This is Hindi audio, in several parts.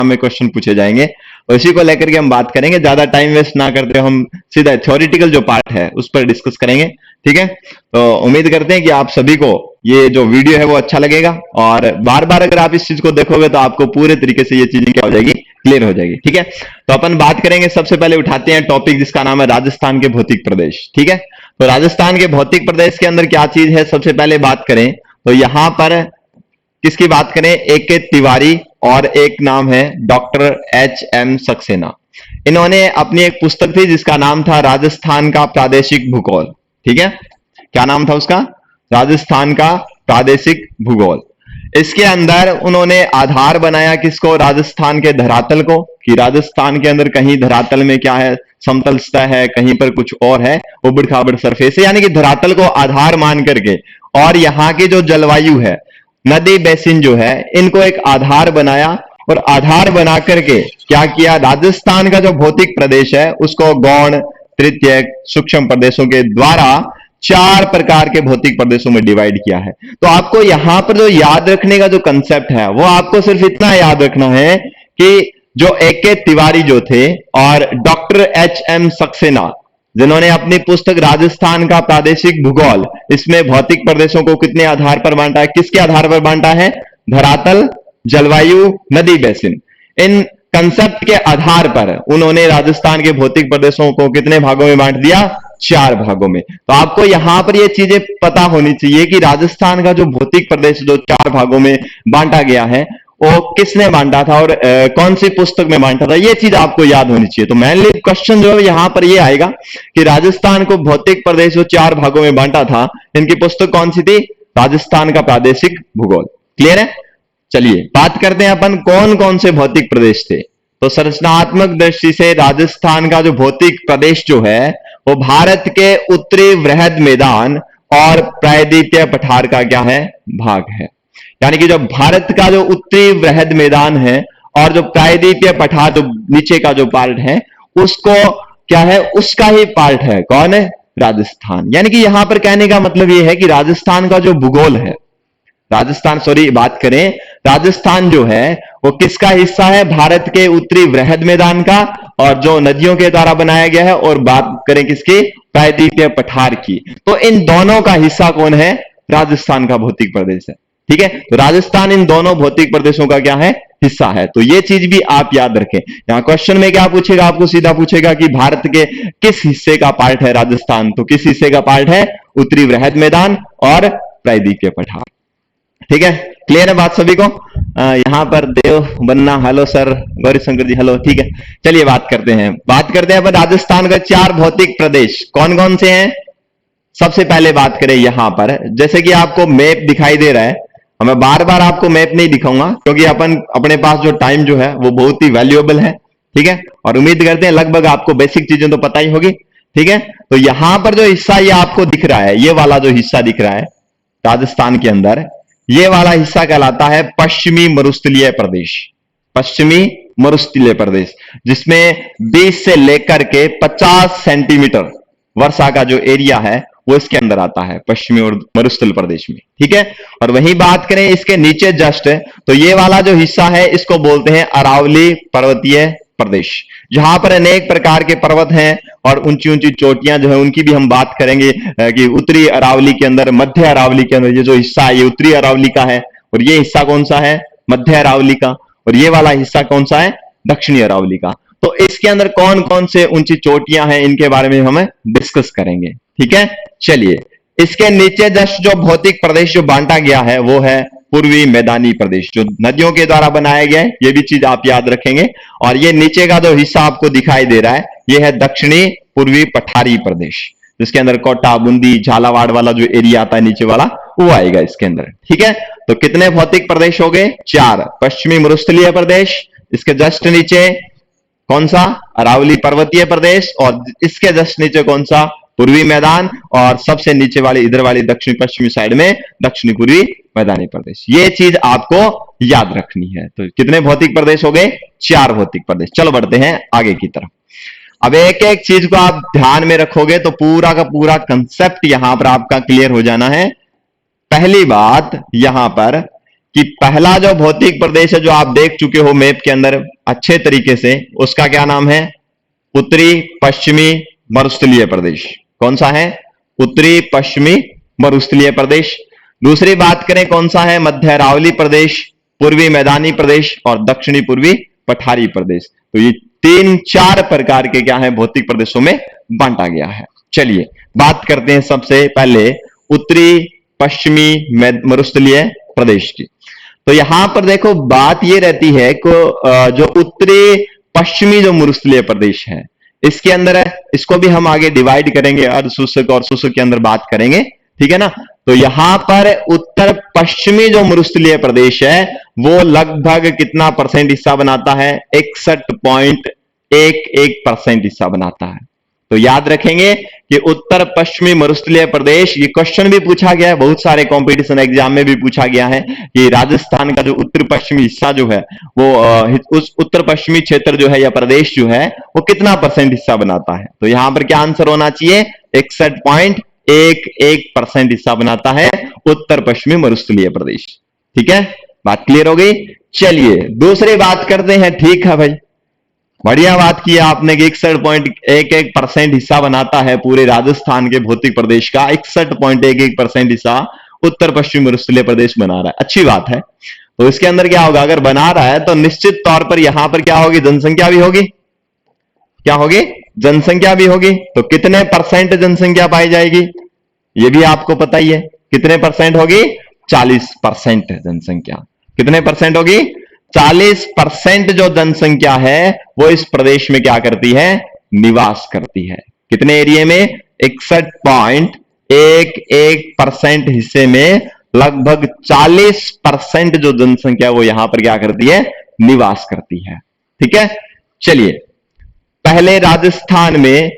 में क्वेश्चन पूछे जाएंगे, उसी को लेकर के हम बात करेंगे। ज्यादा टाइम वेस्ट ना करते हुए हम सीधा थ्योरेटिकल जो पार्ट है उस पर डिस्कस करेंगे, ठीक है। तो उम्मीद करते हैं कि आप सभी को ये जो वीडियो है वो अच्छा लगेगा, और बार बार अगर आप इस चीज को देखोगे तो आपको पूरे तरीके से ये चीजें क्या हो जाएगी, क्लियर हो जाएगी, ठीक है। तो अपन बात करेंगे, सबसे पहले उठाते हैं टॉपिक जिसका नाम है राजस्थान के भौतिक प्रदेश, ठीक है। तो राजस्थान के भौतिक प्रदेश के अंदर क्या चीज है, सबसे पहले बात करें तो यहां पर किसकी बात करें, एक के तिवारी और एक नाम है डॉक्टर एच.एम. सक्सेना। इन्होंने अपनी एक पुस्तक थी जिसका नाम था राजस्थान का प्रादेशिक भूगोल, ठीक है। क्या नाम था उसका, राजस्थान का प्रादेशिक भूगोल। इसके अंदर उन्होंने आधार बनाया किसको, राजस्थान के धरातल को, कि राजस्थान के अंदर कहीं धरातल में क्या है, समतल सतह है, कहीं पर कुछ और है उबड़ खाबड़ सरफेस है, यानी कि धरातल को आधार मान करके, और यहाँ की जो जलवायु है, नदी बेसिन जो है, इनको एक आधार बनाया, और आधार बना करके क्या किया, राजस्थान का जो भौतिक प्रदेश है उसको गौण, तृतीयक, सूक्ष्म प्रदेशों के द्वारा 4 प्रकार के भौतिक प्रदेशों में डिवाइड किया है। तो आपको यहां पर जो याद रखने का जो कंसेप्ट है वो आपको सिर्फ इतना याद रखना है कि जो एक के तिवारी जो थे और डॉक्टर एच.एम. सक्सेना, जिन्होंने अपनी पुस्तक राजस्थान का प्रादेशिक भूगोल, इसमें भौतिक प्रदेशों को कितने आधार पर बांटा है, किसके आधार पर बांटा है, धरातल, जलवायु, नदी बेसिन, इन कंसेप्ट के आधार पर उन्होंने राजस्थान के भौतिक प्रदेशों को कितने भागों में बांट दिया, 4 भागों में। तो आपको यहां पर ये चीजें पता होनी चाहिए कि राजस्थान का जो भौतिक प्रदेश जो 4 भागों में बांटा गया है वो किसने बांटा था और कौन सी पुस्तक में बांटा था, ये चीज आपको याद होनी चाहिए। तो मेनली क्वेश्चन जो है यहां पर ये आएगा कि राजस्थान को भौतिक प्रदेश जो 4 भागों में बांटा था, इनकी पुस्तक कौन सी थी, राजस्थान का प्रादेशिक भूगोल। क्लियर है। चलिए बात करते हैं अपन कौन कौन से भौतिक प्रदेश थे। तो संरचनात्मक दृष्टि से राजस्थान का जो भौतिक प्रदेश जो है वो भारत के उत्तरी वृहद मैदान और प्रायद्वीपीय पठार का क्या है, भाग है। यानी कि जो भारत का जो उत्तरी वृहद मैदान है और जो प्रायद्वीपीय पठार जो नीचे का जो पार्ट है उसको क्या है, उसका ही पार्ट है, कौन है, राजस्थान। यानी कि यहां पर कहने का मतलब यह है कि राजस्थान का जो भूगोल है, राजस्थान सॉरी बात करें, राजस्थान जो है वो किसका हिस्सा है, भारत के उत्तरी वृहद मैदान का, और जो नदियों के द्वारा बनाया गया है, और बात करें किसकी, प्रायद्वीपीय पठार की, तो इन दोनों का हिस्सा कौन है, राजस्थान का भौतिक प्रदेश है। ठीक है, तो राजस्थान इन दोनों भौतिक प्रदेशों का क्या है, हिस्सा है। तो ये चीज भी आप याद रखें। यहां क्वेश्चन में क्या पूछेगा, आपको सीधा पूछेगा कि भारत के किस हिस्से का पार्ट है राजस्थान, तो किस हिस्से का पार्ट है, उत्तरी वृहद मैदान और प्रायद्वीपीय पठार। ठीक है, क्लियर है बात सभी को। यहां पर देव बन्ना hello sir, Gauri Shankar ji hello. ठीक है, चलिए बात करते हैं अपन राजस्थान का 4 भौतिक प्रदेश कौन कौन से हैं। सबसे पहले बात करें यहां पर, जैसे कि आपको मैप दिखाई दे रहा है, मैं बार बार आपको मैप नहीं दिखाऊंगा क्योंकि अपन अपने पास जो टाइम जो है वो बहुत ही वैल्यूएबल है। ठीक है, और उम्मीद करते हैं लगभग आपको बेसिक चीजें तो पता ही होगी। ठीक है, तो यहां पर जो हिस्सा ये आपको दिख रहा है, ये वाला जो हिस्सा दिख रहा है राजस्थान के अंदर, ये वाला हिस्सा कहलाता है पश्चिमी मरुस्थलीय प्रदेश। पश्चिमी मरुस्थलीय प्रदेश, जिसमें 20 से लेकर के 50 सेंटीमीटर वर्षा का जो एरिया है वो इसके अंदर आता है, पश्चिमी और मरुस्थल प्रदेश में। ठीक है, और वही बात करें इसके नीचे जस्ट, तो ये वाला जो हिस्सा है इसको बोलते हैं अरावली पर्वतीय प्रदेश, जहां पर अनेक प्रकार के पर्वत हैं और ऊंची ऊंची चोटियां जो है उनकी भी हम बात करेंगे कि उत्तरी अरावली के अंदर, मध्य अरावली के अंदर ये जो हिस्सा है ये उत्तरी अरावली का है, और ये हिस्सा कौन सा है, मध्य अरावली का, और ये वाला हिस्सा कौन सा है, दक्षिणी अरावली का। तो इसके अंदर कौन कौन से ऊंची चोटियां हैं इनके बारे में हम डिस्कस करेंगे। ठीक है, चलिए इसके नीचे जस्ट जो भौतिक प्रदेश जो बांटा गया है वो है पूर्वी मैदानी प्रदेश, जो नदियों के द्वारा बनाया गया है, ये भी चीज आप याद रखेंगे। और ये नीचे का जो हिस्सा आपको दिखाई दे रहा है ये है दक्षिणी पूर्वी पठारी प्रदेश, जिसके अंदर कोटा, बूंदी, झालावाड़ वाला जो एरिया आता है नीचे वाला वो आएगा इसके अंदर। ठीक है, तो कितने भौतिक प्रदेश हो गए, 4। पश्चिमी मरुस्थलीय प्रदेश, इसके जस्ट नीचे कौन सा, अरावली पर्वतीय प्रदेश, और इसके जस्ट नीचे कौन सा, पूर्वी मैदान, और सबसे नीचे वाली इधर वाली दक्षिण पश्चिमी साइड में दक्षिणी पूर्वी मैदानी प्रदेश। ये चीज आपको याद रखनी है। तो कितने भौतिक प्रदेश हो गए, 4 भौतिक प्रदेश। चलो बढ़ते हैं आगे की तरफ। अब एक एक चीज को आप ध्यान में रखोगे तो पूरा का पूरा कंसेप्ट यहां पर आपका क्लियर हो जाना है। पहली बात यहां पर कि पहला जो भौतिक प्रदेश है जो आप देख चुके हो मैप के अंदर अच्छे तरीके से, उसका क्या नाम है? उत्तरी पश्चिमी मरुस्थलीय प्रदेश। कौन सा है? उत्तरी पश्चिमी मरुस्थलीय प्रदेश। दूसरी बात करें कौन सा है? मध्य अरावली प्रदेश, पूर्वी मैदानी प्रदेश और दक्षिणी पूर्वी पठारी प्रदेश। तो ये 3-4 प्रकार के क्या है भौतिक प्रदेशों में बांटा गया है। चलिए बात करते हैं सबसे पहले उत्तरी पश्चिमी मरुस्थलीय प्रदेश की। तो यहां पर देखो बात ये रहती है कि जो उत्तरी पश्चिमी जो मरुस्थलीय प्रदेश है, इसके अंदर इसको भी हम आगे डिवाइड करेंगे, अर्ध शुष्क और शुष्क के अंदर बात करेंगे, ठीक है ना। तो यहां पर उत्तर पश्चिमी जो मरुस्थलीय प्रदेश है वो लगभग कितना परसेंट हिस्सा बनाता है? 61.11% हिस्सा बनाता है। तो याद रखेंगे कि उत्तर पश्चिमी मरुस्थलीय प्रदेश, ये क्वेश्चन भी पूछा गया है, बहुत सारे कंपटीशन एग्जाम में भी पूछा गया है कि राजस्थान का जो उत्तर पश्चिमी हिस्सा जो है वो उस उत्तर पश्चिमी क्षेत्र जो है या प्रदेश जो है वो कितना परसेंट हिस्सा बनाता है। तो यहां पर क्या आंसर होना चाहिए? 61.11% हिस्सा बनाता है उत्तर पश्चिमी मरुस्थलीय प्रदेश। ठीक है, बात क्लियर हो गई। चलिए दूसरी बात करते हैं। ठीक है भाई, बढ़िया बात की आपने कि 61.11% हिस्सा बनाता है पूरे राजस्थान के भौतिक प्रदेश का। 61.11% हिस्सा उत्तर पश्चिमी मरुस्थलीय प्रदेश बना रहा है, अच्छी बात है। तो इसके अंदर क्या होगा? अगर बना रहा है तो निश्चित तौर पर यहां पर क्या होगी? जनसंख्या भी होगी। क्या होगी? जनसंख्या भी होगी। तो कितने परसेंट जनसंख्या पाई जाएगी ये भी आपको पता ही है। कितने परसेंट होगी? 40% जनसंख्या। कितने परसेंट होगी? 40% जो जनसंख्या है वो इस प्रदेश में क्या करती है? निवास करती है। कितने एरिया में? 61.11% हिस्से में लगभग 40% जो जनसंख्या वो यहां पर क्या करती है? निवास करती है। ठीक है, चलिए पहले राजस्थान में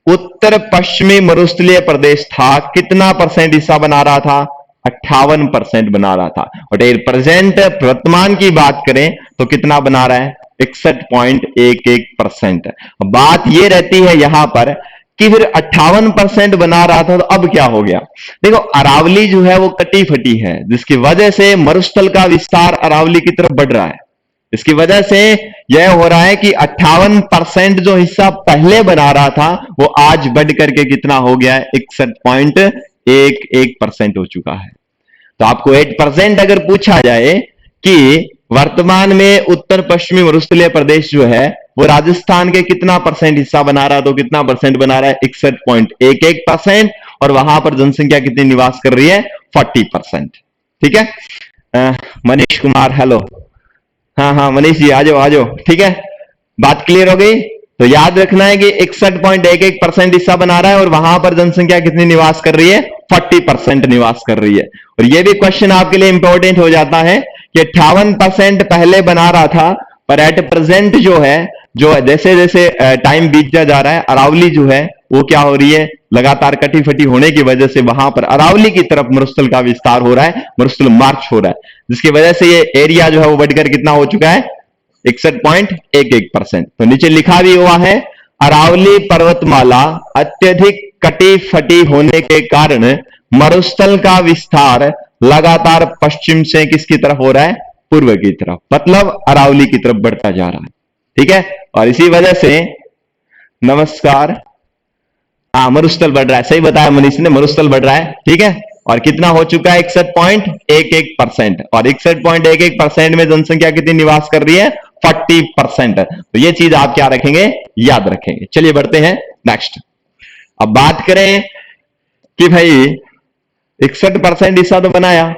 उत्तर पश्चिमी मरुस्थलीय प्रदेश था, कितना परसेंट हिस्सा बना रहा था? 58% बना रहा था। और प्रेजेंट वर्तमान की बात करें तो कितना बना रहा है? 61.11%। बात यह रहती है यहां पर कि फिर 58% बना रहा था तो अब क्या हो गया? देखो अरावली जो है वो कटी फटी है, जिसकी वजह से मरुस्थल का विस्तार अरावली की तरफ बढ़ रहा है। इसकी वजह से यह हो रहा है कि 58% जो हिस्सा पहले बना रहा था वो आज बढ़ करके कितना हो गया है? 61.11% हो चुका है। तो आपको 8% अगर पूछा जाए कि वर्तमान में उत्तर पश्चिमी मरुस्थलीय प्रदेश जो है वो राजस्थान के कितना परसेंट हिस्सा बना रहा है, तो कितना परसेंट बना रहा है? 61.11%। और वहां पर जनसंख्या कितनी निवास कर रही है? 40%। ठीक है, मनीष कुमार हेलो। हाँ हाँ मनीष जी आ जाओ। ठीक है, बात क्लियर हो गई। तो याद रखना है कि 61.11% हिस्सा बना रहा है और वहां पर जनसंख्या कितनी निवास कर रही है? 40% निवास कर रही है। और यह भी क्वेश्चन आपके लिए इंपॉर्टेंट हो जाता है कि 58% पहले बना रहा था, पर एट प्रेजेंट जो है, जो जैसे जैसे टाइम बीतता जा रहा है, अरावली जो है वो क्या हो रही है? लगातार कटी फटी होने की वजह से वहां पर अरावली की तरफ मरुस्थल का विस्तार हो रहा है, मरुस्थल मार्च हो रहा है, जिसकी वजह से ये एरिया जो है वो बढ़कर कितना हो चुका है? 61.11%। तो नीचे लिखा भी हुआ है अरावली पर्वतमाला अत्यधिक कटी फटी होने के कारण मरुस्थल का विस्तार लगातार पश्चिम से किसकी तरफ हो रहा है? पूर्व की तरफ, मतलब अरावली की तरफ बढ़ता जा रहा है। ठीक है, और इसी वजह से नमस्कार, मरुस्थल बढ़ रहा है। सही बताया मनीष ने, मरुस्थल बढ़ रहा है। ठीक है, और कितना हो चुका है? 61.11%। और 61.11% में जनसंख्या कितनी निवास कर रही है? 40%। तो ये चीज आप क्या रखेंगे? याद रखेंगे। चलिए बढ़ते हैं नेक्स्ट। अब बात करें कि भाई 61% हिस्सा तो बनाया,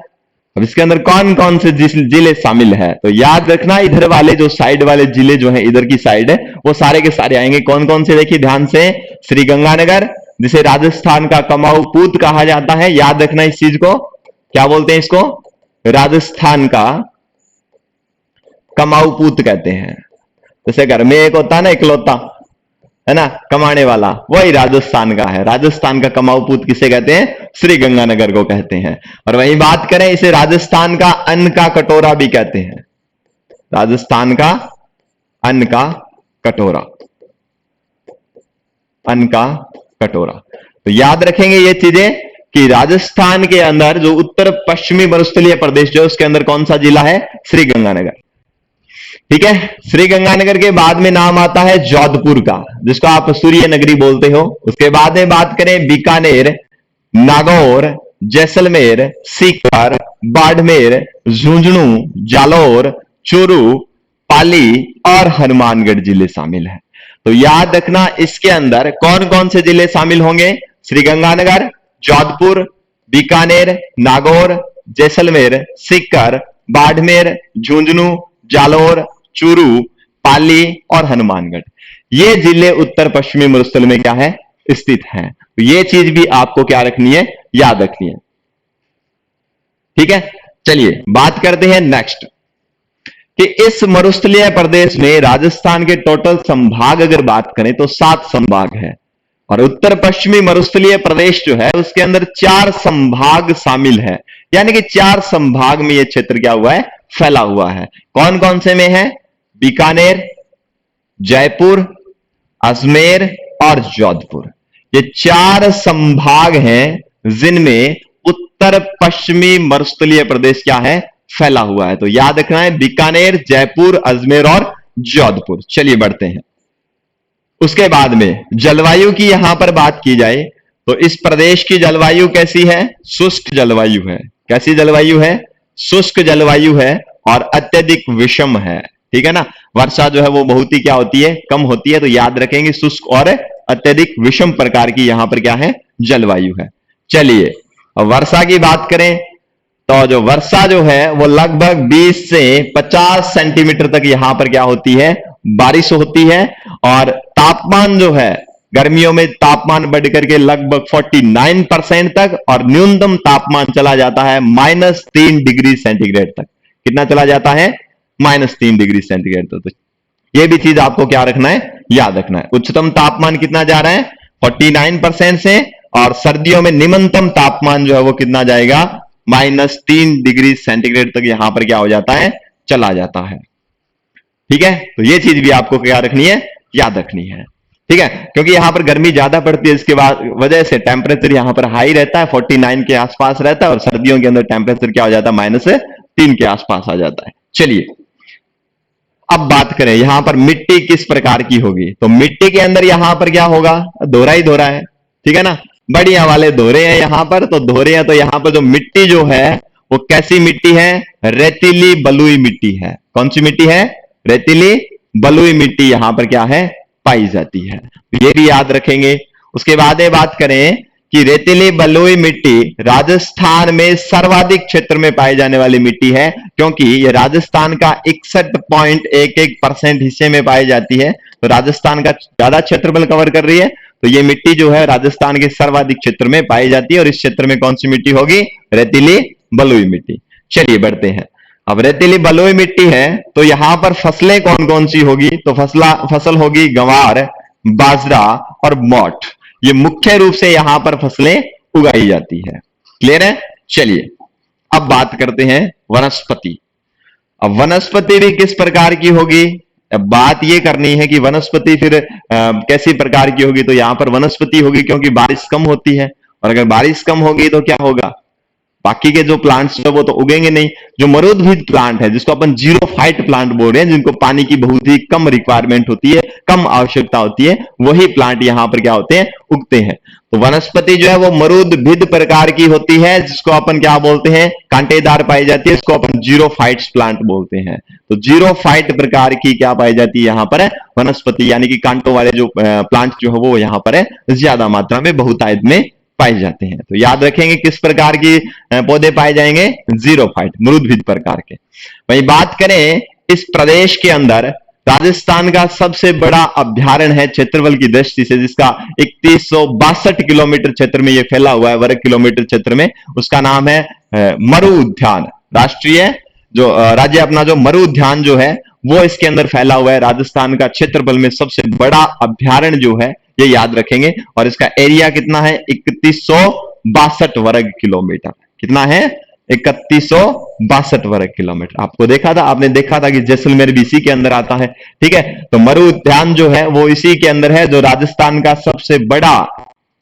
अब इसके अंदर कौन कौन से जिले शामिल है? तो याद रखना इधर वाले जो साइड वाले जिले जो हैं, इधर की साइड है, वो सारे के सारे आएंगे। कौन कौन से? देखिए ध्यान से, श्री गंगानगर, जिसे राजस्थान का कमाऊ पूत कहा जाता है। याद रखना इस चीज को, क्या बोलते हैं इसको? राजस्थान का कमाऊ पूत कहते हैं। जैसे घर में एक होता है ना इकलौता, है ना, कमाने वाला, वही राजस्थान का है। राजस्थान का कमाऊ पूत किसे कहते हैं? श्री गंगानगर को कहते हैं। और वही बात करें, इसे राजस्थान का अन्न का कटोरा भी कहते हैं। राजस्थान का अन्न का कटोरा, अन्न का कटोरा। तो याद रखेंगे ये चीजें कि राजस्थान के अंदर जो उत्तर पश्चिमी मरुस्थलीय प्रदेश जो उसके अंदर कौन सा जिला है? श्री गंगानगर। ठीक है, श्री गंगानगर के बाद में नाम आता है जोधपुर का, जिसको आप सूर्य नगरी बोलते हो। उसके बाद में बात करें बीकानेर, नागौर, जैसलमेर, सीकर, बाड़मेर, झुंझुनू, जालौर, चूरू, पाली और हनुमानगढ़ जिले शामिल है। तो याद रखना इसके अंदर कौन कौन से जिले शामिल होंगे? श्री गंगानगर, जोधपुर, बीकानेर, नागौर, जैसलमेर, सीकर, बाड़मेर, झुंझुनू, जालौर, चूरू, पाली और हनुमानगढ़। ये जिले उत्तर पश्चिमी मरुस्थल में क्या है? स्थित हैं। तो ये चीज भी आपको क्या रखनी है? याद रखनी है। ठीक है, चलिए बात करते हैं नेक्स्ट कि इस मरुस्थलीय प्रदेश में राजस्थान के टोटल संभाग अगर बात करें तो 7 संभाग है, और उत्तर पश्चिमी मरुस्थलीय प्रदेश जो है उसके अंदर 4 संभाग शामिल है। यानी कि 4 संभाग में यह क्षेत्र क्या हुआ है? फैला हुआ है। कौन कौन से में है? बीकानेर, जयपुर, अजमेर और जोधपुर। ये 4 संभाग हैं जिनमें उत्तर पश्चिमी मरुस्थलीय प्रदेश क्या है? फैला हुआ है। तो याद रखना है बीकानेर, जयपुर, अजमेर और जोधपुर। चलिए बढ़ते हैं। उसके बाद में जलवायु की यहां पर बात की जाए तो इस प्रदेश की जलवायु कैसी है? शुष्क जलवायु है। कैसी जलवायु है? शुष्क जलवायु है और अत्यधिक विषम है। ठीक है ना, वर्षा जो है वो बहुत ही क्या होती है? कम होती है। तो याद रखेंगे शुष्क और अत्यधिक विषम प्रकार की यहां पर क्या है? जलवायु है। चलिए अब वर्षा की बात करें तो जो वर्षा जो है वो लगभग 20 से 50 सेंटीमीटर तक यहां पर क्या होती है? बारिश होती है। और तापमान जो है गर्मियों में तापमान बढ़ करके लगभग 49% तक, और न्यूनतम तापमान चला जाता है -3 डिग्री सेंटीग्रेड तक। कितना चला जाता है? -3 डिग्री सेंटीग्रेड तक। तो ये भी चीज आपको क्या रखना है? याद रखना है। उच्चतम तापमान कितना जा रहा है? 49% से, और सर्दियों में निम्नतम तापमान जो है वो कितना जाएगा? -3 डिग्री सेंटीग्रेड तक यहां पर क्या हो जाता है? चला जाता है। ठीक है, तो ये चीज भी आपको क्या रखनी है? याद रखनी है। ठीक है, क्योंकि यहां पर गर्मी ज्यादा पड़ती है, इसके बाद वजह से टेम्परेचर यहां पर हाई रहता है, 49 के आसपास रहता है, और सर्दियों के अंदर टेम्परेचर क्या हो जाता है? -3 के आसपास आ जाता है। चलिए अब बात करें यहां पर मिट्टी किस प्रकार की होगी। तो मिट्टी के अंदर यहां पर क्या होगा? दोहरा ही दोहरा है। ठीक है ना, बढ़िया वाले दोहरे हैं यहां पर। तो दोहरे हैं तो यहां पर जो मिट्टी जो है वो कैसी मिट्टी है? रेतीली बलुई मिट्टी है। कौन सी मिट्टी है? रेतीली बलुई मिट्टी यहां पर क्या है? पाई जाती है। तो ये भी याद रखेंगे। उसके बाद बात करें कि रेतीली बलुई मिट्टी राजस्थान में सर्वाधिक क्षेत्र में पाई जाने वाली मिट्टी है, क्योंकि ये राजस्थान का 61.11% हिस्से में पाई जाती है। तो राजस्थान का ज्यादा क्षेत्रफल कवर कर रही है। तो ये मिट्टी जो है राजस्थान के सर्वाधिक क्षेत्र में पाई जाती है, और इस क्षेत्र में कौन सी मिट्टी होगी? रेतीली बलुई मिट्टी। चलिए बढ़ते हैं। अब रेतीली बलुई मिट्टी है तो यहां पर फसलें कौन कौन सी होगी? तो फसल होगी गंवार, बाजरा और मोठ। ये मुख्य रूप से यहां पर फसलें उगाई जाती है। क्लियर है? चलिए अब बात करते हैं वनस्पति। अब वनस्पति भी किस प्रकार की होगी? अब बात यह करनी है कि वनस्पति फिर कैसी प्रकार की होगी। तो यहां पर वनस्पति होगी क्योंकि बारिश कम होती है, और अगर बारिश कम होगी तो क्या होगा? बाकी के जो प्लांट्स है वो तो उगेंगे नहीं। जो मरुद्भिद प्लांट है, जिसको अपन जीरोफाइट प्लांट बोल रहे हैं, जिनको पानी की बहुत ही कम रिक्वायरमेंट होती है, कम आवश्यकता होती है, वही प्लांट यहां पर क्या होते हैं? उगते हैं। तो वनस्पति जो है वो मरुद्भिद प्रकार की होती है, जिसको अपन क्या बोलते हैं? कांटेदार पाई जाती है। इसको अपन जीरोफाइट्स प्लांट बोलते हैं। तो जीरोफाइट प्रकार की क्या पाई जाती है यहां पर? वनस्पति, यानी कि कांटों वाले जो प्लांट जो है वो यहां पर है ज्यादा मात्रा में बहुतायत में पाए जाते हैं। तो याद रखेंगे किस प्रकार की पौधे पाए जाएंगे? जीरोफाइट, मरुद्भिद प्रकार के। वही बात करें इस प्रदेश के अंदर राजस्थान का सबसे बड़ा अभ्यारण्य है क्षेत्रफल की दृष्टि से, जिसका 3162 किलोमीटर क्षेत्र में यह फैला हुआ है, वर्ग किलोमीटर क्षेत्र में। उसका नाम है मरु उद्यान। राष्ट्रीय जो राज्य अपना जो मरु उद्यान जो है वो इसके अंदर फैला हुआ है। राजस्थान का क्षेत्रफल में सबसे बड़ा अभ्यारण्य जो है ये याद रखेंगे। और इसका एरिया कितना है? 3162 वर्ग किलोमीटर। कितना है? 3162 वर्ग किलोमीटर। आपको देखा था, आपने देखा था कि जैसलमेर भी इसी के अंदर आता है। ठीक है, तो मरु उद्यान जो है वो इसी के अंदर है, जो राजस्थान का सबसे बड़ा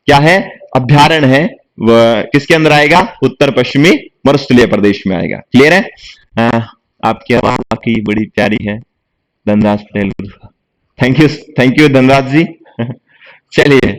क्या है? अभ्यारण्य है, किसके अंदर आएगा? उत्तर पश्चिमी मरुस्थलीय प्रदेश में आएगा। क्लियर है? आपकी आवाज बाकी बड़ी प्यारी है धनराज पटेल। थैंक यू धनराज जी। चलिए,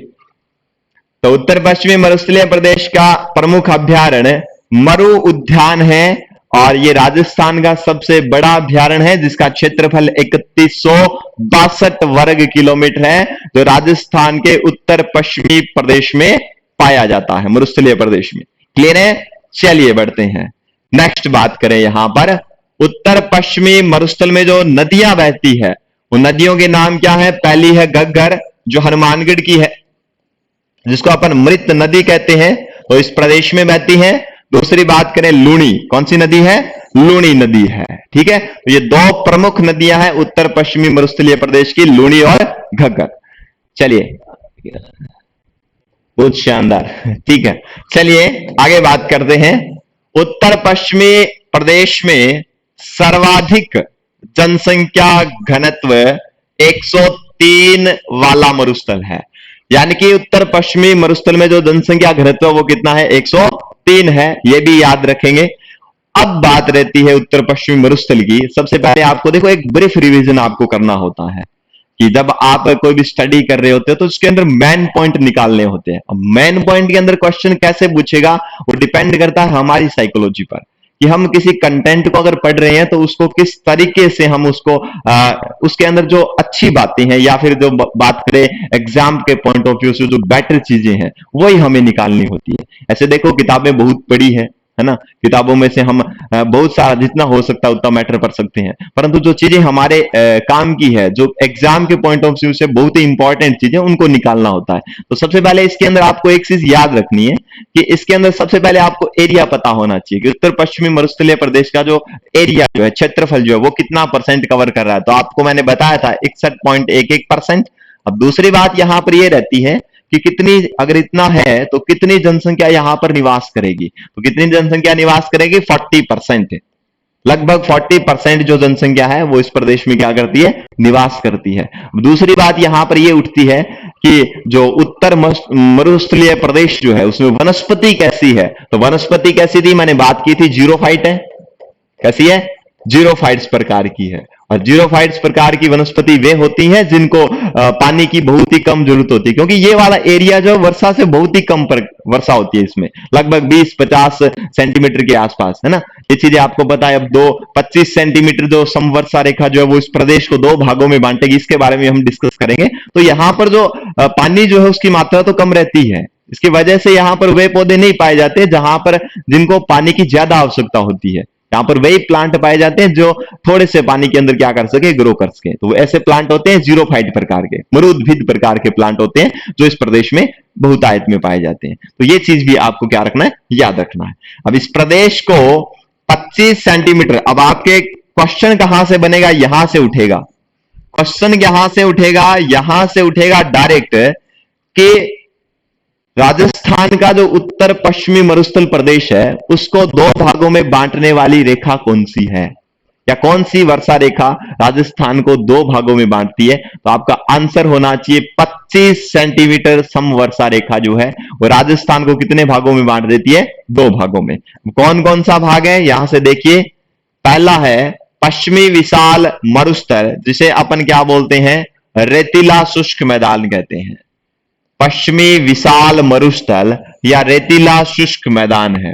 तो उत्तर पश्चिमी मरुस्थलीय प्रदेश का प्रमुख अभ्यारण्य मरु उद्यान है और ये राजस्थान का सबसे बड़ा अभ्यारण्य है जिसका क्षेत्रफल 3162 वर्ग किलोमीटर है, जो राजस्थान के उत्तर पश्चिमी प्रदेश में पाया जाता है, मरुस्थलीय प्रदेश में। क्लियर है? चलिए बढ़ते हैं, नेक्स्ट बात करें। यहां पर उत्तर पश्चिमी मरुस्थल में जो नदियां बहती है वो नदियों के नाम क्या है? पहली है घग्गर जो हनुमानगढ़ की है, जिसको अपन मृत नदी कहते हैं, तो इस प्रदेश में बहती है। दूसरी बात करें लूणी, कौन सी नदी है? लूणी नदी है। ठीक है, तो ये दो प्रमुख नदियां हैं उत्तर पश्चिमी मरुस्थलीय प्रदेश की, लूणी और घग्गर। चलिए, बहुत शानदार, ठीक है। चलिए आगे बात करते हैं। उत्तर पश्चिमी प्रदेश में सर्वाधिक जनसंख्या घनत्व 103 वाला मरुस्थल है, यानी कि उत्तर पश्चिमी मरुस्थल में जो जनसंख्या घनत्व वो कितना है? 103 है, ये भी याद रखेंगे। अब बात रहती है उत्तर पश्चिमी मरुस्थल की। सबसे पहले आपको देखो एक ब्रीफ रिवीजन आपको करना होता है कि जब आप कोई भी स्टडी कर रहे होते हो तो उसके अंदर मेन पॉइंट निकालने होते हैं। अब मेन पॉइंट के अंदर क्वेश्चन कैसे पूछेगा वो डिपेंड करता है हमारी साइकोलॉजी पर, कि हम किसी कंटेंट को अगर पढ़ रहे हैं तो उसको किस तरीके से हम उसको उसके अंदर जो अच्छी बातें हैं या फिर जो बात करें एग्जाम के पॉइंट ऑफ व्यू से जो बेटर चीजें हैं वही हमें निकालनी होती है। ऐसे देखो किताबें बहुत पढ़ी है ना, किताबों में से हम बहुत सारा जितना हो सकता है उतना मैटर पढ़ सकते हैं, परंतु जो चीजें हमारे काम की है, जो एग्जाम के पॉइंट ऑफ व्यू से बहुत ही इंपॉर्टेंट चीजें, उनको निकालना होता है। तो सबसे पहले इसके अंदर आपको एक चीज याद रखनी है कि इसके अंदर सबसे पहले आपको एरिया पता होना चाहिए कि उत्तर पश्चिमी मरुस्थलीय प्रदेश का जो एरिया जो है, क्षेत्रफल जो है, वो कितना परसेंट कवर कर रहा है। तो आपको मैंने बताया था 61.11%। अब दूसरी बात यहां पर यह रहती है कि कितनी, अगर इतना है तो कितनी जनसंख्या यहां पर निवास करेगी, तो कितनी जनसंख्या निवास करेगी? 40%। लगभग 40% जो जनसंख्या है वो इस प्रदेश में क्या करती है? निवास करती है। दूसरी बात यहां पर यह उठती है कि जो उत्तर मरुस्थलीय प्रदेश जो है उसमें वनस्पति कैसी है, तो वनस्पति कैसी थी? मैंने बात की थी जीरोफाइट है। कैसी है? जीरोफाइट्स प्रकार की है। और जीरोफाइट्स प्रकार की वनस्पति वे होती हैं जिनको पानी की बहुत ही कम जरूरत होती है, क्योंकि ये वाला एरिया जो वर्षा से बहुत ही कम वर्षा होती है, इसमें लगभग 20-50 सेंटीमीटर के आसपास, है ना। ये चीजें आपको पता है। अब 25 सेंटीमीटर जो समवर्षा रेखा जो है वो इस प्रदेश को 2 भागों में बांटेगी, इसके बारे में हम डिस्कस करेंगे। तो यहां पर जो पानी जो है उसकी मात्रा तो कम रहती है, इसकी वजह से यहां पर वे पौधे नहीं पाए जाते जहां पर जिनको पानी की ज्यादा आवश्यकता होती है। यहां पर वही प्लांट पाए जाते हैं जो थोड़े से पानी के अंदर क्या कर सके? ग्रो कर सके। तो ऐसे प्लांट होते हैं जीरोफाइट प्रकार के, मरुद्भिद प्रकार के प्लांट होते हैं जो इस प्रदेश में बहुतायत में पाए जाते हैं। तो ये चीज भी आपको क्या रखना है? याद रखना है। अब इस प्रदेश को 25 सेंटीमीटर, अब आपके क्वेश्चन कहां से बनेगा? यहां से उठेगा क्वेश्चन, यहां से उठेगा, यहां से उठेगा डायरेक्ट कि राजस्थान का जो उत्तर पश्चिमी मरुस्थल प्रदेश है उसको 2 भागों में बांटने वाली रेखा कौन सी है, या कौन सी वर्षा रेखा राजस्थान को 2 भागों में बांटती है? तो आपका आंसर होना चाहिए 25 सेंटीमीटर समवर्षा रेखा जो है वो राजस्थान को कितने भागों में बांट देती है? 2 भागों में। कौन कौन सा भाग है? यहां से देखिए, पहला है पश्चिमी विशाल मरुस्थल, जिसे अपन क्या बोलते हैं? रेतीला शुष्क मैदान कहते हैं। पश्चिमी विशाल मरुस्थल या रेतीला शुष्क मैदान है,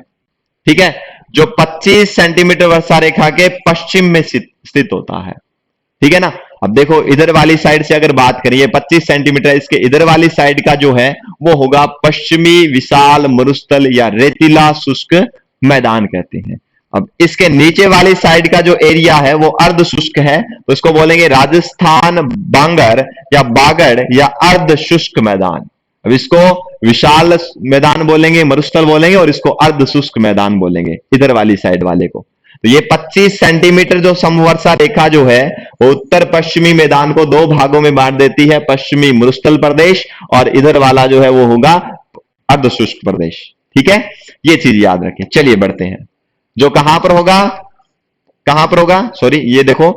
ठीक है, जो 25 सेंटीमीटर वर्षा रेखा के पश्चिम में स्थित होता है। ठीक है ना। अब देखो इधर वाली साइड से अगर बात करिए 25 सेंटीमीटर, इसके इधर वाली साइड का जो है वो होगा पश्चिमी विशाल मरुस्थल या रेतीला शुष्क मैदान कहते हैं। अब इसके नीचे वाली साइड का जो एरिया है वो अर्ध शुष्क है, तो इसको बोलेंगे राजस्थान बांगर या बागड़ या अर्ध शुष्क मैदान। अब इसको विशाल मैदान बोलेंगे, मरुस्थल बोलेंगे, और इसको अर्ध शुष्क मैदान बोलेंगे इधर वाली साइड वाले को। तो ये 25 सेंटीमीटर जो समवर्षा रेखा जो है वो उत्तर पश्चिमी मैदान को 2 भागों में बांट देती है, पश्चिमी मरुस्थल प्रदेश और इधर वाला जो है वो होगा अर्ध शुष्क प्रदेश। ठीक है, ये चीज याद रखें। चलिए बढ़ते हैं, जो कहां पर होगा, सॉरी, ये देखो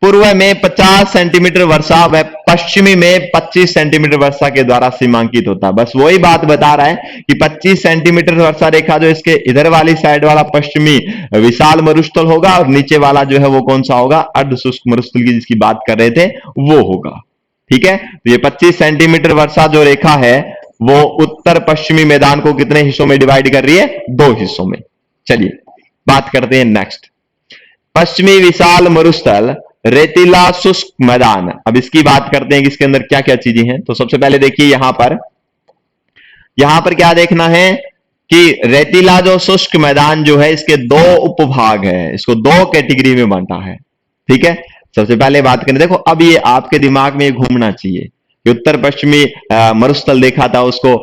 पूर्व में 50 सेंटीमीटर वर्षा व पश्चिमी में 25 सेंटीमीटर वर्षा के द्वारा सीमांकित होता है। बस वही बात बता रहा है कि 25 सेंटीमीटर वर्षा रेखा जो इसके इधर वाली साइड वाला पश्चिमी विशाल मरुस्थल होगा और नीचे वाला जो है वो कौन सा होगा, अर्ध शुष्क मरुस्थल की जिसकी बात कर रहे थे वो होगा। ठीक है, तो ये 25 सेंटीमीटर वर्षा जो रेखा है वो उत्तर पश्चिमी मैदान को कितने हिस्सों में डिवाइड कर रही है, 2 हिस्सों में। चलिए बात करते हैं नेक्स्ट, पश्चिमी विशाल मरुस्थल रेतीला शुष्क मैदान। अब इसकी बात करते हैं कि इसके अंदर क्या क्या चीजें हैं। तो सबसे पहले देखिए यहां पर क्या देखना है कि रेतीला जो शुष्क मैदान जो है इसके 2 उपभाग है, इसको 2 कैटेगरी में बांटा है। ठीक है, सबसे पहले बात करें, देखो अब ये आपके दिमाग में घूमना चाहिए कि उत्तर पश्चिमी मरुस्थल देखा था उसको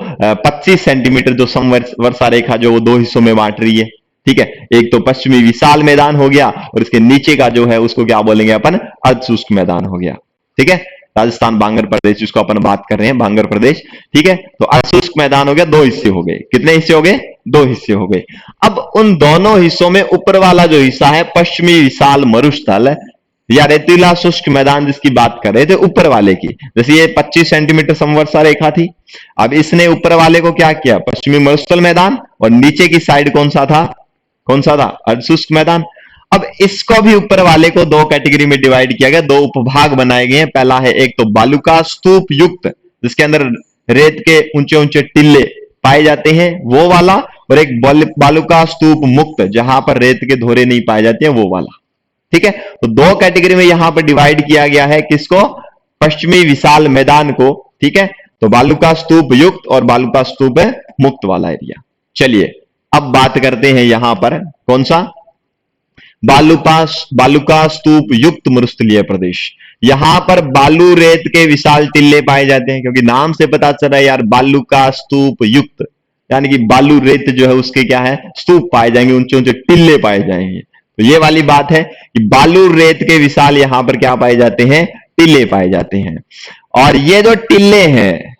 25 सेंटीमीटर जो समवर्षा रेखा जो वो 2 हिस्सों में बांट रही है। ठीक है, एक तो पश्चिमी विशाल मैदान हो गया और इसके नीचे का जो है उसको क्या बोलेंगे अपन, अर्धशुष्क मैदान हो गया। ठीक है, राजस्थान बांगर प्रदेश जिसको अपन बात कर रहे हैं, बांगर प्रदेश। ठीक है, तो अर्धशुष्क मैदान हो गया, 2 हिस्से हो गए। कितने हिस्से हो गए, 2 हिस्से हो गए। अब उन दोनों हिस्सों में ऊपर वाला जो हिस्सा है पश्चिमी विशाल मरुस्थल या रेतीला शुष्क मैदान जिसकी बात कर रहे थे ऊपर वाले की, जैसे ये 25 सेंटीमीटर समवर्षा रेखा थी, अब इसने ऊपर वाले को क्या किया, पश्चिमी मरुस्थल मैदान, और नीचे की साइड कौन सा था, अर्धशुष्क मैदान। अब इसको भी ऊपर वाले को 2 कैटेगरी में डिवाइड किया गया, 2 उपभाग बनाए गए हैं। पहला है एक तो बालुका स्तूप युक्त जिसके अंदर रेत के ऊंचे ऊंचे टिल्ले पाए जाते हैं वो वाला, और एक बालुका स्तूप मुक्त जहां पर रेत के धोरे नहीं पाए जाते हैं वो वाला। ठीक है, तो 2 कैटेगरी में यहां पर डिवाइड किया गया है किसको, पश्चिमी विशाल मैदान को। ठीक है, तो बालुका स्तूप युक्त और बालुका स्तूप मुक्त वाला एरिया। चलिए अब बात करते हैं यहां पर कौन सा, बालुका स्तूप युक्त मरुस्थलीय प्रदेश। यहां पर बालू रेत के विशाल टिल्ले पाए जाते हैं, क्योंकि नाम से पता चल रहा है यार बालुका स्तूप युक्त, यानी कि बालू रेत जो है उसके क्या है, स्तूप पाए जाएंगे, ऊंचे ऊंचे टिल्ले पाए जाएंगे। तो ये वाली बात है कि बालू रेत के विशाल यहां पर क्या पाए जाते हैं, टिल्ले पाए जाते हैं। और ये जो टिल्ले हैं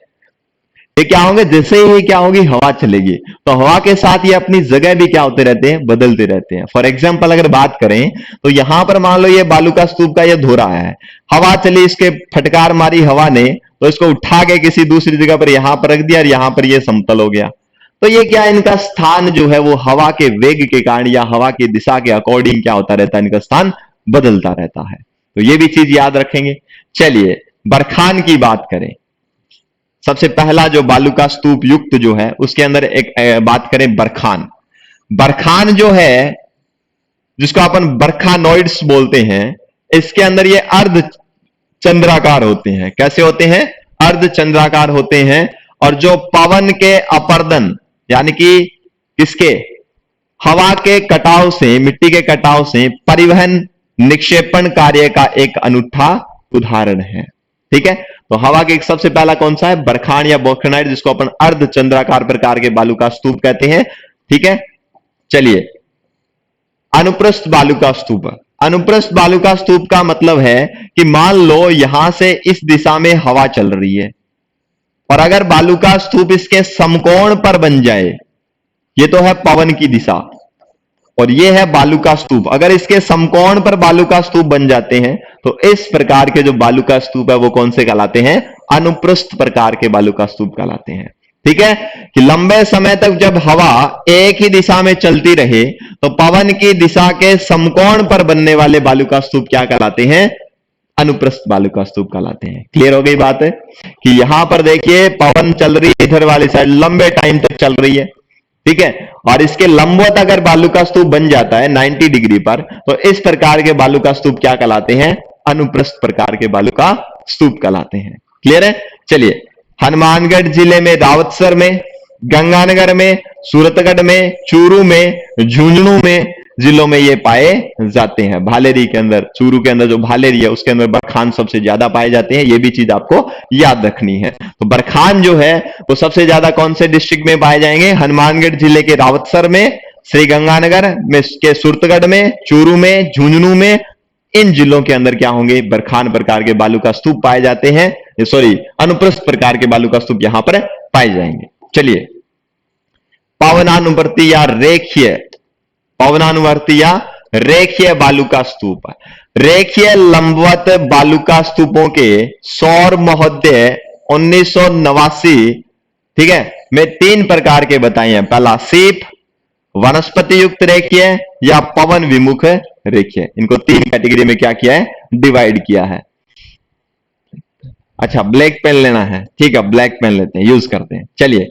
ये क्या होंगे, जैसे ही क्या होगी, हवा चलेगी तो हवा के साथ ये अपनी जगह भी क्या होते रहते हैं, बदलते रहते हैं। फॉर एग्जांपल अगर बात करें तो यहां पर मान लो ये बालुका स्तूप का ये धोरा है, हवा चली, इसके फटकार मारी हवा ने, तो इसको उठा के किसी दूसरी जगह पर यहां पर रख दिया और यहां पर ये समतल हो गया। तो ये क्या, इनका स्थान जो है वो हवा के वेग के कारण या हवा की दिशा के अकॉर्डिंग क्या होता रहता है, इनका स्थान बदलता रहता है। तो ये भी चीज याद रखेंगे। चलिए बरखान की बात करें, सबसे पहला जो बालुका स्तूप युक्त जो है उसके अंदर एक बात करें बरखान जो है जिसको अपन बरखानोइड्स बोलते हैं, इसके अंदर ये अर्ध चंद्राकार होते हैं। कैसे होते हैं, अर्ध चंद्राकार होते हैं। और जो पवन के अपर्दन यानी कि किसके, हवा के कटाव से, मिट्टी के कटाव से परिवहन निक्षेपण कार्य का एक अनूठा उदाहरण है। ठीक है, तो हवा के एक सबसे पहला कौन सा है, बरखान या बोखनाइट, जिसको अपन अर्ध चंद्राकार प्रकार के बालुका स्तूप कहते हैं। ठीक है, चलिए अनुप्रस्थ बालुका स्तूप। अनुप्रस्थ बालुका स्तूप का मतलब है कि मान लो यहां से इस दिशा में हवा चल रही है और अगर बालुका स्तूप इसके समकोण पर बन जाए, ये तो है पवन की दिशा और ये है बालुका स्तूप, अगर इसके समकोण पर बालुका स्तूप बन जाते हैं तो इस प्रकार के जो बालुका स्तूप है वो कौन से कहलाते हैं, अनुप्रस्थ प्रकार के बालुका स्तूप कहलाते हैं। ठीक है, कि लंबे समय तक जब हवा एक ही दिशा में चलती रहे तो पवन की दिशा के समकोण पर बनने वाले बालुका स्तूप क्या कहलाते हैं, अनुप्रस्थ बालुका स्तूप कहलाते हैं। क्लियर हो गई बात है कि यहां पर देखिए पवन चल रही है इधर वाली साइड, लंबे टाइम तक चल रही है। ठीक है, और इसके लंबवत अगर बालुका स्तूप बन जाता है 90 डिग्री पर, तो इस प्रकार के बालुका स्तूप क्या कहलाते हैं, अनुप्रस्थ प्रकार के बालुका स्तूप कहलाते हैं। क्लियर है। चलिए हनुमानगढ़ जिले में रावतसर में, गंगानगर में, सूरतगढ़ में, चूरू में, झुंझुनू में जिलों में ये पाए जाते हैं। भालेरी के अंदर, चूरू के अंदर जो भालेरी है उसके अंदर बरखान सबसे ज्यादा पाए जाते हैं, ये भी चीज आपको याद रखनी है। तो बरखान जो है वो सबसे ज्यादा कौन से डिस्ट्रिक्ट में पाए जाएंगे, हनुमानगढ़ जिले के रावतसर में, श्री गंगानगर में, के सूरतगढ़ में, चूरू में, झुंझुनू में, इन जिलों के अंदर क्या होंगे, बरखान प्रकार के बालुका स्तूप पाए जाते हैं, सॉरी अनुप्रस्थ प्रकार के बालुका स्तूप यहां पर पाए जाएंगे। चलिए पवनानुवर्ती या रेखीय बालुका स्तूप। रेखीय लंबवत बालुका स्तूपों के सौर महोदय 1989, ठीक है, में 3 प्रकार के बताए हैं। पहला सीप, वनस्पति युक्त रेखीय या पवन विमुख रेखीय। इनको 3 कैटेगरी में क्या किया है, डिवाइड किया है। अच्छा, ब्लैक पेन लेना है, ठीक है, ब्लैक पेन लेते हैं, यूज करते हैं। चलिए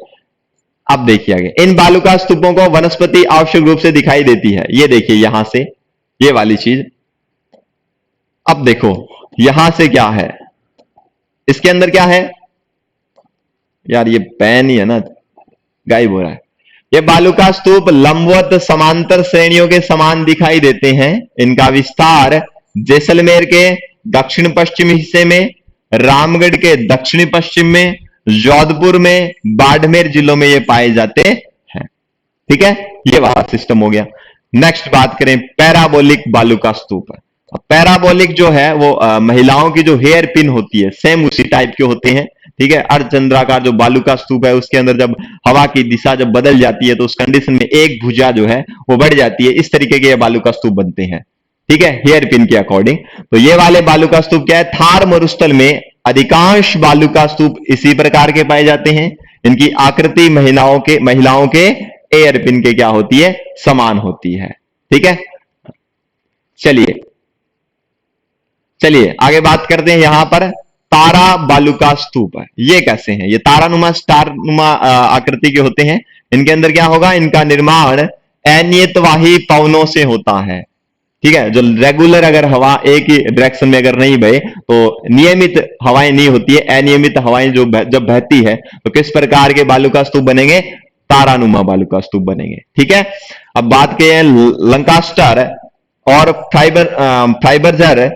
अब देखिए आगे। इन बालुका स्तूपों को वनस्पति आवश्यक रूप से दिखाई देती है। ये देखिए यहां से, ये वाली चीज। अब देखो यहां से क्या है, इसके अंदर क्या है यार, ये पेन ही है ना, गायब हो रहा है। ये बालुका स्तूप लंबवत समांतर श्रेणियों के समान दिखाई देते हैं। इनका विस्तार जैसलमेर के दक्षिण पश्चिम हिस्से में, रामगढ़ के दक्षिणी पश्चिम में, जोधपुर में, बाड़मेर जिलों में ये पाए जाते हैं। ठीक है, ये वाला सिस्टम हो गया। नेक्स्ट बात करें पैराबोलिक बालुका स्तूप। पैराबोलिक जो है वो महिलाओं की जो हेयर पिन होती है, सेम उसी टाइप के होते हैं। ठीक है, अर्धचंद्राकार जो बालुका स्तूप है उसके अंदर जब हवा की दिशा जब बदल जाती है तो उस कंडीशन में एक भुजा जो है वो बढ़ जाती है। इस तरीके के ये बालुका स्तूप बनते हैं, ठीक है, हेयर पिन के अकॉर्डिंग। तो ये वाले बालुका स्तूप क्या है, थार मरुस्थल में अधिकांश बालुका स्तूप इसी प्रकार के पाए जाते हैं। इनकी आकृति महिलाओं के एयर पिन के क्या होती है, समान होती है। ठीक है, चलिए आगे बात करते हैं। यहां पर तारा बालुका स्तूप है, ये कैसे हैं, ये तारानुमा स्टारनुमा आकृति के होते हैं। इनके अंदर क्या होगा, इनका निर्माण अनियतवाही पवनों से होता है। ठीक है, जो रेगुलर अगर हवा एक ही डायरेक्शन में अगर नहीं बहे तो नियमित हवाएं नहीं होती है, अनियमित हवाएं जो जब बहती है तो किस प्रकार के बालुका स्तूप बनेंगे, तारानुमा बालुका स्तूप बनेंगे। ठीक है, अब बात करें लंकास्टर और फाइबरजर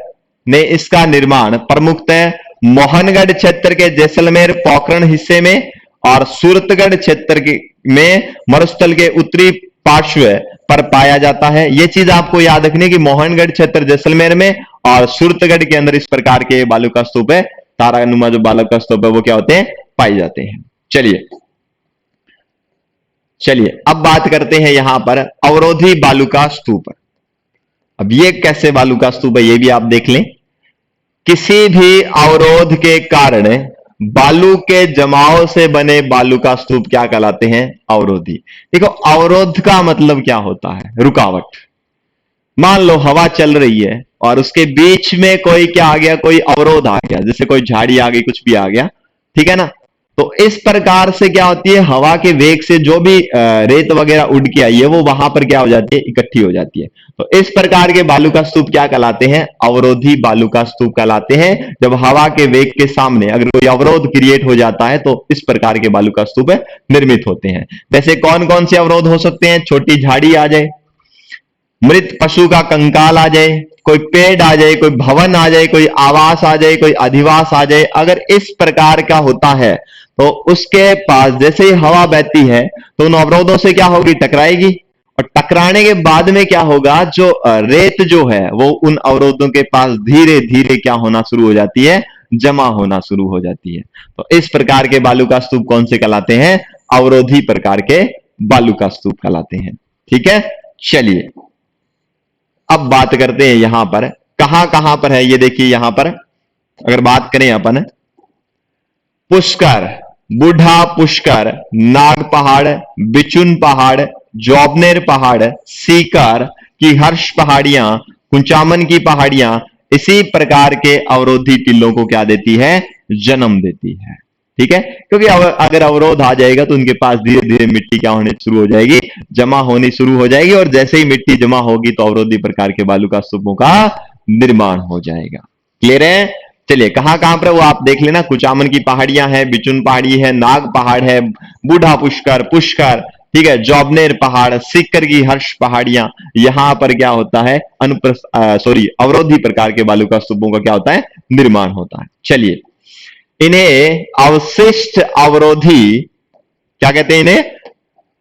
ने इसका निर्माण प्रमुखतः मोहनगढ़ क्षेत्र के जैसलमेर पोखरण हिस्से में और सूरतगढ़ क्षेत्र में मरुस्थल के उत्तरी पार्श्व पर पाया जाता है। यह चीज आपको याद रखनी कि मोहनगढ़ क्षेत्र जैसलमेर में और सूरतगढ़ के अंदर इस प्रकार के बालुका स्तूप है, तारानुमा जो बालुका स्तूप है वो क्या होते हैं, पाए जाते हैं। चलिए अब बात करते हैं यहां पर अवरोधी बालुका स्तूप। अब ये कैसे बालुका स्तूप है ये भी आप देख लें। किसी भी अवरोध के कारण बालू के जमाव से बने बालुका स्तूप क्या कहलाते हैं, अवरोधी। देखो अवरोध का मतलब क्या होता है, रुकावट। मान लो हवा चल रही है और उसके बीच में कोई क्या आ गया, कोई अवरोध आ गया, जैसे कोई झाड़ी आ गई, कुछ भी आ गया, ठीक है ना। तो इस प्रकार से क्या होती है, हवा के वेग से जो भी रेत वगैरह उड़ के आई है वो वहां पर क्या हो जाती है, इकट्ठी हो जाती है। तो इस प्रकार के बालुका स्तूप क्या कहलाते हैं, अवरोधी बालुका स्तूप कहलाते हैं। जब हवा के वेग के सामने अगर कोई अवरोध क्रिएट हो जाता है तो इस प्रकार के बालुका स्तूप निर्मित होते हैं। वैसे कौन कौन से अवरोध हो सकते हैं, छोटी झाड़ी आ जाए, मृत पशु का कंकाल आ जाए, कोई पेड़ आ जाए, कोई भवन आ जाए, कोई आवास आ जाए, कोई अधिवास आ जाए। अगर इस प्रकार का होता है तो उसके पास जैसे ही हवा बहती है तो उन अवरोधों से क्या होगी, टकराएगी। और टकराने के बाद में क्या होगा, जो रेत जो है वो उन अवरोधों के पास धीरे धीरे क्या होना शुरू हो जाती है, जमा होना शुरू हो जाती है। तो इस प्रकार के बालुका स्तूप कौन से कहलाते हैं, अवरोधी प्रकार के बालुका स्तूप कहलाते हैं। ठीक है, चलिए अब बात करते हैं यहां पर कहां पर है। ये देखिए यहां पर अगर बात करें अपन, पुष्कर, बूढ़ा पुष्कर, नाग पहाड़, बिचुन पहाड़, जोबनेर पहाड़, सीकर की हर्ष पहाड़ियां, कुंचामन की पहाड़ियां इसी प्रकार के अवरोधी टिल्लों को क्या देती है, जन्म देती है। ठीक है, क्योंकि अगर अवरोध आ जाएगा तो उनके पास धीरे धीरे मिट्टी क्या होनी शुरू हो जाएगी, जमा होनी शुरू हो जाएगी। और जैसे ही मिट्टी जमा होगी तो अवरोधी प्रकार के बालुका स्तूपों का निर्माण हो जाएगा। क्लियर है। चलिए कहां पर वो आप देख लेना, कुचामन की पहाड़ियां हैं, बिचुन पहाड़ी है, नाग पहाड़ है, बूढ़ा पुष्कर, ठीक है, जोबनेर पहाड़, सीकर की हर्ष पहाड़ियां, यहां पर क्या होता है, अवरोधी प्रकार के बालुका स्तूपों का क्या होता है, निर्माण होता है। चलिए इन्हें अवशिष्ट अवरोधी क्या कहते हैं, इन्हें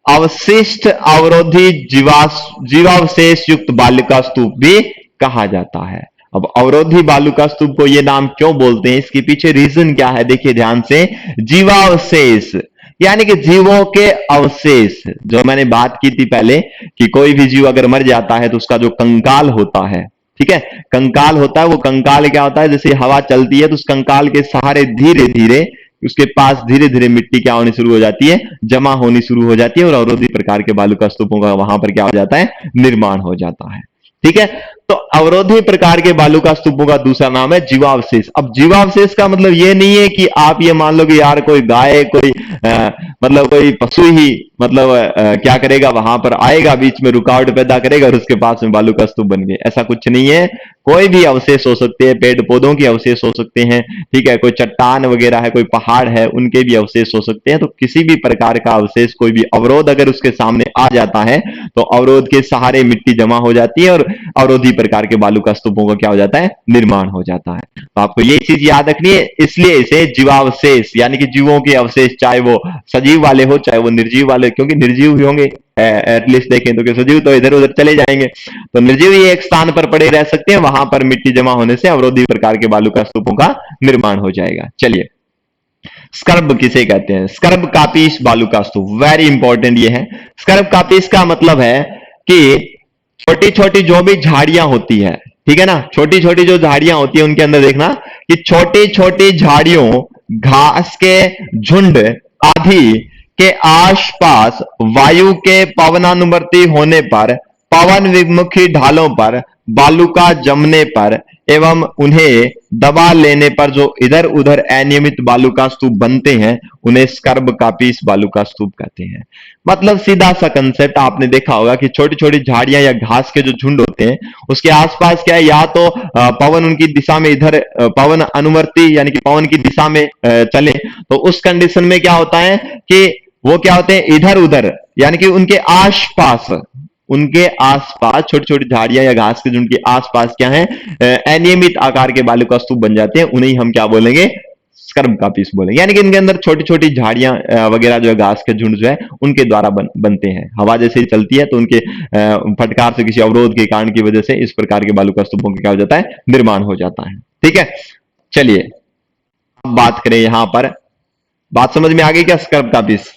अवशिष्ट अवरोधी जीवावशेष युक्त बालुका स्तूप भी कहा जाता है। अब अवरोधी बालुका स्तूप को ये नाम क्यों बोलते हैं, इसके पीछे रीजन क्या है, देखिए ध्यान से। जीवावशेष यानी कि जीवों के अवशेष, जो मैंने बात की थी पहले कि कोई भी जीव अगर मर जाता है तो उसका जो कंकाल होता है, ठीक है। कंकाल होता है, वो कंकाल क्या होता है, जैसे हवा चलती है तो उस कंकाल के सहारे धीरे धीरे उसके पास धीरे धीरे मिट्टी क्या होनी शुरू हो जाती है, जमा होनी शुरू हो जाती है, और अवरोधी प्रकार के बालू का स्तूपों का वहां पर क्या हो जाता है, निर्माण हो जाता है। ठीक है। तो अवरोधी प्रकार के बालू का स्तूपों का दूसरा नाम है जीवावशेष। अब जीवावशेष का मतलब ये नहीं है कि आप ये मान लो कि यार कोई गाय, कोई मतलब कोई पशु ही मतलब क्या करेगा, वहां पर आएगा, बीच में रुकावट पैदा करेगा और उसके पास में बालू का स्तूप बन गए, ऐसा कुछ नहीं है। कोई भी अवशेष हो सकते हैं, पेड़ पौधों के अवशेष हो सकते हैं, ठीक है, कोई चट्टान वगैरह है, कोई पहाड़ है, उनके भी अवशेष हो सकते हैं। तो किसी भी प्रकार का अवशेष, कोई भी अवरोध अगर उसके सामने आ जाता है तो अवरोध के सहारे मिट्टी जमा हो जाती है और अवरोधी प्रकार के बालू का स्तूपों का क्या हो जाता है, निर्माण हो जाता है। तो आपको ये चीज याद रखनी है, इसलिए इसे जीवावशेष यानी कि जीवों के अवशेष, चाहे वो सजीव वाले हो चाहे वो निर्जीव वाले, क्योंकि निर्जीव भी होंगे एटलीस्ट देखें तो, सजीव तो इधर उधर चले जाएंगे, तो निर्जीव ही एक स्थान पर पड़े रह सकते हैं, वहां पर मिट्टी जमा होने से अवरोधी प्रकार के बालू का स्तूपों का निर्माण हो जाएगा। चलिए, स्कर्ब किसे कहते हैं, स्कर्ब कापीस बालू का स्तूप, वेरी इंपॉर्टेंट ये है। स्कर्ब कापीस का मतलब है कि छोटी छोटी जो भी झाड़ियां होती है, ठीक है ना, छोटी छोटी जो झाड़ियां होती है उनके अंदर देखना कि छोटी छोटी झाड़ियों, घास के झुंड आदि के आसपास वायु के पवनानुवर्ती होने पर, पवन विमुखी ढालों पर बालू का जमने पर एवं उन्हें दबा लेने पर जो इधर उधर अनियमित बालू का स्तूप बनते हैं, उन्हें स्कर्ब कापीस बालू का स्तूप कहते हैं। मतलब सीधा सा कंसेप्ट आपने देखा होगा कि छोटी छोटी झाड़ियां या घास के जो झुंड होते हैं उसके आसपास क्या है, या तो पवन उनकी दिशा में इधर पवन अनुवर्ती यानी कि पवन की दिशा में चले, तो उस कंडीशन में क्या होता है कि वो क्या होते हैं, इधर उधर यानी कि उनके आसपास छोटी छोटी झाड़ियां या घास के झुंड के आसपास क्या है, अनियमित आकार के बालू का स्तूप बन जाते हैं, उन्हें हम क्या बोलेंगे, स्कर्ब कापीस बोलेंगे। यानी कि इनके अंदर छोटी छोटी झाड़ियां वगैरह जो है, घास के झुंड जो है उनके द्वारा बनते हैं। हवा जैसे ही चलती है तो उनके फटकार से, किसी अवरोध के कारण की वजह से इस प्रकार के बालू का स्तूपों का क्या हो जाता है, निर्माण हो जाता है। ठीक है। चलिए अब बात करें, यहां पर बात समझ में आ गई क्या, स्कर्ब कापीस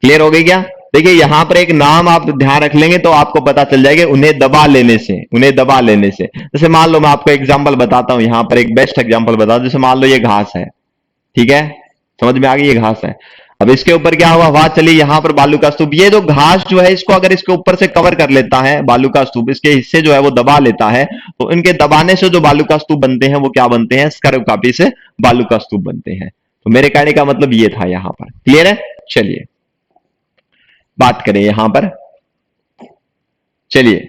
क्लियर हो गई क्या? देखिए यहां पर एक नाम आप ध्यान रख लेंगे तो आपको पता चल जाएगा, उन्हें दबा लेने से, उन्हें दबा लेने से। जैसे मान लो मैं आपको एग्जांपल बताता हूं, यहां पर एक बेस्ट एग्जांपल बताता हूं। जैसे मान लो ये घास है, ठीक है, समझ में आ गई, ये घास है। अब इसके ऊपर क्या हुआ, हवा चली, यहां पर बालू का स्तूप, ये जो घास जो है इसको अगर इसके ऊपर से कवर कर लेता है बालू का स्तूप, इसके हिस्से जो है वो दबा लेता है, तो इनके दबाने से जो बालू का स्तूप बनते हैं वो क्या बनते हैं, स्कर्ब कापीस से बालू का स्तूप बनते हैं। तो मेरे कहने का मतलब ये था यहां पर, क्लियर है? चलिए बात करें यहां पर, चलिए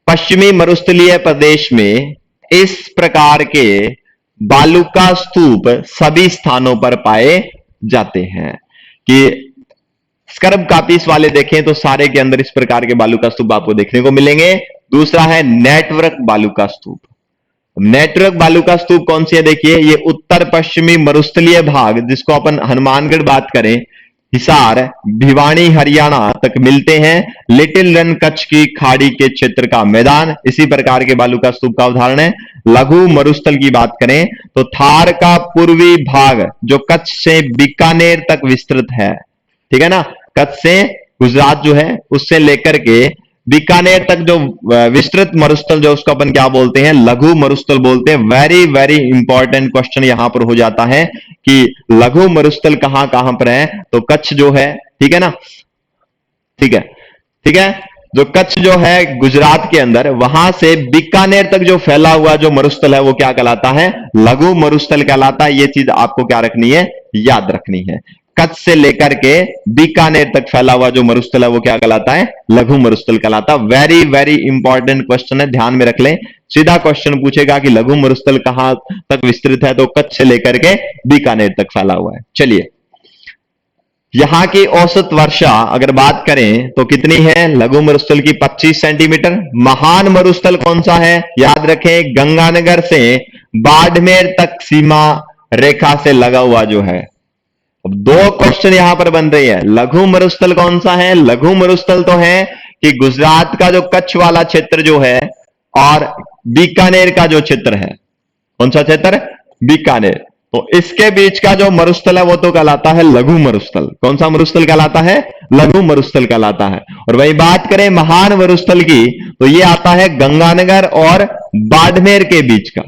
पश्चिमी मरुस्थलीय प्रदेश में इस प्रकार के बालू का स्तूप सभी स्थानों पर पाए जाते हैं। कि स्कर्ब कापीस वाले देखें तो सारे के अंदर इस प्रकार के बालू का स्तूप आपको देखने को मिलेंगे। दूसरा है नेटवर्क बालू का स्तूप। नेटवर्क बालू का स्तूप कौन सी है, देखिए ये उत्तर पश्चिमी मरुस्थलीय भाग, जिसको अपन हनुमानगढ़ बात करें, हिसार, भिवानी, हरियाणा तक मिलते हैं। लिटिल रन कच्छ की खाड़ी के क्षेत्र का मैदान इसी प्रकार के बालू का स्तूप का उदाहरण है। लघु मरुस्थल की बात करें तो थार का पूर्वी भाग जो कच्छ से बीकानेर तक विस्तृत है, ठीक है ना, कच्छ से गुजरात जो है उससे लेकर के बीकानेर तक जो विस्तृत मरुस्थल जो उसको अपन क्या बोलते हैं, लघु मरुस्थल बोलते हैं। वेरी वेरी इंपॉर्टेंट क्वेश्चन यहां पर हो जाता है कि लघु मरुस्थल कहां कहां पर है, तो कच्छ जो है, ठीक है ना, ठीक है, ठीक है, जो कच्छ जो है गुजरात के अंदर, वहां से बीकानेर तक जो फैला हुआ जो मरुस्थल है वो क्या कहलाता है, लघु मरुस्थल कहलाता है। ये चीज आपको क्या रखनी है, याद रखनी है। कच्छ से लेकर के बीकानेर तक फैला हुआ जो मरुस्थल है वो क्या कहलाता है, लघु मरुस्थल कहलाता है। वेरी वेरी इंपॉर्टेंट क्वेश्चन है, ध्यान में रख लें। सीधा क्वेश्चन पूछेगा कि लघु मरुस्थल कहां तक विस्तृत है, तो कच्छ से लेकर के बीकानेर तक फैला हुआ है। चलिए यहां की औसत वर्षा अगर बात करें तो कितनी है, लघु मरुस्थल की 25 सेंटीमीटर। महान मरुस्थल कौन सा है, याद रखें, गंगानगर से बाड़मेर तक सीमा रेखा से लगा हुआ जो है। अब दो क्वेश्चन यहां पर बन रही है, लघु मरुस्थल कौन सा है, लघु मरुस्थल तो है कि गुजरात का जो कच्छ वाला क्षेत्र जो है और बीकानेर का जो क्षेत्र है, कौन सा क्षेत्र, बीकानेर, तो इसके बीच का जो मरुस्थल है वो तो कहलाता है लघु मरुस्थल। कौन सा मरुस्थल कहलाता है? लघु मरुस्थल कहलाता है। और वही बात करें महान मरुस्थल की, तो ये आता है गंगानगर और बाड़मेर के बीच का।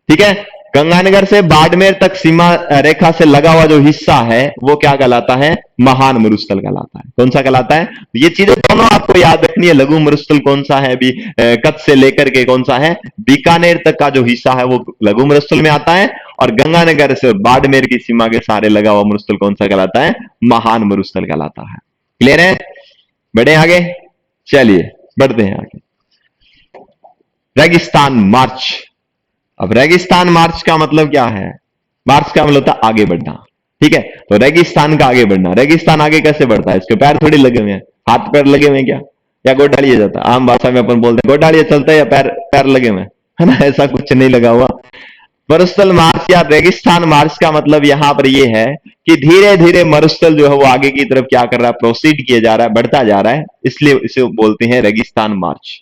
ठीक है, गंगानगर से बाड़मेर तक सीमा रेखा से लगा हुआ जो हिस्सा है वो क्या कहलाता है? महान मरुस्थल कहलाता है। कौन सा कहलाता है? ये चीजें दोनों आपको याद रखनी है। लघु मरुस्थल कौन सा है? भी कच्छ से लेकर के कौन सा है? बीकानेर तक का जो हिस्सा है वो लघु मरुस्थल में आता है, और गंगानगर से बाड़मेर की सीमा के सहारे लगा हुआ मरुस्थल कौन सा कहलाता है? महान मरुस्थल कहलाता है। क्लियर है? बढ़े आगे, चलिए बढ़ते हैं आगे। रेगिस्तान मार्च। अब रेगिस्तान मार्च का मतलब क्या है? मार्च का मतलब होता है आगे बढ़ना। ठीक है, तो रेगिस्तान का आगे बढ़ना। रेगिस्तान आगे कैसे बढ़ता है? इसके पैर थोड़ी लगे हुए हैं, हाथ पैर लगे हुए हैं क्या? या गोडालिया जाता है? आम भाषा में अपन बोलते हैं गोडालिया चलता है या पैर पैर लगे हुए हैं, है ना? ऐसा कुछ नहीं लगा हुआ। मरुस्थल मार्च या रेगिस्तान मार्च का मतलब यहां पर यह है कि धीरे धीरे मरुस्थल जो है वो आगे की तरफ क्या कर रहा है? प्रोसीड किया जा रहा है, बढ़ता जा रहा है, इसलिए इसे बोलते हैं रेगिस्तान मार्च।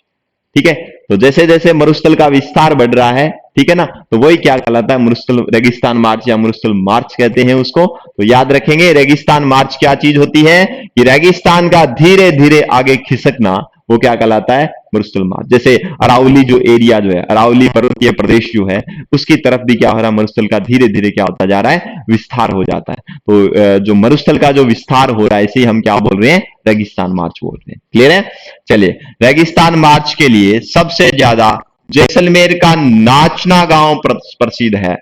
ठीक है, तो जैसे जैसे मरुस्थल का विस्तार बढ़ रहा है, ठीक है ना, तो वही क्या कहलाता है? मरुस्थल रेगिस्तान मार्च या मरुस्थल मार्च कहते हैं उसको। तो याद रखेंगे रेगिस्तान मार्च क्या चीज होती है कि रेगिस्तान का धीरे धीरे आगे खिसकना, वो क्या कहलाता है? मरुस्थल मार्च। जैसे अरावली जो एरिया जो है, अरावली पर्वतीय प्रदेश जो है, उसकी तरफ भी क्या हो रहा है? मरुस्थल का धीरे धीरे क्या होता जा रहा है? विस्तार हो जाता है। तो जो मरुस्थल का जो विस्तार हो रहा है, इसे हम क्या बोल रहे हैं? रेगिस्तान मार्च बोल रहे हैं। क्लियर है? चलिए, रेगिस्तान मार्च के लिए सबसे ज्यादा जैसलमेर का नाचना गांव प्रसिद्ध है।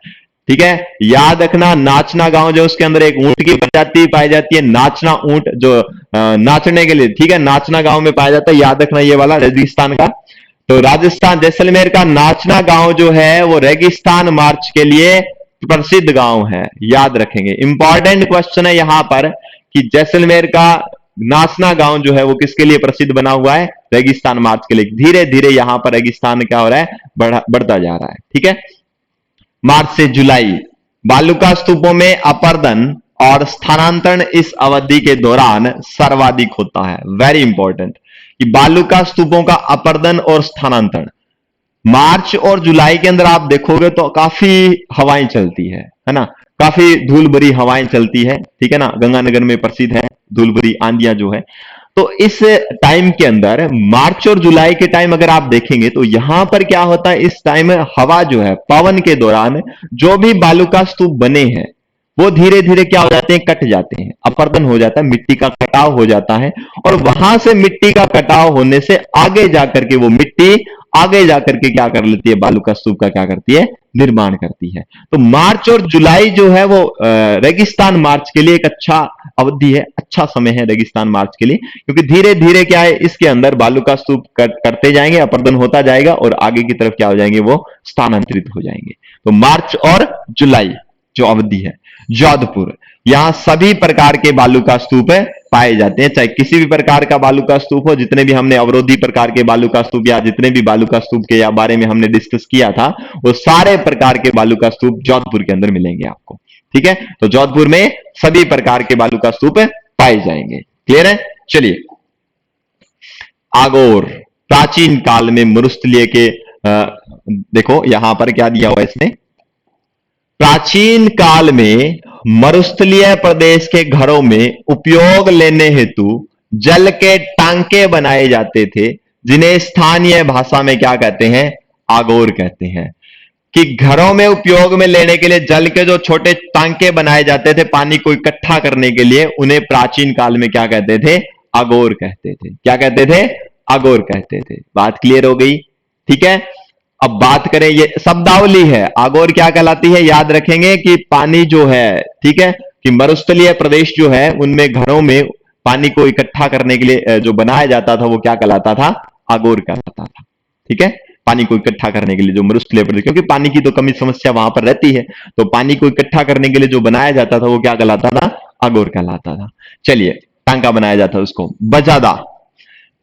ठीक है, याद रखना, नाचना गांव जो उसके अंदर एक ऊंट की प्रजाति पाई जाती है, नाचना ऊंट, जो नाचने के लिए, ठीक है, नाचना गांव में पाया जाता है। याद रखना ये वाला रेगिस्तान का। तो राजस्थान जैसलमेर का नाचना गांव जो है वो रेगिस्तान मार्च के लिए प्रसिद्ध गांव है। याद रखेंगे, इंपॉर्टेंट क्वेश्चन है यहां पर कि जैसलमेर का नाचना गांव जो है वो किसके लिए प्रसिद्ध बना हुआ है? रेगिस्तान मार्च के लिए। धीरे धीरे यहां पर रेगिस्तान क्या हो रहा है? बढ़ता जा रहा है। ठीक है, मार्च से जुलाई बालुका स्तूपों में अपर्दन और स्थानांतरण इस अवधि के दौरान सर्वाधिक होता है। वेरी इंपॉर्टेंट कि बालुका स्तूपों का अपर्दन और स्थानांतरण मार्च और जुलाई के अंदर आप देखोगे तो काफी हवाएं चलती है ना? काफी धूल भरी हवाएं चलती है। ठीक है ना, गंगानगर में प्रसिद्ध है धूल भरी आंधियां जो है। तो इस टाइम के अंदर मार्च और जुलाई के टाइम अगर आप देखेंगे तो यहां पर क्या होता है? इस टाइम हवा जो है, पवन के दौरान जो भी बालुका स्तूप बने हैं वो धीरे धीरे क्या हो जाते हैं? कट जाते हैं, अपर्दन हो जाता है, मिट्टी का कटाव हो जाता है। और वहां से मिट्टी का कटाव होने से आगे जाकर के वो मिट्टी आगे जाकर के क्या कर लेती है? बालुका स्तूप का क्या करती है? निर्माण करती है। तो मार्च और जुलाई जो है वो रेगिस्तान मार्च के लिए एक अच्छा अवधि है, अच्छा समय है रेगिस्तान मार्च के लिए, क्योंकि धीरे धीरे क्या है? इसके अंदर बालुका स्तूप करते जाएंगे, अपर्दन होता जाएगा और आगे की तरफ क्या हो जाएंगे? वो स्थानांतरित हो जाएंगे। तो मार्च और जुलाई जो अवधि है, जोधपुर, यहां सभी प्रकार के बालुका स्तूप पाए जाते हैं, चाहे किसी भी प्रकार का बालुका स्तूप हो। जितने भी हमने अवरोधी प्रकार के बालुका स्तूप या जितने भी बालुका स्तूप के बारे में हमने डिस्कस किया था, वो सारे प्रकार के बालुका स्तूप जोधपुर के अंदर मिलेंगे आपको। ठीक है, तो जोधपुर में सभी प्रकार के बालुका स्तूप पाए जाएंगे। क्लियर है? चलिए, आगोर प्राचीन काल में मरुस्थलीय के देखो यहां पर क्या दिया हुआ है इसने? प्राचीन काल में मरुस्थलीय प्रदेश के घरों में उपयोग लेने हेतु जल के टांके बनाए जाते थे, जिन्हें स्थानीय भाषा में क्या कहते हैं? आगोर कहते हैं। कि घरों में उपयोग में लेने के लिए जल के जो छोटे टांके बनाए जाते थे पानी को इकट्ठा करने के लिए, उन्हें प्राचीन काल में क्या कहते थे? आगोर कहते थे। क्या कहते थे? आगोर कहते थे। बात क्लियर हो गई? ठीक है, अब बात करें, ये शब्दावली है, आगोर क्या कहलाती है? याद रखेंगे कि पानी जो है, ठीक है, कि मरुस्थलीय प्रदेश जो है उनमें घरों में पानी को इकट्ठा करने के लिए जो बनाया जाता था वो क्या कहलाता था? आगोर कहलाता था। ठीक है, पानी को इकट्ठा करने के लिए जो मरुस्थलीय प्रदेश, क्योंकि पानी की तो कमी समस्या वहां पर रहती है, तो पानी को इकट्ठा करने के लिए जो बनाया जाता था वो क्या कहलाता था? आगोर कहलाता था। चलिए, टांका बनाया जाता उसको। बजादा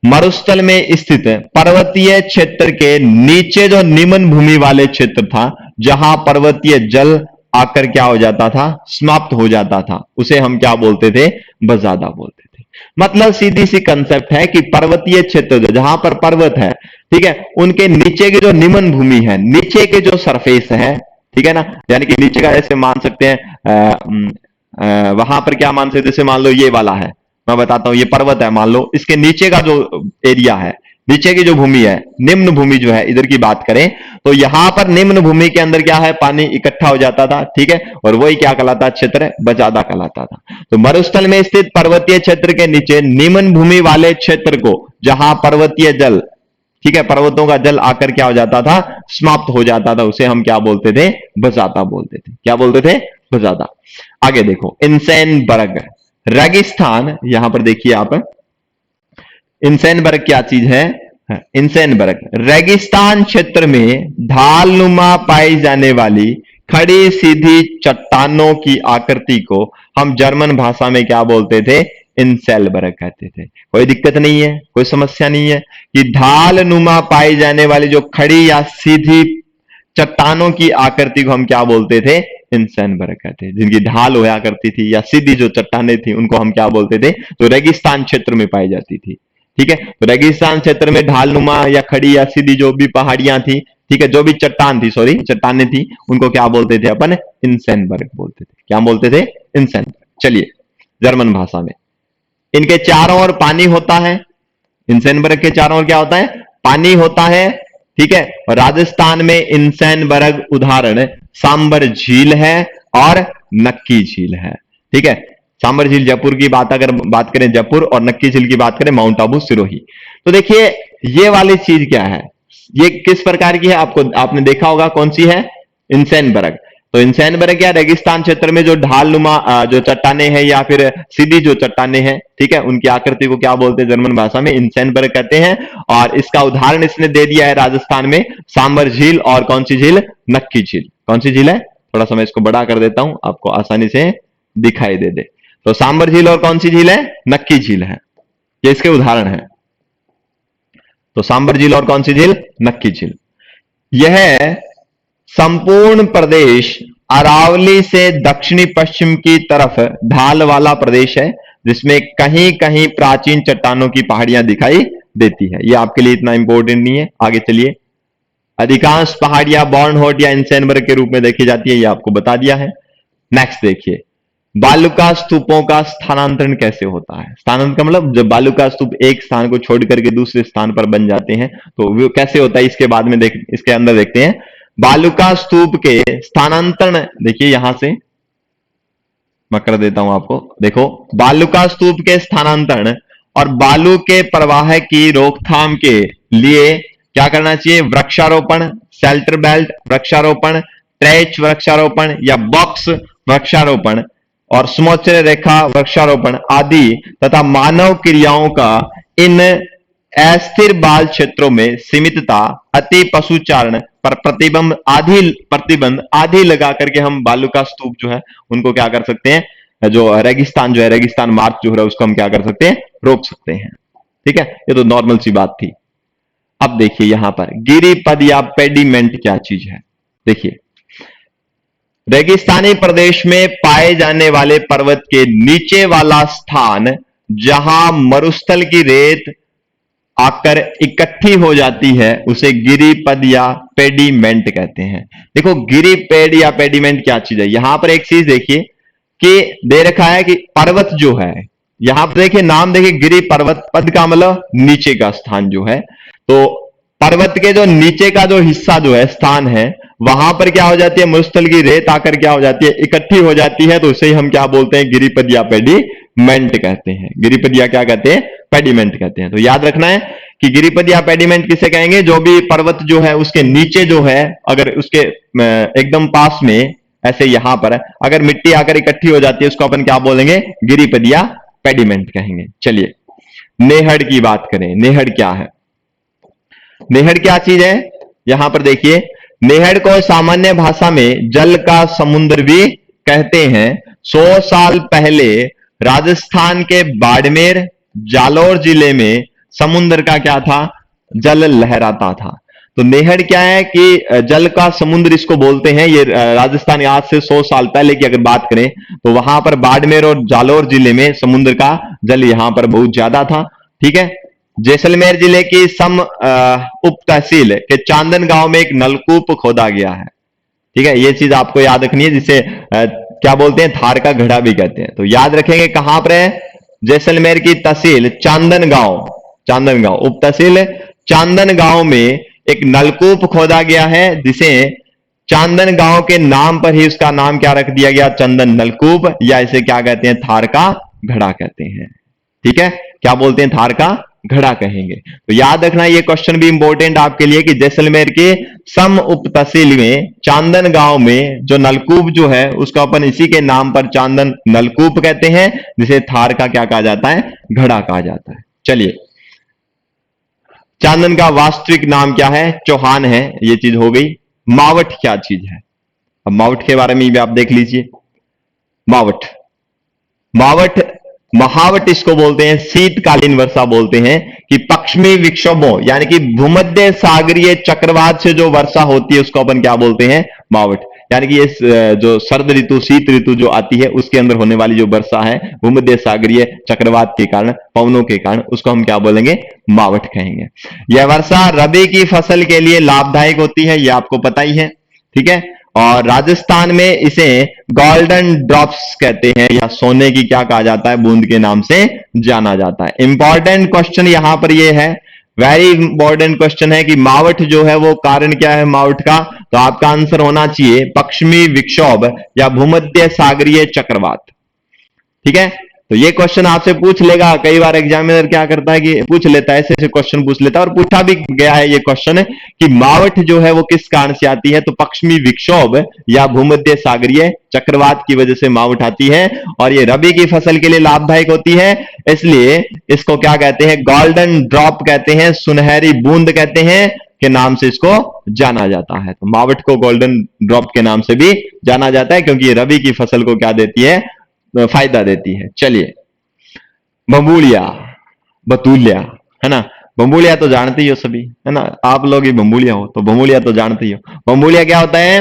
मरुस्थल में स्थित पर्वतीय क्षेत्र के नीचे जो निम्न भूमि वाले क्षेत्र था, जहां पर्वतीय जल आकर क्या हो जाता था? समाप्त हो जाता था, उसे हम क्या बोलते थे? बजादा बोलते थे। मतलब सीधी सी कंसेप्ट है कि पर्वतीय क्षेत्र जहां पर पर्वत है, ठीक है, उनके नीचे की जो निम्न भूमि है, नीचे के जो सरफेस है, ठीक है ना, यानी कि नीचे का ऐसे मान सकते हैं, वहां पर क्या मान सकते, जैसे मान लो ये वाला है, मैं बताता हूं, ये पर्वत है मान लो, इसके नीचे का जो एरिया है, नीचे की जो भूमि है, निम्न भूमि जो है, इधर की बात करें तो यहां पर निम्न भूमि के अंदर क्या है, पानी इकट्ठा हो जाता था, ठीक है, और वही क्या कहलाता, क्षेत्र बजादा कहलाता था। तो मरुस्थल में स्थित पर्वतीय क्षेत्र के नीचे निम्न भूमि वाले क्षेत्र को, जहां पर्वतीय जल, ठीक है, पर्वतों का जल आकर क्या हो जाता था, समाप्त हो जाता था, उसे हम क्या बोलते थे, बजादा बोलते थे। क्या बोलते थे, बजादा। आगे देखो, इंसेनबर्ग रेगिस्तान, यहां पर देखिए आप, इंसेनबर्ग क्या चीज है, इंसेनबर्ग रेगिस्तान क्षेत्र में ढालनुमा पाई जाने वाली खड़ी सीधी चट्टानों की आकृति को हम जर्मन भाषा में क्या बोलते थे, इंसेलबर्ग कहते थे। कोई दिक्कत नहीं है, कोई समस्या नहीं है कि ढालनुमा पाई जाने वाली जो खड़ी या सीधी चट्टानों की आकृति को हम क्या बोलते थे, इंसेनबर्ग कहते हैं। जिनकी ढाल होया करती थी या सीधी जो चट्टानें थी उनको हम क्या बोलते थे, तो रेगिस्तान क्षेत्र में पाई जाती थी। ठीक है, तो रेगिस्तान क्षेत्र में ढालनुमा या खड़ी या सीधी जो भी पहाड़ियां थी, ठीक है, जो भी चट्टान थी, सॉरी चट्टानें थी, उनको क्या बोलते थे अपन, इंसेनबर्ग बोलते थे। क्या बोलते थे, इंसेनबर्ग। चलिए, जर्मन भाषा में इनके चारों ओर पानी होता है, इंसेनबर्ग के चारों ओर क्या होता है, पानी होता है, ठीक है। और राजस्थान में इंसेनबर्ग उदाहरण सांबर झील है और नक्की झील है, ठीक है। सांबर झील जयपुर की अगर बात करें जयपुर, और नक्की झील की बात करें माउंट आबू सिरोही। तो देखिए ये वाली चीज क्या है, ये किस प्रकार की है, आपने देखा होगा कौन सी है, इंसेनबर्ग। तो इंसेनबर्ग क्या, रेगिस्तान क्षेत्र में जो ढालनुमा जो चट्टाने हैं या फिर सीधी जो चट्टाने हैं, ठीक है, उनकी आकृति को क्या बोलते हैं, जर्मन भाषा में इंसेनबर्ग कहते हैं। और इसका उदाहरण इसने दे दिया है राजस्थान में सांबर झील और कौन सी झील, नक्की झील। कौन सी झील है, थोड़ा सा मैं इसको बड़ा कर देता हूं, आपको आसानी से दिखाई दे। तो सांबर झील और कौन सी झील है, नक्की झील है, ये इसके उदाहरण है। तो सांबर झील और कौन सी झील, नक्की झील। यह संपूर्ण प्रदेश अरावली से दक्षिणी पश्चिम की तरफ ढाल वाला प्रदेश है, जिसमें कहीं कहीं प्राचीन चट्टानों की पहाड़ियां दिखाई देती है। यह आपके लिए इतना इंपॉर्टेंट नहीं है, आगे चलिए। अधिकांश पहाड़ियां बॉर्नहोट या इंसेनबर्ग के रूप में देखी जाती है, यह आपको बता दिया है। नेक्स्ट देखिए, बालुका स्तूपों का स्थानांतरण कैसे होता है। स्थानांतरण का मतलब जब बालुका स्तूप एक स्थान को छोड़ करके दूसरे स्थान पर बन जाते हैं तो वो कैसे होता है, इसके बाद में इसके अंदर देखते हैं। बालुका स्तूप के स्थानांतरण, देखिए यहां से मैं कर देता हूं आपको, देखो बालुका स्तूप के स्थानांतरण और बालू के प्रवाह की रोकथाम के लिए क्या करना चाहिए, वृक्षारोपण, शेल्टर बेल्ट वृक्षारोपण, ट्रेच वृक्षारोपण या बॉक्स वृक्षारोपण और समोच्चय रेखा वृक्षारोपण आदि तथा मानव क्रियाओं का इन अस्थिर बाल क्षेत्रों में सीमितता, अति पशुचारण पर प्रतिबंध आदि लगा करके हम बालुका स्तूप जो है उनको क्या कर सकते हैं, जो रेगिस्तान जो है, रेगिस्तान मार्च जो है उसको हम क्या कर सकते हैं, रोक सकते हैं। ठीक है, ये तो नॉर्मल सी बात थी। अब देखिए यहां पर गिरिपद या पेडिमेंट क्या चीज है। देखिए, रेगिस्तानी प्रदेश में पाए जाने वाले पर्वत के नीचे वाला स्थान जहां मरुस्थल की रेत आकर इकट्ठी हो जाती है उसे गिरिपद या पेडिमेंट कहते हैं। देखो गिरिपेड या पेडिमेंट क्या चीज है, यहां पर एक चीज देखिए कि दे रखा है कि पर्वत जो है, यहां पर देखिए नाम देखिए गिरि पर्वत, पद का मतलब नीचे का स्थान जो है, तो पर्वत के जो नीचे का जो हिस्सा जो है, स्थान है, वहां पर क्या हो जाती है, मरुस्थल की रेत आकर क्या हो जाती है, इकट्ठी हो जाती है, तो उसे ही हम क्या बोलते हैं, गिरिपद या पेडिमेंट कहते हैं। गिरिपद या क्या कहते हैं, पेडिमेंट कहते हैं। तो याद रखना है कि गिरिपद या पेडिमेंट किसे कहेंगे, जो भी पर्वत जो है उसके नीचे जो है, अगर उसके एकदम पास में ऐसे यहां पर अगर मिट्टी आकर इकट्ठी हो जाती है, उसको अपन क्या बोलेंगे, गिरिपद या पेडिमेंट कहेंगे। चलिए नेहड़ की बात करें। नेहड़ क्या है, नेहड़ क्या चीज है, यहां पर देखिए, नेहड़ को सामान्य भाषा में जल का समुद्र भी कहते हैं। 100 साल पहले राजस्थान के बाड़मेर, जालौर जिले में समुद्र का क्या था, जल लहराता था। तो नेहड़ क्या है कि जल का समुद्र इसको बोलते हैं। ये राजस्थान आज से 100 साल पहले की अगर बात करें तो वहां पर बाड़मेर और जालौर जिले में समुद्र का जल यहां पर बहुत ज्यादा था। ठीक है, जैसलमेर जिले की सम उप तहसील के चांदन गांव में एक नलकूप खोदा गया है। ठीक है, ये चीज आपको याद रखनी है, जिसे क्या बोलते हैं, थार का घड़ा भी कहते हैं। तो याद रखेंगे कहां पर है, जैसलमेर की तहसील चांदनगांव, चांदनगांव उप तहसील चांदनगांव में एक नलकूप खोदा गया है, जिसे चांदनगांव के नाम पर ही उसका नाम क्या रख दिया गया, चंदन नलकूप, या इसे क्या कहते हैं, थार का घड़ा कहते हैं। ठीक है, क्या बोलते हैं, थार का घड़ा कहेंगे। तो याद रखना ये क्वेश्चन भी इंपॉर्टेंट आपके लिए कि जैसलमेर के सम उप तहसील में चांदन गांव में जो नलकूप जो है उसको अपन इसी के नाम पर चांदन नलकूप कहते हैं, जिसे थार का क्या कहा जाता है, घड़ा कहा जाता है। चलिए, चांदन का वास्तविक नाम क्या है, चौहान है, ये चीज हो गई। मावठ क्या चीज है, अब मावठ के बारे में भी आप देख लीजिए। मावठ, मावठ, महावट इसको बोलते हैं, शीतकालीन वर्षा बोलते हैं कि पश्चिमी विक्षोभों यानी कि भूमध्य सागरीय चक्रवात से जो वर्षा होती है उसको अपन क्या बोलते हैं, मावठ। यानी कि ये जो सर्द ऋतु शीत ऋतु जो आती है उसके अंदर होने वाली जो वर्षा है भूमध्य सागरीय चक्रवात के कारण, पवनों के कारण, उसको हम क्या बोलेंगे, मावठ कहेंगे। यह वर्षा रबी की फसल के लिए लाभदायक होती है, यह आपको पता ही है। ठीक है, और राजस्थान में इसे गोल्डन ड्रॉप्स कहते हैं, या सोने की क्या कहा जाता है, बूंद के नाम से जाना जाता है। इंपॉर्टेंट क्वेश्चन यहां पर यह है, वेरी इंपॉर्टेंट क्वेश्चन है कि मावठ जो है वो कारण क्या है मावठ का, तो आपका आंसर होना चाहिए पश्चिमी विक्षोभ या भूमध्य सागरीय चक्रवात। ठीक है, तो ये क्वेश्चन आपसे पूछ लेगा, कई बार एग्जामिनर क्या करता है कि पूछ लेता है, ऐसे ऐसे क्वेश्चन पूछ लेता है, और पूछा भी गया है ये क्वेश्चन कि मावठ जो है वो किस कारण से आती है, तो पश्चिमी विक्षोभ या भूमध्य सागरीय चक्रवात की वजह से मावठ आती है, और ये रबी की फसल के लिए लाभदायक होती है, इसलिए इसको क्या कहते हैं, गोल्डन ड्रॉप कहते हैं, सुनहरी बूंद कहते हैं के नाम से इसको जाना जाता है। तो मावठ को गोल्डन ड्रॉप के नाम से भी जाना जाता है, क्योंकि ये रबी की फसल को क्या देती है, फायदा देती है। चलिए, बम्बूलिया, बतूलिया, है ना, बम्बूलिया तो जानते ही हो सभी, है ना, आप लोग ही बम्बूलिया हो, तो बम्बूलिया तो जानते ही हो। बम्बूलिया क्या होता है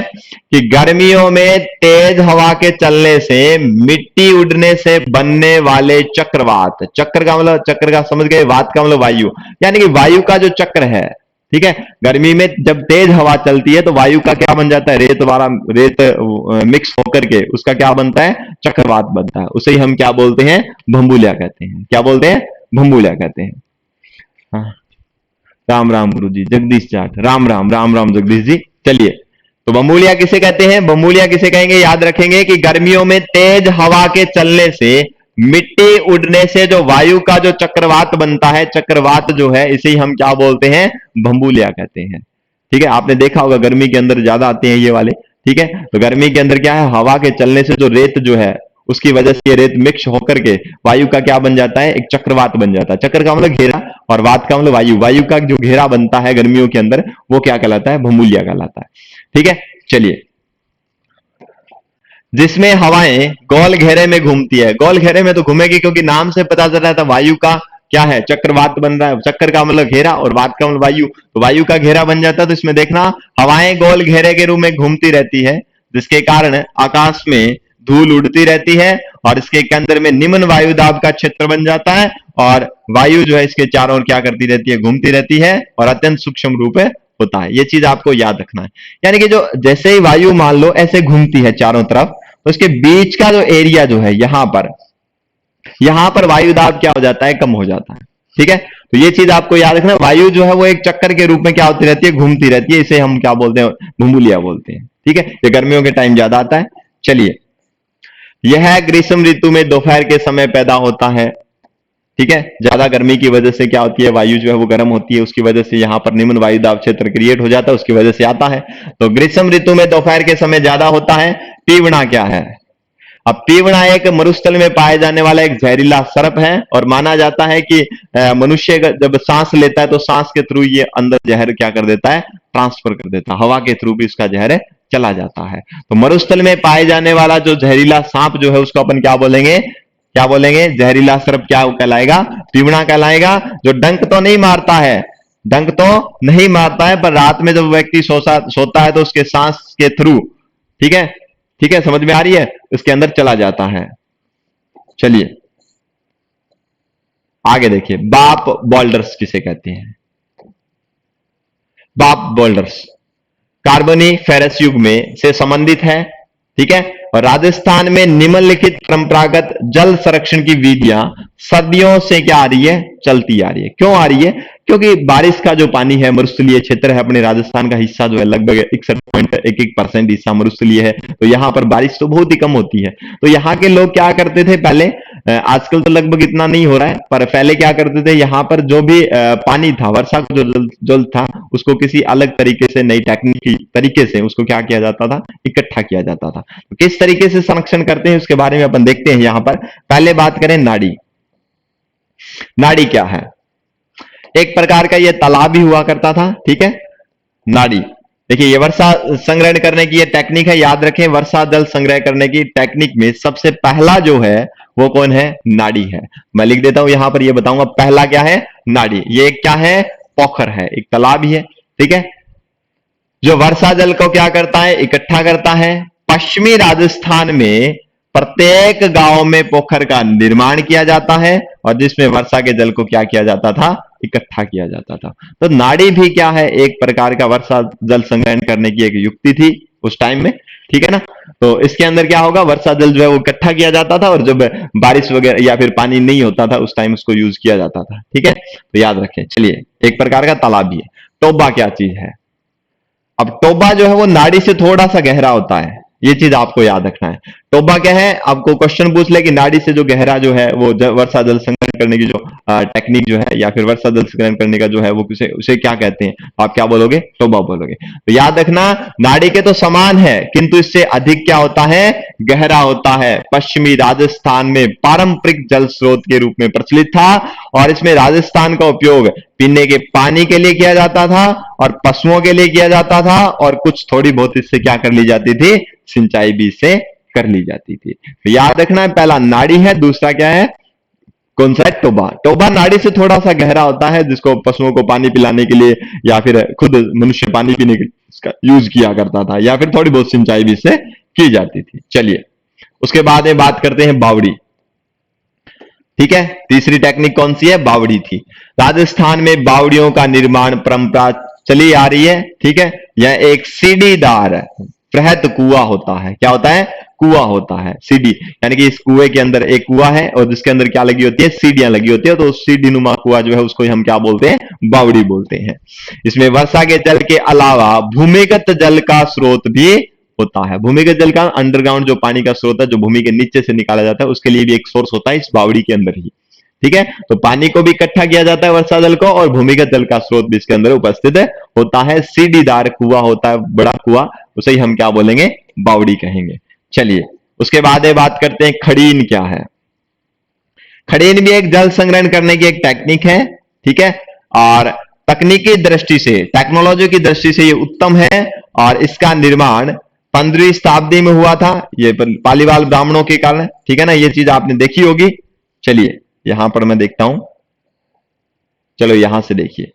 कि गर्मियों में तेज हवा के चलने से, मिट्टी उड़ने से बनने वाले चक्रवात, चक्र का मतलब, चक्र का समझ गए, वात का मतलब वायु, यानी कि वायु का जो चक्र है, ठीक है, गर्मी में जब तेज हवा चलती है तो वायु का क्या बन जाता है, रेत वाला, रेत मिक्स होकर के उसका क्या बनता है, चक्रवात बनता है, उसे ही हम क्या बोलते हैं, भंबूलिया कहते हैं। क्या बोलते हैं, भंबूलिया कहते हैं। हाँ, राम राम गुरु जी, जगदीश जाट, राम राम, राम राम जगदीश जी। चलिए, तो बम्बूलिया किसे कहते हैं, बम्बूलिया किसे कहेंगे, याद रखेंगे कि गर्मियों में तेज हवा के चलने से, मिट्टी उड़ने से जो वायु का जो चक्रवात बनता है, चक्रवात जो है इसे ही हम क्या बोलते हैं, भंबूलिया कहते हैं। ठीक है, आपने देखा होगा गर्मी के अंदर ज्यादा आते हैं ये वाले। ठीक है, तो गर्मी के अंदर क्या है, हवा के चलने से जो रेत जो है उसकी वजह से ये रेत मिक्स होकर के वायु का क्या बन जाता है, एक चक्रवात बन जाता है। चक्र का मतलब घेरा, और वात का मतलब वायु, वायु का जो घेरा बनता है गर्मियों के अंदर वो क्या कहलाता है, भंबूलिया कहलाता है। ठीक है, चलिए, जिसमें हवाएं गोल घेरे में घूमती है, गोल घेरे में तो घूमेगी क्योंकि नाम से पता चल रहा था वायु का क्या है, चक्रवात बन रहा है, चक्कर का मतलब घेरा और वात का मतलब वायु, तो वायु का घेरा बन जाता है। तो इसमें देखना हवाएं गोल घेरे के रूप में घूमती रहती है, जिसके कारण आकाश में धूल उड़ती रहती है, और इसके केंद्र में निम्न वायु दाब का क्षेत्र बन जाता है, और वायु जो है इसके चारों ओर क्या करती रहती है, घूमती रहती है, और अत्यंत सूक्ष्म रूप होता है। ये चीज आपको याद रखना है, यानी कि जो जैसे ही वायु मान लो ऐसे घूमती है चारों तरफ, तो उसके बीच का जो एरिया जो है यहां पर वायु दाब क्या हो जाता है, कम हो जाता है। ठीक है, तो ये चीज आपको याद रखना, वायु जो है वो एक चक्कर के रूप में क्या होती रहती है, घूमती रहती है, इसे हम क्या बोलते हैं, भूमूलिया बोलते हैं। ठीक है, ये गर्मियों के टाइम ज्यादा आता है। चलिए, यह ग्रीष्म ऋतु में दोपहर के समय पैदा होता है। ठीक है, ज्यादा गर्मी की वजह से क्या होती है, वायु जो है वो गर्म होती है, उसकी वजह से यहां पर निम्न वायु दाब क्षेत्र क्रिएट हो जाता है, उसकी वजह से आता है। तो ग्रीष्म ऋतु में दोपहर के समय ज्यादा होता है। तीवना क्या है, अब तीवना एक मरुस्थल में पाए जाने वाला एक जहरीला सर्प है, और माना जाता है कि मनुष्य जब सांस लेता है तो सांस के थ्रू ये अंदर जहर क्या कर देता है, ट्रांसफर कर देता है, हवा के थ्रू भी इसका जहर चला जाता है। तो मरुस्थल में पाए जाने वाला जो जहरीला सांप जो है उसको अपन क्या बोलेंगे, क्या बोलेंगे, जहरीला सर्प क्या कहलाएगा, तीवना कहलाएगा। जो डंक तो नहीं मारता है, डंक तो नहीं मारता है, पर रात में जब व्यक्ति सोता है तो उसके सांस के थ्रू, ठीक है, ठीक है, समझ में आ रही है, इसके अंदर चला जाता है। चलिए आगे देखिए, बाप बोल्डर्स किसे कहते हैं, बाप बोल्डर्स, कार्बोनिफेरस युग में से संबंधित है, ठीक है। और राजस्थान में निम्नलिखित परंपरागत जल संरक्षण की विधियां सदियों से क्या आ रही है, चलती आ रही है। क्यों आ रही है? क्योंकि बारिश का जो पानी है, मरुस्थलीय क्षेत्र है, अपने राजस्थान का हिस्सा जो है लगभग 61.11% हिस्सा मरुस्थलीय है, तो यहां पर बारिश तो बहुत ही कम होती है। तो यहाँ के लोग क्या करते थे पहले, आजकल तो लगभग इतना नहीं हो रहा है, पर पहले क्या करते थे, यहाँ पर जो भी पानी था, वर्षा का जो जल था, उसको किसी अलग तरीके से, नई टेक्निक तरीके से उसको क्या किया जाता था, इकट्ठा किया जाता था। तो किस तरीके से संरक्षण करते हैं उसके बारे में अपन देखते हैं। यहाँ पर पहले बात करें नाड़ी। नाड़ी क्या है? एक प्रकार का यह तालाब ही हुआ करता था, ठीक है। नाड़ी, देखिए ये वर्षा संग्रहण करने की ये टेक्निक है, याद रखें। वर्षा जल संग्रह करने की टेक्निक में सबसे पहला जो है वो कौन है? नाड़ी है। मैं लिख देता हूं यहां पर, ये बताऊंगा पहला क्या है, नाड़ी। ये क्या है? पोखर है, एक तालाब ही है, ठीक है, जो वर्षा जल को क्या करता है, इकट्ठा करता है। पश्चिमी राजस्थान में प्रत्येक गांव में पोखर का निर्माण किया जाता है और जिसमें वर्षा के जल को क्या किया जाता था, इकट्ठा किया जाता था। तो नाड़ी भी क्या है, एक प्रकार का वर्षा जल संग्रहण करने की एक युक्ति थी उस टाइम में, ठीक है ना। तो इसके अंदर क्या होगा, वर्षा जल जो है वो इकट्ठा किया जाता था और जब बारिश वगैरह या फिर पानी नहीं होता था उस टाइम उसको यूज किया जाता था, ठीक है। तो याद रखें। चलिए, एक प्रकार का तालाब भी है। टोबा क्या चीज है? अब टोबा जो है वो नाड़ी से थोड़ा सा गहरा होता है, ये चीज आपको याद रखना है। टोबा क्या है, आपको क्वेश्चन पूछ ले कि नाड़ी से जो गहरा जो है वो वर्षा जल संग्रहण करने की जो टेक्निक जो है या फिर वर्षा जल संग्रहण करने का जो है वो उसे क्या कहते हैं, आप क्या बोलोगे? टोबा बोलोगे। तो याद रखना, नाड़ी के तो समान है किंतु इससे अधिक क्या होता है, गहरा होता है। पश्चिमी राजस्थान में पारंपरिक जल स्रोत के रूप में प्रचलित था और इसमें राजस्थान का उपयोग पीने के पानी के लिए किया जाता था और पशुओं के लिए किया जाता था और कुछ थोड़ी बहुत इससे क्या कर ली जाती थी, सिंचाई भी इससे कर ली जाती थी। तो याद रखना है, पहला नाड़ी है, दूसरा क्या है, कौन सा है? टोबा। टोबा नाड़ी से थोड़ा सा गहरा होता है जिसको पशुओं को पानी पिलाने के लिए या फिर खुद मनुष्य पानी पीने के इसका यूज किया करता था या फिर थोड़ी बहुत सिंचाई भी इससे की जाती थी। चलिए, उसके बाद में बात करते हैं बावड़ी, ठीक है। तीसरी टेक्निक कौन सी है? बावड़ी थी। राजस्थान में बावड़ियों का निर्माण परंपरा चली आ रही है, ठीक है। यह एक सीढ़ीदार वृहद कुआं होता है। क्या होता है? कुआं होता है, सीढ़ी, यानी कि इस कुएं के अंदर एक कुआं है और जिसके अंदर क्या लगी होती है, सीढ़ियां लगी होती है। तो सीढ़ी नुमा कुआं जो है उसको हम क्या बोलते हैं? बावड़ी बोलते हैं। इसमें वर्षा के जल के अलावा भूमिगत जल का स्रोत भी होता है। भूमिगत जल का, अंडरग्राउंड जो पानी का स्रोत है जो भूमि के नीचे से निकाला जाता है, उसके लिए भी एक सोर्स होता है इस बावड़ी के अंदर ही, ठीक है। तो पानी को भी इकट्ठा किया जाता है, वर्षा जल को, और भूमिगत जल का स्रोत भी इसके अंदर उपस्थित होता है। सीढ़ीदार कुआं होता है, बड़ा कुआं, उसे ही हम क्या बोलेंगे? बावड़ी कहेंगे। चलिए, उसके बाद बात करते हैं खड़ीन क्या है। खड़ीन भी एक जल संग्रहण करने की एक टेक्निक है, ठीक है। और तकनीकी दृष्टि से, टेक्नोलॉजी की दृष्टि से ये उत्तम है और इसका निर्माण 15वीं शताब्दी में हुआ था, ये पालीवाल ब्राह्मणों के कारण, ठीक है ना। ये चीज आपने देखी होगी। चलिए, यहां पर मैं देखता हूं, चलो यहां से देखिए,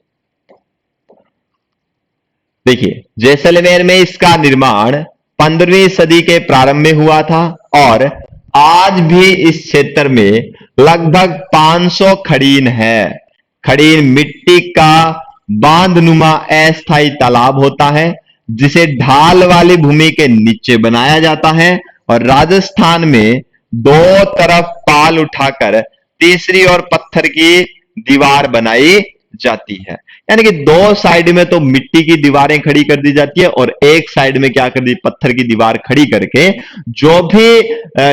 देखिए जैसलमेर में इसका निर्माण 15वीं सदी के प्रारंभ में हुआ था और आज भी इस क्षेत्र में लगभग 500 खड़ीन है। खड़ीन मिट्टी का बांधनुमा अस्थायी तालाब होता है जिसे ढाल वाली भूमि के नीचे बनाया जाता है और राजस्थान में दो तरफ पाल उठाकर तीसरी और पत्थर की दीवार बनाई जाती है। यानी कि दो साइड में तो मिट्टी की दीवारें खड़ी कर दी जाती है और एक साइड में क्या कर दी, पत्थर की दीवार खड़ी करके जो भी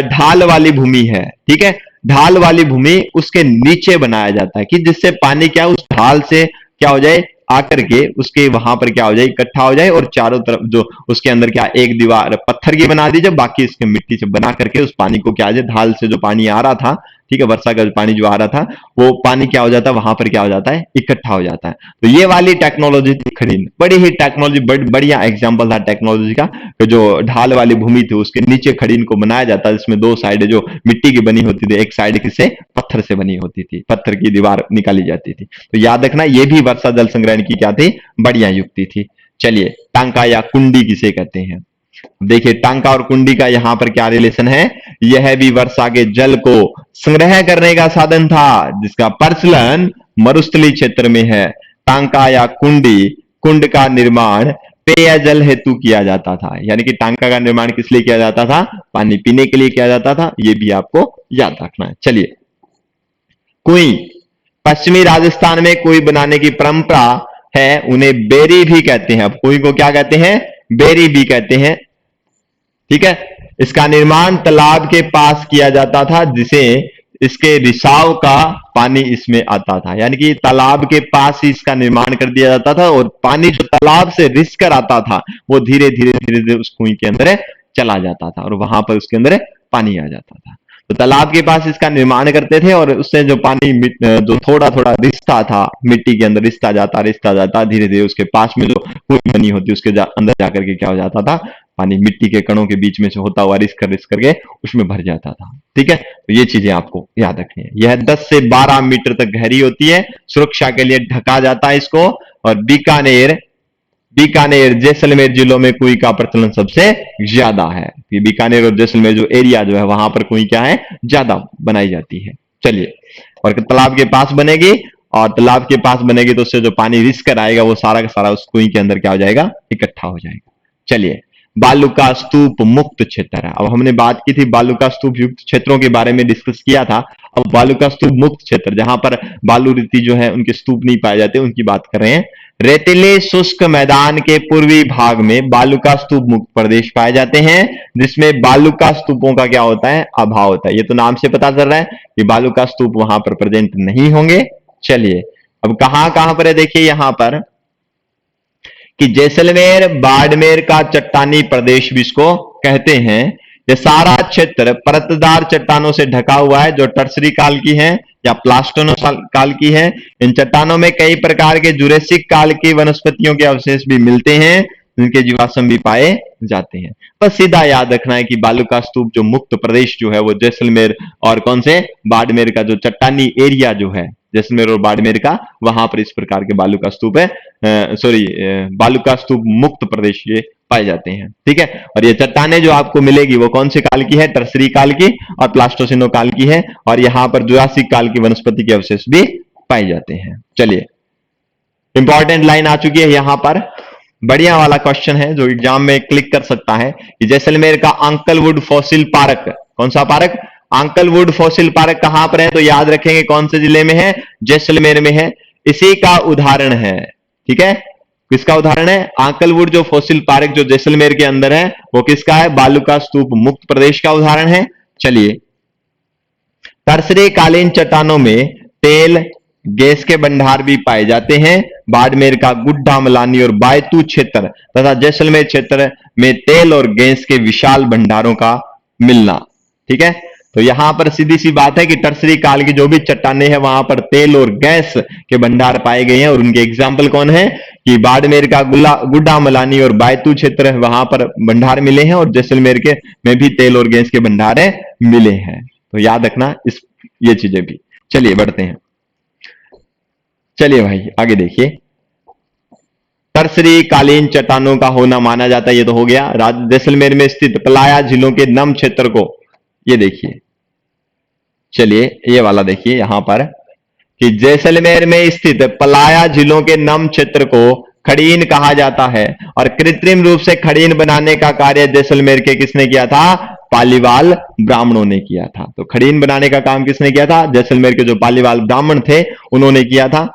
ढाल वाली भूमि है, ठीक है, ढाल वाली भूमि उसके नीचे बनाया जाता है कि जिससे पानी क्या उस ढाल से क्या हो जाए, आकर के उसके वहां पर क्या हो जाए, इकट्ठा हो जाए और चारों तरफ जो उसके अंदर क्या एक दीवार पत्थर की बना दी जाए, बाकी इसके मिट्टी से बना करके उस पानी को क्या हो जाए, ढाल से जो पानी आ रहा था, ठीक है, वर्षा का पानी जो आ रहा था वो पानी क्या हो जाता है, वहां पर क्या हो जाता है, इकट्ठा हो जाता है। तो ये वाली टेक्नोलॉजी थी खड़ीन, बड़ी ही टेक्नोलॉजी, बढ़िया एग्जांपल था टेक्नोलॉजी का। तो जो ढाल वाली भूमि थी उसके नीचे खड़ीन को बनाया जाता है, जिसमें दो साइड जो मिट्टी की बनी होती थी, एक साइड किसे पत्थर से बनी होती थी, पत्थर की दीवार निकाली जाती थी। तो याद रखना, ये भी वर्षा जल संग्रहण की क्या थी, बढ़िया युक्ति थी। चलिए, टांका या कुंडी किसे कहते हैं? देखिए, टांका और कुंडी का यहां पर क्या रिलेशन है। यह भी वर्षा के जल को संग्रह करने का साधन था जिसका प्रचलन मरुस्थलीय क्षेत्र में है। टांका या कुंडी, कुंड का निर्माण पेयजल हेतु किया जाता था। यानी कि टांका का निर्माण किस लिए किया जाता था? पानी पीने के लिए किया जाता था। ये भी आपको याद रखना है। चलिए, कुई, पश्चिमी राजस्थान में कुई बनाने की परंपरा है, उन्हें बेरी भी कहते हैं। अब कुई को क्या कहते हैं? बेरी भी कहते हैं। ठीक है, इसका निर्माण तालाब के पास किया जाता था, जिसे इसके रिसाव का पानी इसमें आता था। यानी कि तालाब के पास ही इसका निर्माण कर दिया जाता था और पानी जो तालाब से रिस कर आता था वो धीरे धीरे धीरे धीरे उस कुएं के अंदर चला जाता था और वहां पर उसके अंदर पानी आ जाता था। तो तालाब के पास इसका निर्माण करते थे और उससे जो पानी जो थोड़ा थोड़ा रिसता था, मिट्टी के अंदर रिसता जाता धीरे धीरे उसके पास में जो कुएं बनी होती उसके अंदर जाकर के क्या हो जाता था? पानी मिट्टी के कणों के बीच में से होता हुआ रिस करके उसमें भर जाता था। ठीक है, तो ये चीजें आपको याद रखनी है। यह 10 से 12 मीटर तक गहरी होती है। सुरक्षा के लिए ढका जाता है इसको। और बीकानेर बीकानेर जैसलमेर जिलों में कुएं का प्रचलन सबसे ज्यादा है। ये बीकानेर और जैसलमेर जो एरिया जो है वहां पर कुएं क्या है? ज्यादा बनाई जाती है। चलिए, और तालाब के पास बनेगी और तालाब के पास बनेगी तो उससे जो पानी रिस कर आएगा वो सारा का सारा उस कुएं के अंदर क्या हो जाएगा? इकट्ठा हो जाएगा। चलिए, बालू का स्तूप मुक्त क्षेत्र है। अब हमने बात की थी बालू का स्तूप युक्त क्षेत्रों के बारे में डिस्कस किया था। अब बालू का स्तूप मुक्त क्षेत्र, जहां पर बालू रीति जो है उनके स्तूप नहीं पाए जाते, उनकी बात कर रहे हैं। रेतीले शुष्क मैदान के पूर्वी भाग में बालू का स्तूप मुक्त प्रदेश पाए जाते हैं, जिसमें बालू का स्तूपों का क्या होता है? अभाव होता है। ये तो नाम से पता चल रहा है कि बालू का स्तूप वहां पर प्रेजेंट नहीं होंगे। चलिए, अब कहां कहां पर है? देखिए यहां पर कि जैसलमेर बाड़मेर का चट्टानी प्रदेश भी इसको कहते हैं। ये सारा क्षेत्र परतदार चट्टानों से ढका हुआ है, जो टर्सरी काल की है या प्लास्टोनो काल की है। इन चट्टानों में कई प्रकार के जुरेसिक काल की वनस्पतियों के अवशेष भी मिलते हैं, जिनके जीवाश्म भी पाए जाते हैं। बस सीधा याद रखना है कि बालू का स्तूप जो मुक्त प्रदेश जो है वो जैसलमेर और कौन से? बाड़मेर का जो चट्टानी एरिया जो है जैसलमेर और बाड़मेर का, वहां पर इस प्रकार के बालू का स्तूप है, सॉरी, बालू का स्तूप मुक्त प्रदेश ये पाए जाते हैं। ठीक है, और ये चट्टाने जो आपको मिलेगी वो कौन से काल की है? टर्सरी काल की और प्लास्टोसिनो काल की है। और यहां पर जुरासिक काल की वनस्पति के अवशेष भी पाए जाते हैं। चलिए, इंपॉर्टेंट लाइन आ चुकी है यहां पर। बढ़िया वाला क्वेश्चन है जो एग्जाम में क्लिक कर सकता है कि जैसलमेर का अंकलवुड फॉसिल पार्क, कौन सा पार्क? अंकलवुड फॉसिल पार्क कहां पर है? तो याद रखेंगे कौन से जिले में है? जैसलमेर में है। इसी का उदाहरण है। ठीक है, किसका उदाहरण है? अंकलवुड जो फॉसिल पार्क जो जैसलमेर के अंदर है वो किसका है? बालू का स्तूप मुक्त प्रदेश का उदाहरण है। चलिए, टर्सरी कालीन चट्टानों में तेल गैस के भंडार भी पाए जाते हैं। बाड़मेर का गुड्डा मलानी और बायतू क्षेत्र तथा जैसलमेर क्षेत्र में तेल और गैस के विशाल भंडारों का मिलना। ठीक है, तो यहां पर सीधी सी बात है कि टर्सरी काल की जो भी चट्टाने हैं वहां पर तेल और गैस के भंडार पाए गए हैं। और उनके एग्जाम्पल कौन है? कि बाड़मेर का गुड्डा मलानी और बायतू क्षेत्र है, वहां पर भंडार मिले हैं और जैसलमेर के में भी तेल और गैस के भंडार मिले हैं। तो याद रखना इस ये चीजें भी। चलिए बढ़ते हैं। चलिए भाई आगे देखिए। टर्सरी कालीन चट्टानों का होना माना जाता है, ये तो हो गया। जैसलमेर में स्थित पलाया झीलों के नम क्षेत्र को, ये देखिए, चलिए ये वाला देखिए यहां पर कि जैसलमेर में स्थित पलाया झीलों के नम क्षेत्र को खड़ीन कहा जाता है और कृत्रिम रूप से खड़ीन बनाने का कार्य जैसलमेर के किसने किया था? पालीवाल ब्राह्मणों ने किया था। तो खड़ीन बनाने का काम किसने किया था? जैसलमेर के जो पालीवाल ब्राह्मण थे उन्होंने किया था।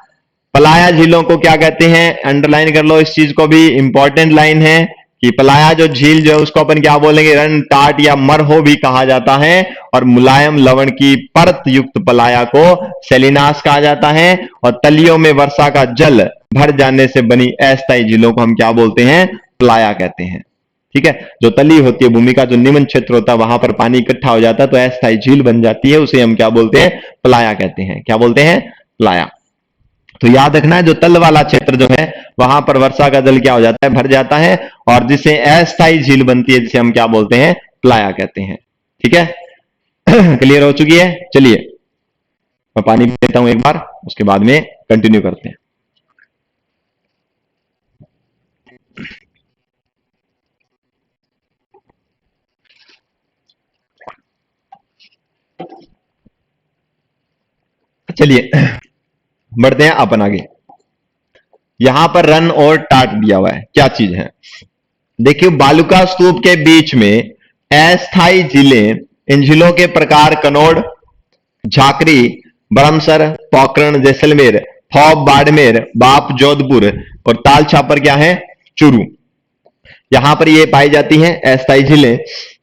पलाया झीलों को क्या कहते हैं? अंडरलाइन कर लो इस चीज को भी, इंपॉर्टेंट लाइन है कि पलाया जो झील जो है उसको अपन क्या बोलेंगे? रन, टाट या मरहो भी कहा जाता है। और मुलायम लवण की परत युक्त पलाया को सेलिनास कहा जाता है। और तलियों में वर्षा का जल भर जाने से बनी अस्थायी झीलों को हम क्या बोलते हैं? पलाया कहते हैं। ठीक है, जो तली होती है भूमि का जो निम्न क्षेत्र होता है वहां पर पानी इकट्ठा हो जाता है तो अस्थायी झील बन जाती है, उसे हम क्या बोलते हैं? पलाया कहते हैं। क्या बोलते हैं? पलाया। तो याद रखना है जो तल वाला क्षेत्र जो है वहां पर वर्षा का जल क्या हो जाता है? भर जाता है और जिसे अस्थायी झील बनती है जिसे हम क्या बोलते हैं? प्लाया कहते हैं। ठीक है, क्लियर हो चुकी है। चलिए मैं पानी पी लेता हूं एक बार, उसके बाद में कंटिन्यू करते हैं। चलिए बढ़ते हैं अपन आगे। यहां पर रन और टाट दिया हुआ है, क्या चीज है? देखिए बालुका स्तूप के बीच में अस्थायी झीलें, इन झीलों के प्रकार कनौड़, झाकरी, बड़मसर, पोखरण, जैसलमेर, फौब, बाड़मेर, बाप, जोधपुर और ताल छापर क्या है? चुरू। यहां पर ये पाई जाती हैं अस्थायी झीलें,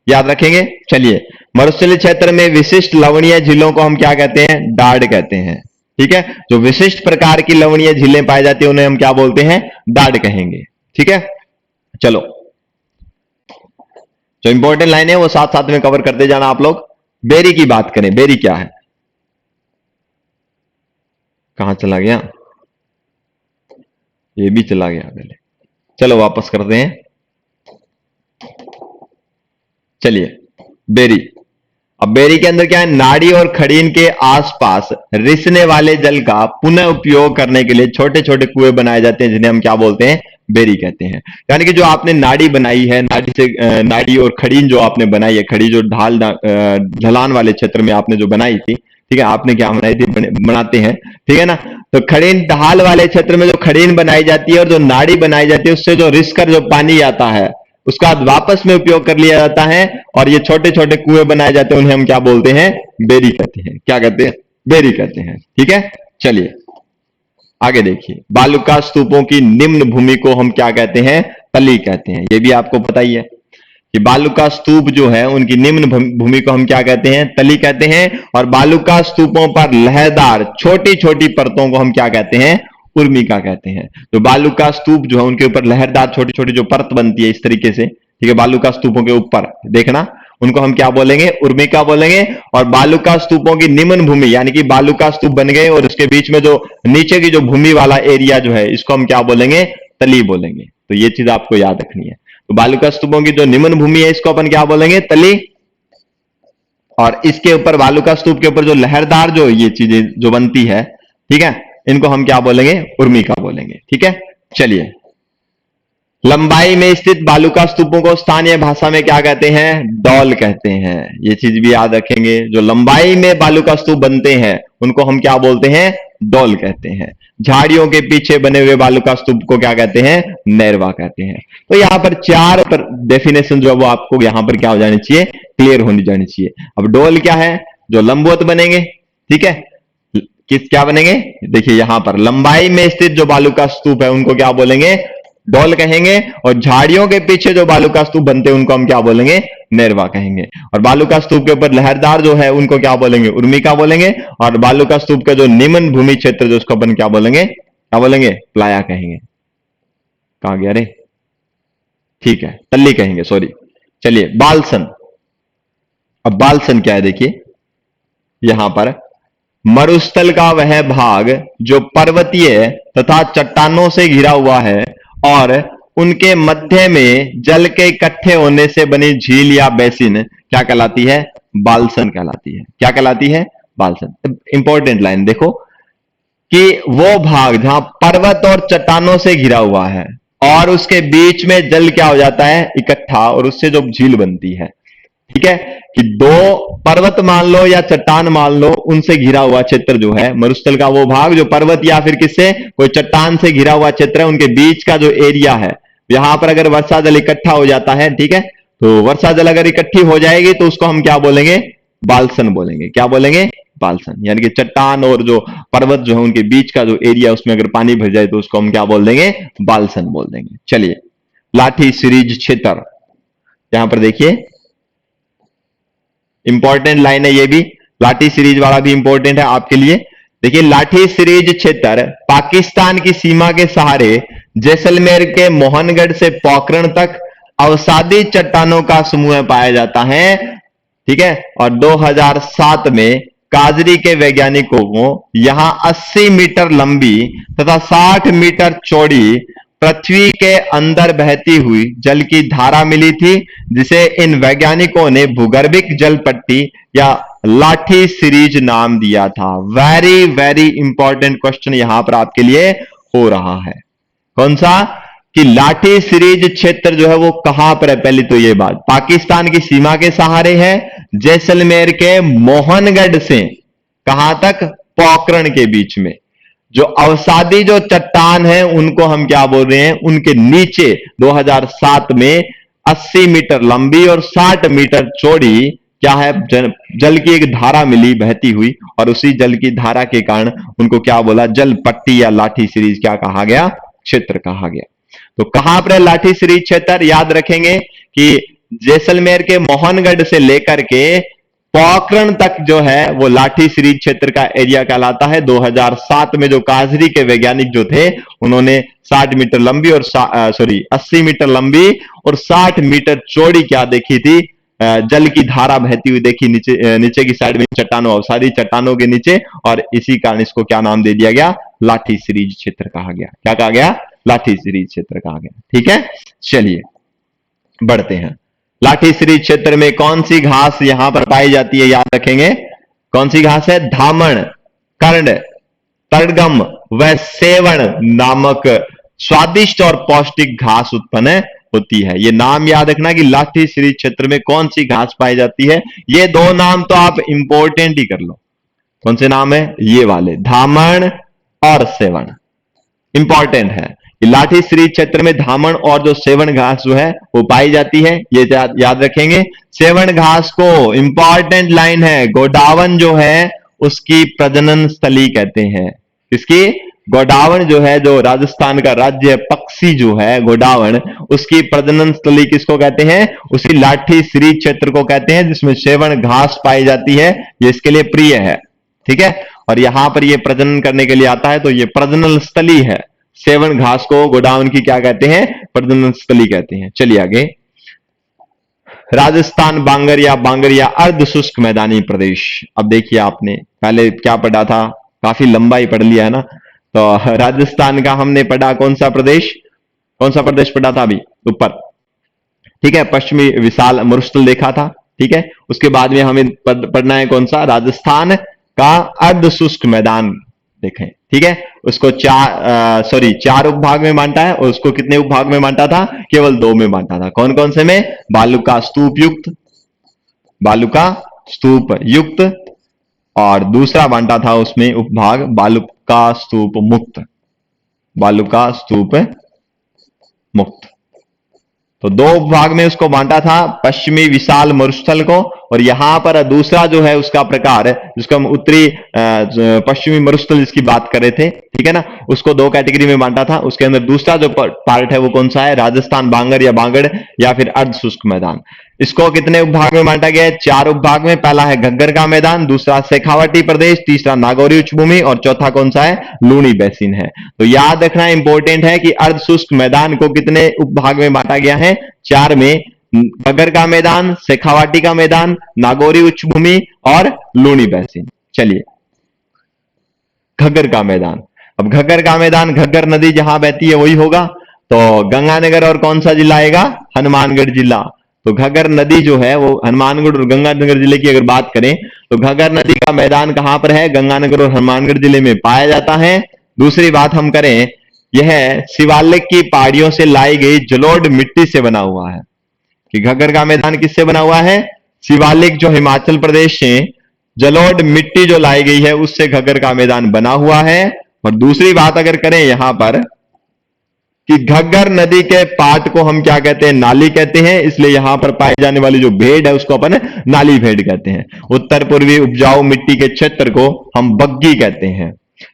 याद रखेंगे। चलिए, मरुस्थलीय क्षेत्र में विशिष्ट लवणीय झीलों को हम क्या कहते हैं? डाढ़ कहते हैं। ठीक है, जो विशिष्ट प्रकार की लवणीय झीलें पाई जाती है उन्हें हम क्या बोलते हैं? डाढ़ कहेंगे। ठीक है, चलो जो इंपॉर्टेंट लाइन है वो साथ साथ में कवर करते जाना आप लोग। बेरी की बात करें, बेरी क्या है? कहां चला गया? ये भी चला गया पहले, चलो वापस करते हैं। चलिए, बेरी। अब बेरी के अंदर क्या है? नाड़ी और खड़ीन के आसपास रिसने वाले जल का पुनः उपयोग करने के लिए छोटे छोटे कुएं बनाए जाते हैं, जिन्हें हम क्या बोलते हैं? बेरी कहते हैं। यानी कि जो आपने नाड़ी बनाई है, नाड़ी से नाड़ी और खड़ीन जो आपने बनाई है, खड़ी जो ढलान वाले क्षेत्र में आपने जो बनाई थी, ठीक है, आपने क्या बनाई थी? बनाते हैं, ठीक है ना। तो खड़ीन ढाल वाले क्षेत्र में जो खड़ीन बनाई जाती है और जो नाड़ी बनाई जाती है, उससे जो रिस कर जो पानी आता है उसका वापस में उपयोग कर लिया जाता है और ये छोटे छोटे कुएं बनाए जाते हैं, उन्हें हम क्या बोलते हैं? बेरी कहते हैं। क्या कहते हैं? बेरी कहते हैं। ठीक है, चलिए आगे देखिए। बालुका स्तूपों की निम्न भूमि को हम क्या कहते हैं? तली कहते हैं। ये भी आपको पता ही है कि बालुका स्तूप जो है उनकी निम्न भूमि को हम क्या कहते हैं? तली कहते हैं। और बालुका स्तूपों पर लहरदार छोटी छोटी परतों को हम क्या कहते हैं? उर्मिका कहते हैं। तो बालुका स्तूप जो है उनके ऊपर लहरदार छोटी छोटी जो परत बनती है इस तरीके से, ठीक है, बालुका स्तूपों के ऊपर देखना, उनको हम क्या बोलेंगे? उर्मिका बोलेंगे। और बालुका स्तूपों की निम्न भूमि, यानी कि बालुका स्तूप बन गए और उसके बीच में जो नीचे की जो भूमि वाला एरिया जो है, इसको हम क्या बोलेंगे? तली बोलेंगे। तो ये चीज आपको याद रखनी है। तो बालुका स्तूपों की जो निम्न भूमि है, इसको अपन क्या बोलेंगे? तली। और इसके ऊपर बालुका स्तूप के ऊपर जो लहरदार जो ये चीजें जो बनती है, ठीक है, इनको हम क्या बोलेंगे? उर्मिका बोलेंगे। ठीक है, चलिए। लंबाई में स्थित बालुका स्तूपों को स्थानीय भाषा में क्या कहते हैं? डॉल कहते हैं। ये चीज भी याद रखेंगे। जो लंबाई में बालुका स्तूप बनते हैं उनको हम क्या बोलते हैं? डॉल कहते हैं। झाड़ियों के पीछे बने हुए बालुका स्तूप को क्या कहते हैं? नैरवा कहते हैं। तो यहां पर चार डेफिनेशन जो है वो आपको यहां पर क्या हो जानी चाहिए? क्लियर होनी जानी चाहिए। अब डोल क्या है? जो लंबवत बनेंगे, ठीक है, क्या बनेंगे? देखिए यहां पर लंबाई में स्थित जो बालुका स्तूप है उनको क्या बोलेंगे? डोल कहेंगे। और झाड़ियों के पीछे जो बालुका स्तूप बनते हैं उनको हम क्या बोलेंगे? नैरवा कहेंगे। और बालुका स्तूप के ऊपर लहरदार जो है उनको क्या बोलेंगे? उर्मिका बोलेंगे। और बालुका स्तूप का जो निम्न भूमि क्षेत्र जो उसको अपन क्या बोलेंगे? क्या बोलेंगे? प्लाया कहेंगे। कहा गया रे? ठीक है, तल्ली कहेंगे, सॉरी। चलिए, बालसन। अब बालसन क्या है? देखिए यहां पर मरुस्थल का वह भाग जो पर्वतीय तथा चट्टानों से घिरा हुआ है और उनके मध्य में जल के इकट्ठे होने से बनी झील या बेसिन क्या कहलाती है? बालसन कहलाती है। क्या कहलाती है? बालसन। इंपॉर्टेंट लाइन देखो कि वो भाग जहां पर्वत और चट्टानों से घिरा हुआ है और उसके बीच में जल क्या हो जाता है? इकट्ठा, और उससे जो झील बनती है, ठीक है, कि दो पर्वत मान लो या चट्टान मान लो, उनसे घिरा हुआ क्षेत्र जो है मरुस्थल का वो भाग जो पर्वत या फिर किससे? कोई चट्टान से घिरा हुआ क्षेत्र है, उनके बीच का जो एरिया है, यहां पर अगर वर्षा जल इकट्ठा हो जाता है, ठीक है, तो वर्षा जल अगर इकट्ठी हो जाएगी तो उसको हम क्या बोलेंगे? बालसन बोलेंगे। क्या बोलेंगे? बालसन। यानी कि चट्टान और जो पर्वत जो है उनके बीच का जो एरिया, उसमें अगर पानी भर जाए तो उसको हम क्या बोल देंगे? बालसन बोल देंगे। चलिए, लाठी सीरीज क्षेत्र, यहां पर देखिए इंपॉर्टेंट लाइन है ये भी, लाठी सीरीज वाला भी इंपॉर्टेंट है आपके लिए। देखिए, लाठी सीरीज क्षेत्र पाकिस्तान की सीमा के सहारे जैसलमेर के मोहनगढ़ से पोखरण तक अवसादी चट्टानों का समूह पाया जाता है। ठीक है, और 2007 में काजरी के वैज्ञानिकों को यहां 80 मीटर लंबी तथा 60 मीटर चौड़ी पृथ्वी के अंदर बहती हुई जल की धारा मिली थी, जिसे इन वैज्ञानिकों ने भूगर्भिक जल पट्टी या लाठी सीरीज नाम दिया था। वेरी वेरी इंपॉर्टेंट क्वेश्चन यहां पर आपके लिए हो रहा है। कौन सा? कि लाठी सीरीज क्षेत्र जो है वो कहां पर है? पहले तो ये बात, पाकिस्तान की सीमा के सहारे है, जैसलमेर के मोहनगढ़ से कहां तक? पोखरण के बीच में। जो अवसादी जो चट्टान है उनको हम क्या बोल रहे हैं, उनके नीचे 2007 में 80 मीटर लंबी और 60 मीटर चौड़ी क्या है, जल की एक धारा मिली बहती हुई, और उसी जल की धारा के कारण उनको क्या बोला, जल पट्टी या लाठी सीरीज क्या कहा गया, क्षेत्र कहा गया। तो कहां पर है लाठी सीरीज क्षेत्र, याद रखेंगे कि जैसलमेर के मोहनगढ़ से लेकर के पोखरण तक जो है वो लाठी सीरीज क्षेत्र का एरिया कहलाता है। 2007 में जो काजरी के वैज्ञानिक जो थे उन्होंने 60 मीटर लंबी और 80 मीटर लंबी और 60 मीटर चौड़ी क्या देखी थी, जल की धारा बहती हुई देखी नीचे की साइड में चट्टानों, अवसादी चट्टानों के नीचे, और इसी कारण इसको क्या नाम दे दिया गया, लाठी सीरीज क्षेत्र कहा गया। क्या कहा गया, लाठी सीरीज क्षेत्र कहा गया। ठीक है, चलिए बढ़ते हैं। लाठी सीरीज क्षेत्र में कौन सी घास यहां पर पाई जाती है, याद रखेंगे कौन सी घास है, धामण, कर्ण, तड़गम व सेवण नामक स्वादिष्ट और पौष्टिक घास उत्पन्न होती है। ये नाम याद रखना कि लाठी सीरीज क्षेत्र में कौन सी घास पाई जाती है। ये दो नाम तो आप इंपॉर्टेंट ही कर लो, कौन से नाम है, ये वाले, धामण और सेवण इंपॉर्टेंट है। लाठी सीरीज क्षेत्र में धामण और जो सेवण घास जो है वो पाई जाती है, ये याद रखेंगे। सेवण घास को इंपॉर्टेंट लाइन है, गोडावन जो है उसकी प्रजनन स्थली कहते हैं। इसकी गोडावन जो है, जो राजस्थान का राज्य पक्षी जो है गोडावन, उसकी प्रजनन स्थली किसको कहते हैं, उसी लाठी सीरीज क्षेत्र को कहते हैं जिसमें सेवण घास पाई जाती है। ये इसके लिए प्रिय है, ठीक है, और यहां पर ये प्रजनन करने के लिए आता है, तो ये प्रजनन स्थली है। सेवण घास को गोडाउन की क्या कहते हैं, प्रजनन स्थली कहते हैं। चलिए आगे, राजस्थान बांगर या अर्ध शुष्क मैदानी प्रदेश। अब देखिए आपने पहले क्या पढ़ा था, काफी लंबा ही पढ़ लिया है ना। तो राजस्थान का हमने पढ़ा कौन सा प्रदेश पढ़ा था अभी ऊपर, ठीक है, पश्चिमी विशाल मरुस्थल देखा था, ठीक है। उसके बाद में हमें पढ़ना है कौन सा, राजस्थान का अर्ध शुष्क मैदान देखें, ठीक है। उसको चार उपभाग में बांटा है, और उसको कितने उपभाग में बांटा था, केवल 2 में बांटा था। कौन कौन से में, बालुका स्तूप युक्त, और दूसरा बांटा था उसमें उपभाग बालुका स्तूप मुक्त। तो 2 उपभाग में उसको बांटा था, पश्चिमी विशाल मरुस्थल को, और यहां पर दूसरा जो है उसका प्रकार, जिसको हम उत्तरी पश्चिमी मरुस्थल जिसकी बात कर रहे थे, ठीक है ना, उसको 2 कैटेगरी में बांटा था। उसके अंदर दूसरा जो पार्ट है वो कौन सा है, राजस्थान बांगड़ या फिर अर्ध शुष्क मैदान। इसको कितने उपभाग में बांटा गया है, 4 उपभाग में। पहला है घग्गर का मैदान, दूसरा शेखावाटी प्रदेश, तीसरा नागौरी उच्च भूमि, और चौथा कौन सा है, लूणी बेसिन है। तो याद रखना इंपॉर्टेंट है कि अर्ध शुष्क मैदान को कितने उपभाग में बांटा गया है, 4 में। घग्गर का मैदान, शेखावाटी का मैदान, नागौरी उच्च भूमि और लूणी बेसिन। चलिए घग्गर का मैदान। अब घग्गर का मैदान, घग्गर नदी जहां बहती है वही होगा, तो गंगानगर और कौन सा जिला आएगा, हनुमानगढ़ जिला। तो घग्गर नदी जो है वो हनुमानगढ़ और गंगानगर जिले की अगर बात करें तो घग्गर नदी का मैदान कहां पर है, गंगानगर और हनुमानगढ़ जिले में पाया जाता है। दूसरी बात हम करें, यह शिवालिक की पहाड़ियों से लाई गई जलोढ़ मिट्टी से बना हुआ है। कि घग्गर का मैदान किससे बना हुआ है, शिवालिक जो हिमाचल प्रदेश से जलोढ़ मिट्टी जो लाई गई है उससे घग्गर का मैदान बना हुआ है। और दूसरी बात अगर करें यहां पर कि घग्गर नदी के पाट को हम क्या कहते हैं, नाली कहते हैं, इसलिए यहां पर पाई जाने वाली जो भेड़ है उसको अपन नाली भेड़ कहते हैं। उत्तर पूर्वी उपजाऊ मिट्टी के क्षेत्र को हम बग्गी कहते हैं,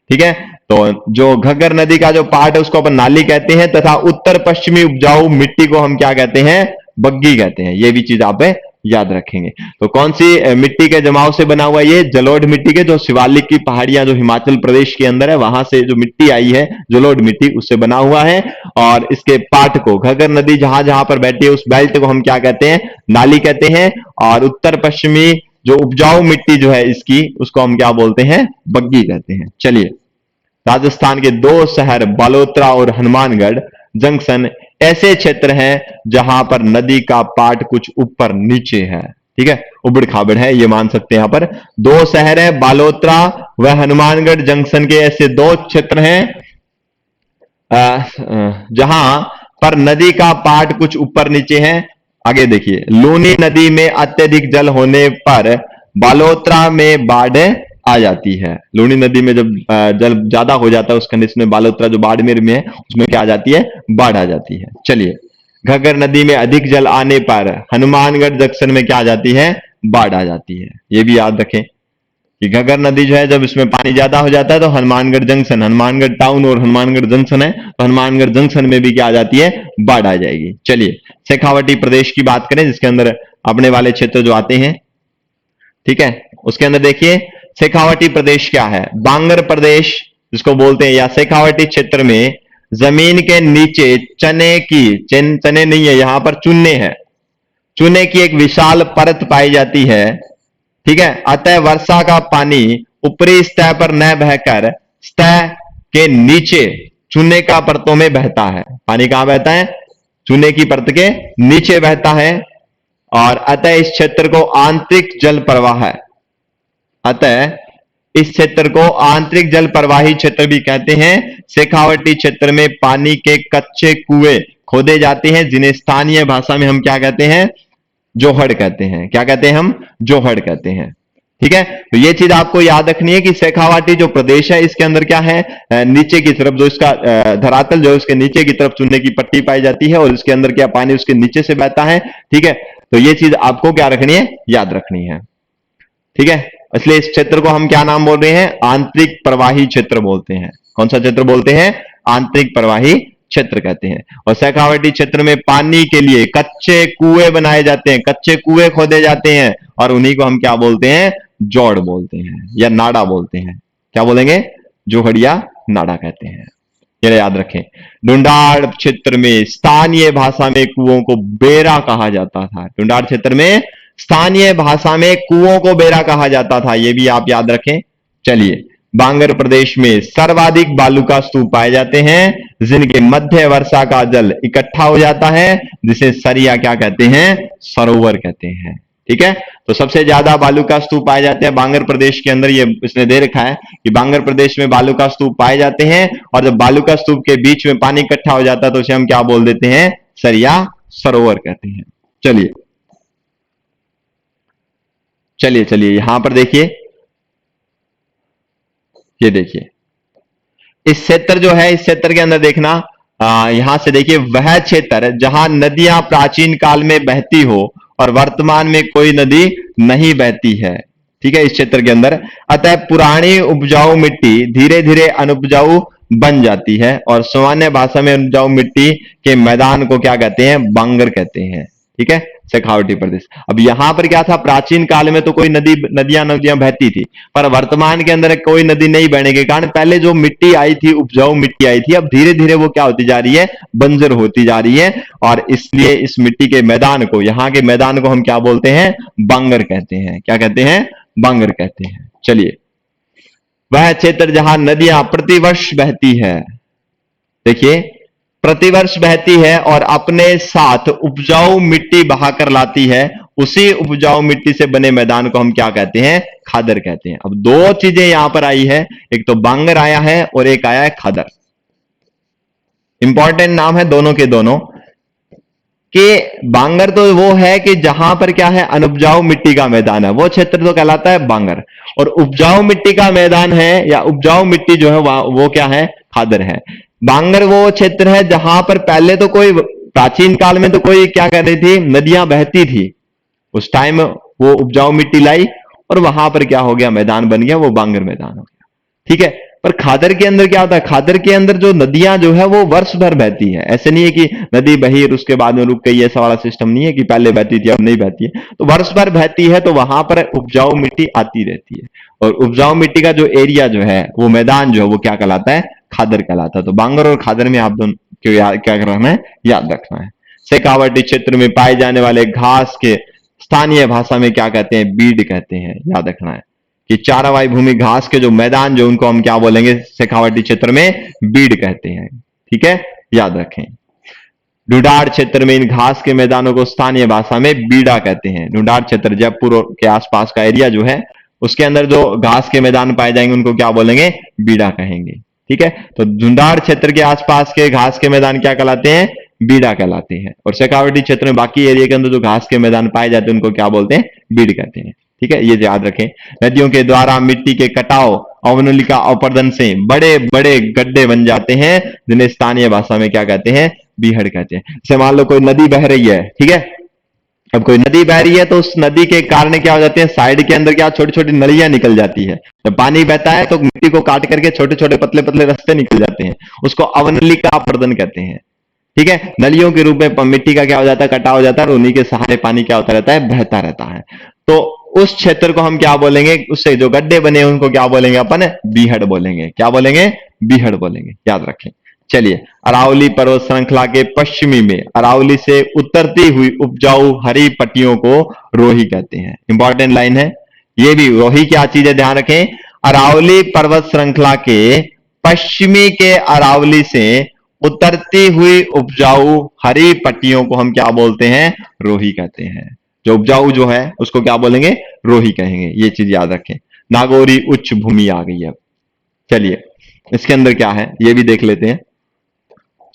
ठीक है। तो जो घग्गर नदी का जो पार्ट है उसको अपन नाली कहते हैं, तथा उत्तर पश्चिमी उपजाऊ मिट्टी को हम क्या कहते हैं, बग्गी कहते हैं। ये भी चीज आप याद रखेंगे। तो कौन सी मिट्टी के जमाव से बना हुआ, ये जलोढ़ मिट्टी के, जो शिवालिक की पहाड़ियां जो हिमाचल प्रदेश के अंदर है वहां से जो मिट्टी आई है जलोढ़ मिट्टी, उससे बना हुआ है। और इसके पाट को, घग्गर नदी जहां जहां पर बैठी है उस बेल्ट को हम क्या कहते हैं, नाली कहते हैं। और उत्तर पश्चिमी जो उपजाऊ मिट्टी जो है इसकी, उसको हम क्या बोलते हैं, बग्गी कहते हैं। चलिए, राजस्थान के 2 शहर बालोतरा और हनुमानगढ़ जंक्शन ऐसे क्षेत्र हैं जहां पर नदी का पाट कुछ ऊपर नीचे है, ठीक है, उबड़ खाबड़ है, ये मान सकते हैं। यहां पर 2 शहर है, बालोतरा व हनुमानगढ़ जंक्शन के ऐसे 2 क्षेत्र हैं जहां पर नदी का पाट कुछ ऊपर नीचे है। आगे देखिए, लूनी नदी में अत्यधिक जल होने पर बालोतरा में बाढ़ आ जाती है। लूनी नदी में जब जल ज्यादा हो जाता है उस कंडीशन में बालोतरा जो बाड़मेर में है उसमें क्या आ जाती है, बाढ़ आ जाती है। चलिए, घग्गर नदी में अधिक जल आने पर हनुमानगढ़ जंक्शन में क्या आ जाती है, बाढ़ आ जाती है। ये भी याद रखें कि घग्गर नदी जो है जब इसमें पानी ज्यादा हो जाता है तो हनुमानगढ़ जंक्शन, हनुमानगढ़ टाउन और हनुमानगढ़ जंक्शन है तो हनुमानगढ़ जंक्शन में भी क्या आ जाती है, बाढ़ आ जाएगी। चलिए, शेखावाटी प्रदेश की बात करें जिसके अंदर अपने वाले क्षेत्र जो आते हैं, ठीक है, उसके अंदर देखिए शेखावाटी प्रदेश क्या है, बांगर प्रदेश जिसको बोलते हैं, या शेखावाटी क्षेत्र में जमीन के नीचे चने की, चने नहीं है यहां पर, चूने है, चूने की एक विशाल परत पाई जाती है। ठीक है, अतः वर्षा का पानी ऊपरी सतह पर न बहकर सतह के नीचे चूने का परतों में बहता है। पानी कहां बहता है, चूने की परत के नीचे बहता है। और अतः इस क्षेत्र को आंतरिक जल प्रवाह है, अतः इस क्षेत्र को आंतरिक जल प्रवाही क्षेत्र भी कहते हैं। शेखावाटी क्षेत्र में पानी के कच्चे कुएं खोदे जाते हैं जिन्हें स्थानीय भाषा में हम क्या कहते हैं, जोहड़ कहते हैं। क्या कहते हैं हम, जोहड़ कहते हैं। ठीक है, तो ये चीज आपको याद रखनी है कि शेखावाटी जो प्रदेश है इसके अंदर क्या है, नीचे की तरफ जो इसका धरातल जो है उसके नीचे की तरफ चूने की पट्टी पाई जाती है और इसके अंदर क्या पानी उसके नीचे से बहता है। ठीक है, तो ये चीज आपको क्या रखनी है, याद रखनी है। ठीक है, इसलिए इस क्षेत्र को हम क्या नाम बोल रहे हैं, आंतरिक प्रवाही क्षेत्र बोलते हैं। कौन सा क्षेत्र बोलते हैं, आंतरिक प्रवाही क्षेत्र कहते हैं। और शेखावाटी क्षेत्र में पानी के लिए कच्चे कुएं बनाए जाते हैं, कच्चे कुएं खोदे जाते हैं और उन्हीं को हम क्या बोलते हैं, जोड़ बोलते हैं या नाड़ा बोलते हैं। क्या बोलेंगे, जोहड़िया नाड़ा कहते हैं। ये याद रखें। ढूंढाड़ क्षेत्र में स्थानीय भाषा में कुओं को बेरा कहा जाता था। ढूंढाड़ क्षेत्र में स्थानीय भाषा में कुओं को बेरा कहा जाता था, यह भी आप याद रखें। चलिए, बांगर प्रदेश में सर्वाधिक बालू का स्तूप पाए जाते हैं जिनके मध्य वर्षा का जल इकट्ठा हो जाता है, जिसे सरिया क्या कहते हैं, सरोवर कहते हैं। ठीक है, तो सबसे ज्यादा बालू का स्तूप पाए जाते हैं बांगर प्रदेश के अंदर। ये इसने दे रखा है कि बांगर प्रदेश में बालू का स्तूप पाए जाते हैं और जब बालू का स्तूप के बीच में पानी इकट्ठा हो जाता है तो उसे हम क्या बोल देते हैं, सरिया सरोवर कहते हैं। चलिए चलिए चलिए, यहां पर देखिए, ये देखिए इस क्षेत्र जो है, इस क्षेत्र के अंदर देखना, यहां से देखिए, वह क्षेत्र जहां नदियां प्राचीन काल में बहती हो और वर्तमान में कोई नदी नहीं बहती है। ठीक है, इस क्षेत्र के अंदर अतः पुरानी उपजाऊ मिट्टी धीरे धीरे अनुपजाऊ बन जाती है और सामान्य भाषा में उपजाऊ मिट्टी के मैदान को क्या कहते हैं, बांगर कहते हैं। ठीक है, शेखावाटी प्रदेश। अब यहां पर क्या था, प्राचीन काल में तो कोई नदियां बहती थी, पर वर्तमान के अंदर कोई नदी नहीं बहने के कारण पहले जो मिट्टी आई थी, उपजाऊ मिट्टी आई थी, अब धीरे धीरे वो क्या होती जा रही है, बंजर होती जा रही है। और इसलिए इस मिट्टी के मैदान को, यहाँ के मैदान को हम क्या बोलते हैं, बांगर कहते हैं। क्या कहते हैं, बांगर कहते हैं। चलिए, वह क्षेत्र जहां नदियां प्रतिवर्ष बहती है, देखिए प्रतिवर्ष बहती है और अपने साथ उपजाऊ मिट्टी बहाकर लाती है, उसी उपजाऊ मिट्टी से बने मैदान को हम क्या कहते हैं, खादर कहते हैं। अब दो चीजें यहां पर आई है, एक तो बांगर आया है और एक आया है खादर। इंपॉर्टेंट नाम है दोनों के दोनों। कि बांगर तो वो है कि जहां पर क्या है, अनुपजाऊ मिट्टी का मैदान है, वो क्षेत्र तो कहलाता है बांगर। और उपजाऊ मिट्टी का मैदान है या उपजाऊ मिट्टी जो है वो क्या है, खादर है। बांगर वो क्षेत्र है जहां पर पहले तो कोई, प्राचीन काल में तो कोई क्या कर रही थी, नदियां बहती थी, उस टाइम वो उपजाऊ मिट्टी लाई और वहां पर क्या हो गया, मैदान बन गया, वो बांगर मैदान हो गया। ठीक है, पर खादर के अंदर क्या होता है, खादर के अंदर जो नदियां जो है वो वर्ष भर बहती है। ऐसे नहीं है कि नदी बही और उसके बाद में रुक गई, ऐसा वाला सिस्टम नहीं है कि पहले बहती थी अब नहीं बहती है। तो वर्ष भर बहती है, तो वहां पर उपजाऊ मिट्टी आती रहती है। और उपजाऊ मिट्टी का जो एरिया जो है, वो मैदान जो है वो क्या कहलाता है, खादर कहलाता है। तो बांगर और खादर में आप दोनों क्या करना है, याद रखना है। शेखावाटी क्षेत्र में पाए जाने वाले घास के स्थानीय भाषा में क्या कहते हैं, बीड कहते हैं। याद रखना है कि चारावाई भूमि घास के जो मैदान जो, उनको हम क्या बोलेंगे, शेखावाटी क्षेत्र में बीड कहते हैं। ठीक है, याद रखें। ढूंढाड़ क्षेत्र में इन घास के मैदानों को स्थानीय भाषा में बीड़ा कहते हैं। ढूंढाड़ क्षेत्र जयपुर के आसपास का एरिया जो है, उसके अंदर जो घास के मैदान पाए जाएंगे उनको क्या बोलेंगे, बीड़ा कहेंगे। ठीक है, तो ढूंढाड़ क्षेत्र के आसपास के घास के मैदान क्या कहलाते हैं, बीड़ा कहलाते हैं। और शेखावाटी क्षेत्र में बाकी एरिया के अंदर जो घास के मैदान पाए जाते हैं उनको क्या बोलते हैं, बीड़ कहते हैं। ठीक है, ये याद रखें। नदियों के द्वारा मिट्टी के कटाव अवनलिका अपर्दन से बड़े बड़े गड्ढे बन जाते हैं, जिन्हें स्थानीय भाषा में क्या कहते हैं, बीहड़ कहते हैं। जैसे मान लो कोई नदी बह रही है, ठीक है, अब कोई नदी बह रही है तो उस नदी के कारण क्या हो जाते हैं, साइड के अंदर क्या छोटी छोटी नलियां निकल जाती है। जब पानी बहता है तो मिट्टी को काट करके छोटे छोटे पतले पतले रास्ते निकल जाते हैं, उसको अवनलिका अपर्दन कहते हैं। ठीक है, नलियों के रूप में मिट्टी का क्या हो जाता है, कटाव हो जाता है और उन्हीं के सहारे पानी क्या होता रहता है, बहता रहता है। तो उस क्षेत्र को हम क्या बोलेंगे, उससे जो गड्ढे बने उनको क्या बोलेंगे अपन, बीहड़ बोलेंगे। क्या बोलेंगे, बीहड़ बोलेंगे, याद रखें। चलिए, अरावली पर्वत श्रृंखला के पश्चिमी में अरावली से उतरती हुई उपजाऊ हरी पट्टियों को रोही कहते हैं। इंपॉर्टेंट लाइन है ये भी। रोही क्या चीज है, ध्यान रखें। अरावली पर्वत श्रृंखला के पश्चिमी के अरावली से उतरती हुई उपजाऊ हरी पट्टियों को हम क्या बोलते हैं, रोही कहते हैं। जो उपजाऊ जो है उसको क्या बोलेंगे, रोही कहेंगे। ये चीज याद रखें। नागौरी उच्च भूमि आ गई। अब चलिए इसके अंदर क्या है ये भी देख लेते हैं।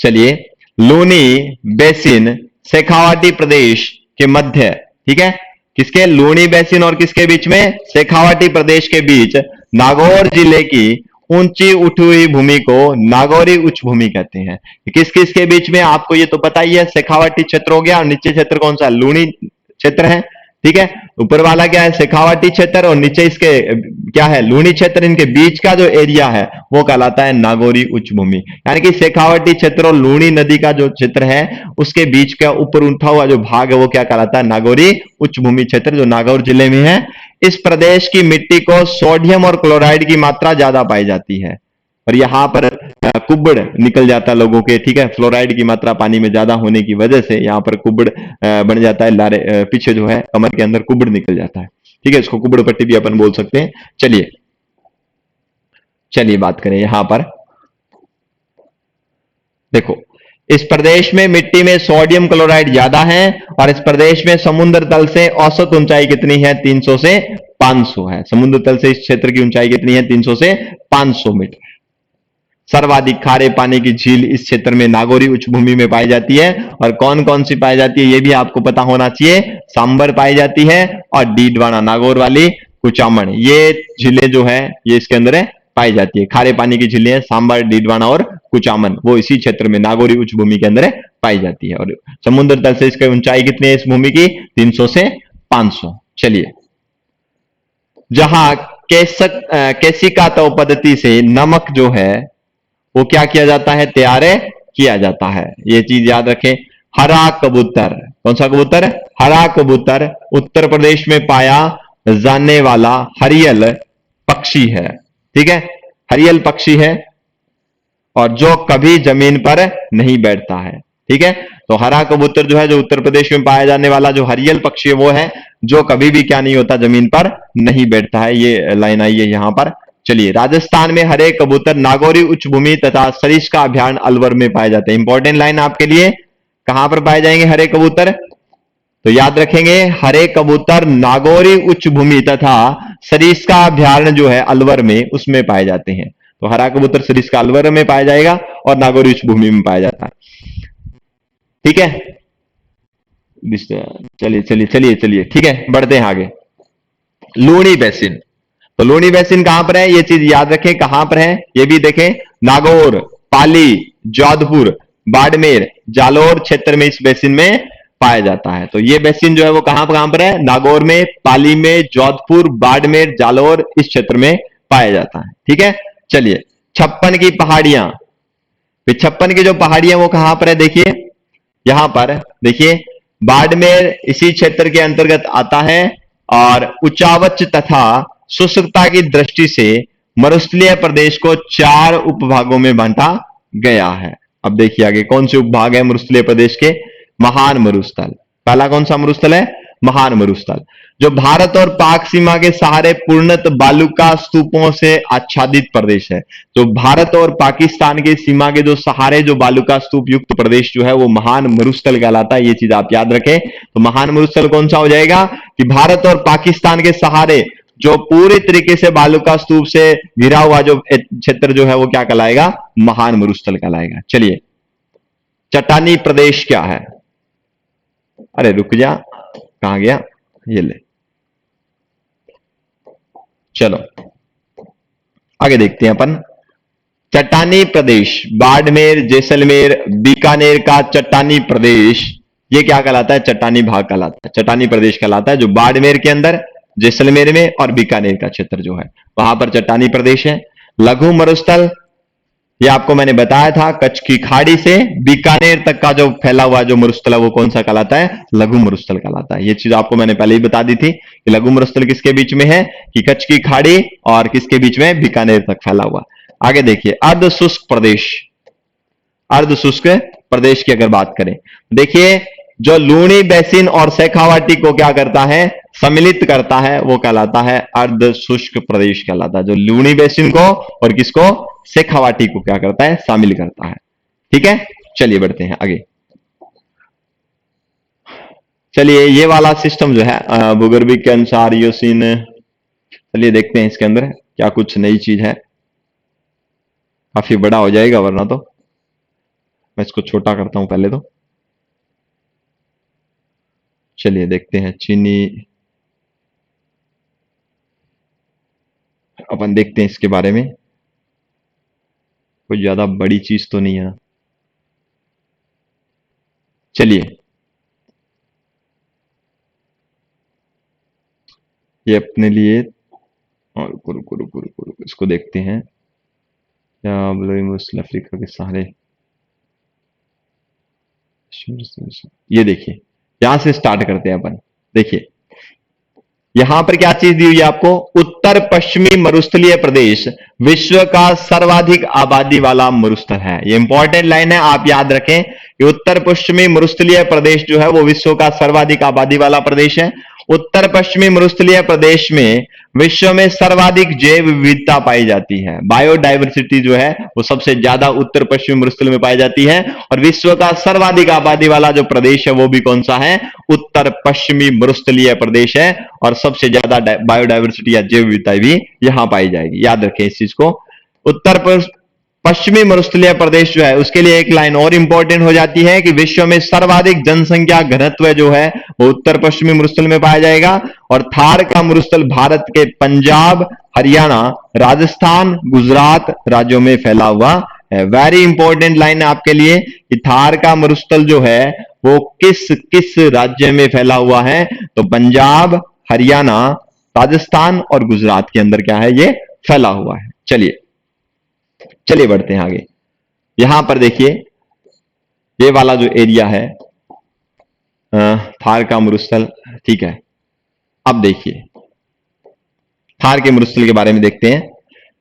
चलिए, लूनी बेसिन शेखावाटी प्रदेश के मध्य, ठीक है, किसके, लूनी बेसिन और किसके बीच में, शेखावाटी प्रदेश के बीच नागौर जिले की ऊंची उठी हुई भूमि को नागौरी उच्च भूमि कहते हैं। किस किस के बीच में, आपको ये तो पता ही है, शेखावाटी क्षेत्र हो गया और नीचे क्षेत्र कौन सा, लूनी क्षेत्र है। ठीक है, ऊपर वाला क्या है, शेखावाटी क्षेत्र और नीचे इसके क्या है, लूनी क्षेत्र। इनके बीच का जो एरिया है वो कहलाता है नागौरी उच्च भूमि। यानी कि शेखावाटी क्षेत्र और लूनी नदी का जो क्षेत्र है उसके बीच का ऊपर उठा हुआ जो भाग है वो क्या कहलाता है, नागौरी उच्च भूमि क्षेत्र, जो नागौर जिले में है। इस प्रदेश की मिट्टी को सोडियम और क्लोराइड की मात्रा ज्यादा पाई जाती है और यहां पर कुब्बड़ निकल जाता है लोगों के। ठीक है, फ्लोराइड की मात्रा पानी में ज्यादा होने की वजह से यहां पर कुब्बड़ बन जाता है, लारे पीछे जो है कमर के अंदर कुब्बड़ निकल जाता है। ठीक है, इसको कुब्बड़ पट्टी भी अपन बोल सकते हैं। चलिए चलिए बात करें यहां पर। देखो, इस प्रदेश में मिट्टी में सोडियम क्लोराइड ज्यादा है और इस प्रदेश में समुद्र तल से औसत ऊंचाई कितनी है, 300 से 500 है। समुद्र तल से इस क्षेत्र की ऊंचाई कितनी है, 300 से 500 मीटर। सर्वाधिक खारे पानी की झील इस क्षेत्र में नागौरी उच्च भूमि में पाई जाती है। और कौन कौन सी पाई जाती है ये भी आपको पता होना चाहिए। सांबर पाई जाती है और डीडवाना, नागौर वाली, कुचामन, ये झीलें जो है ये इसके अंदर है पाई जाती है। खारे पानी की झीलें हैं सांबर, डीडवाना और कुचामन, वो इसी क्षेत्र में नागौरी उच्च भूमि के अंदर पाई जाती है। और समुद्र तल से इसकी ऊंचाई कितनी है इस भूमि की, 300 से 500। चलिए, जहां केसिका तव पद्धति से नमक जो है वो क्या किया जाता है, तैयार किया जाता है। ये चीज याद रखें। हरा कबूतर, कौन सा कबूतर, हरा कबूतर उत्तर प्रदेश में पाया जाने वाला हरियल पक्षी है। ठीक है, हरियल पक्षी है और जो कभी जमीन पर नहीं बैठता है। ठीक है, तो हरा कबूतर जो है, जो उत्तर प्रदेश में पाया जाने वाला जो हरियल पक्षी है वो है जो कभी भी क्या नहीं होता, जमीन पर नहीं बैठता है। ये लाइन आई है यहां पर। चलिए, राजस्थान में हरे कबूतर नागौरी उच्च भूमि तथा सरिस्का अभयारण्य अलवर में पाए जाते हैं। इंपॉर्टेंट लाइन आपके लिए, कहां पर पाए जाएंगे हरे कबूतर, तो याद रखेंगे हरे कबूतर नागौरी उच्च भूमि तथा सरिस्का अभयारण्य जो है अलवर में, उसमें पाए जाते हैं। तो हरा कबूतर सरिस्का अलवर में पाया जाएगा और नागौरी उच्च भूमि में पाया जाता है। ठीक है, चलिए चलिए चलिए चलिए, ठीक है, बढ़ते हैं आगे। लूनी बेसिन, तो लूनी बेसिन कहां पर है, ये चीज याद रखें, कहां पर है ये भी देखें। नागौर, पाली, जोधपुर, बाड़मेर, जालोर क्षेत्र में इस बेसिन में पाया जाता है। तो ये बेसिन जो है वो कहां पर है, नागौर में, पाली में, जोधपुर, बाड़मेर, जालोर, इस क्षेत्र में पाया जाता है। ठीक है, चलिए, छप्पन की पहाड़ियां, छप्पन की जो पहाड़ियां वो कहां पर है, देखिए यहां पर देखिए, बाड़मेर इसी क्षेत्र के अंतर्गत आता है और उच्चावच तथा शुष्कता की दृष्टि से मरुस्थलीय प्रदेश को 4 उपभागों में बांटा गया है। अब देखिए आगे कौन से उपभाग है मरुस्थलीय प्रदेश के, महान मरुस्थल, पहला कौन सा मरुस्थल है, महान मरुस्थल, जो भारत और पाक सीमा के सहारे पूर्णत बालुका स्तूपों से आच्छादित प्रदेश है। जो भारत और पाकिस्तान की सीमा के जो सहारे जो बालुका स्तूप युक्त प्रदेश जो है वो महान मरुस्थल कहलाता है। ये चीज आप याद रखें। तो महान मरुस्थल कौन सा हो जाएगा कि भारत और पाकिस्तान के सहारे जो पूरी तरीके से बालुका स्तूप से घिरा हुआ जो क्षेत्र जो है वो क्या कहलाएगा, महान मरुस्थल कहलाएगा। चलिए, चट्टानी प्रदेश क्या है, अरे रुक जा, कहां गया, ये ले, चलो आगे देखते हैं अपन। चट्टानी प्रदेश, बाड़मेर, जैसलमेर, बीकानेर का चट्टानी प्रदेश, ये क्या कहलाता है? चट्टानी भाग कहलाता है, चट्टानी प्रदेश कहलाता है, जो बाड़मेर के अंदर, जैसलमेर में और बीकानेर का क्षेत्र जो है वहां पर चट्टानी प्रदेश है। लघु मरुस्थल, ये आपको मैंने बताया था, कच्छ की खाड़ी से बीकानेर तक का जो फैला हुआ जो मरुस्थल है वो कौन सा कहलाता है? लघु मरुस्थल कहलाता है। ये चीज आपको मैंने पहले ही बता दी थी कि लघु मरुस्थल किसके बीच में है? कि कच्छ की खाड़ी और किसके बीच में? बीकानेर तक फैला हुआ। आगे देखिए, अर्ध शुष्क प्रदेश, अर्ध शुष्क प्रदेश की अगर बात करें, देखिए जो लूणी बेसिन और शेखावाटी को क्या करता है? सम्मिलित करता है, वो कहलाता है अर्ध शुष्क प्रदेश कहलाता है। जो लूणी बेसिन को और किसको? शेखावाटी को क्या करता है? शामिल करता है। ठीक है, चलिए बढ़ते हैं आगे। चलिए ये वाला सिस्टम जो है भूगर्भिक के अनुसार योसिन, चलिए देखते हैं इसके अंदर क्या कुछ नई चीज है। काफी बड़ा हो जाएगा वरना तो, मैं इसको छोटा करता हूं पहले तो। चलिए देखते हैं चीनी, अपन देखते हैं इसके बारे में। कोई ज्यादा बड़ी चीज तो नहीं है ना। चलिए ये अपने लिए, और रुको, इसको देखते हैं। क्या मुस्लिम अफ्रीका के सहारे, ये देखिए यहां से स्टार्ट करते हैं अपन। देखिए यहां पर क्या चीज दी हुई है आपको? उत्तर पश्चिमी मरुस्थलीय प्रदेश विश्व का सर्वाधिक आबादी वाला मरुस्थल है। ये इंपॉर्टेंट लाइन है, आप याद रखें कि उत्तर पश्चिमी मरुस्थलीय प्रदेश जो है वो विश्व का सर्वाधिक आबादी वाला प्रदेश है। उत्तर पश्चिमी मरुस्थलीय प्रदेश में विश्व में सर्वाधिक जैव विविधता पाई जाती है। बायोडाइवर्सिटी जो है वो सबसे ज्यादा उत्तर पश्चिमी मरुस्थल में पाई जाती है। और विश्व का सर्वाधिक आबादी वाला जो प्रदेश है वो भी कौन सा है? उत्तर पश्चिमी मरुस्थलीय प्रदेश है। और सबसे ज्यादा बायोडाइवर्सिटी या जैव विविधता भी यहां पाई जाएगी, याद रखें इस चीज को। उत्तर पश्चिमी मरुस्थलीय प्रदेश जो है उसके लिए एक लाइन और इंपॉर्टेंट हो जाती है कि विश्व में सर्वाधिक जनसंख्या घनत्व जो है वो उत्तर पश्चिमी मरुस्थल में पाया जाएगा। और थार का मरुस्थल भारत के पंजाब, हरियाणा, राजस्थान, गुजरात राज्यों में फैला हुआ है। वेरी इंपॉर्टेंट लाइन है आपके लिए कि थार का मरुस्थल जो है वो किस किस राज्य में फैला हुआ है? तो पंजाब, हरियाणा, राजस्थान और गुजरात के अंदर क्या है? ये फैला हुआ है। चलिए बढ़ते हैं आगे। यहां पर देखिए ये वाला जो एरिया है थार का मरुस्थल, ठीक है। अब देखिए थार के मरुस्थल के बारे में देखते हैं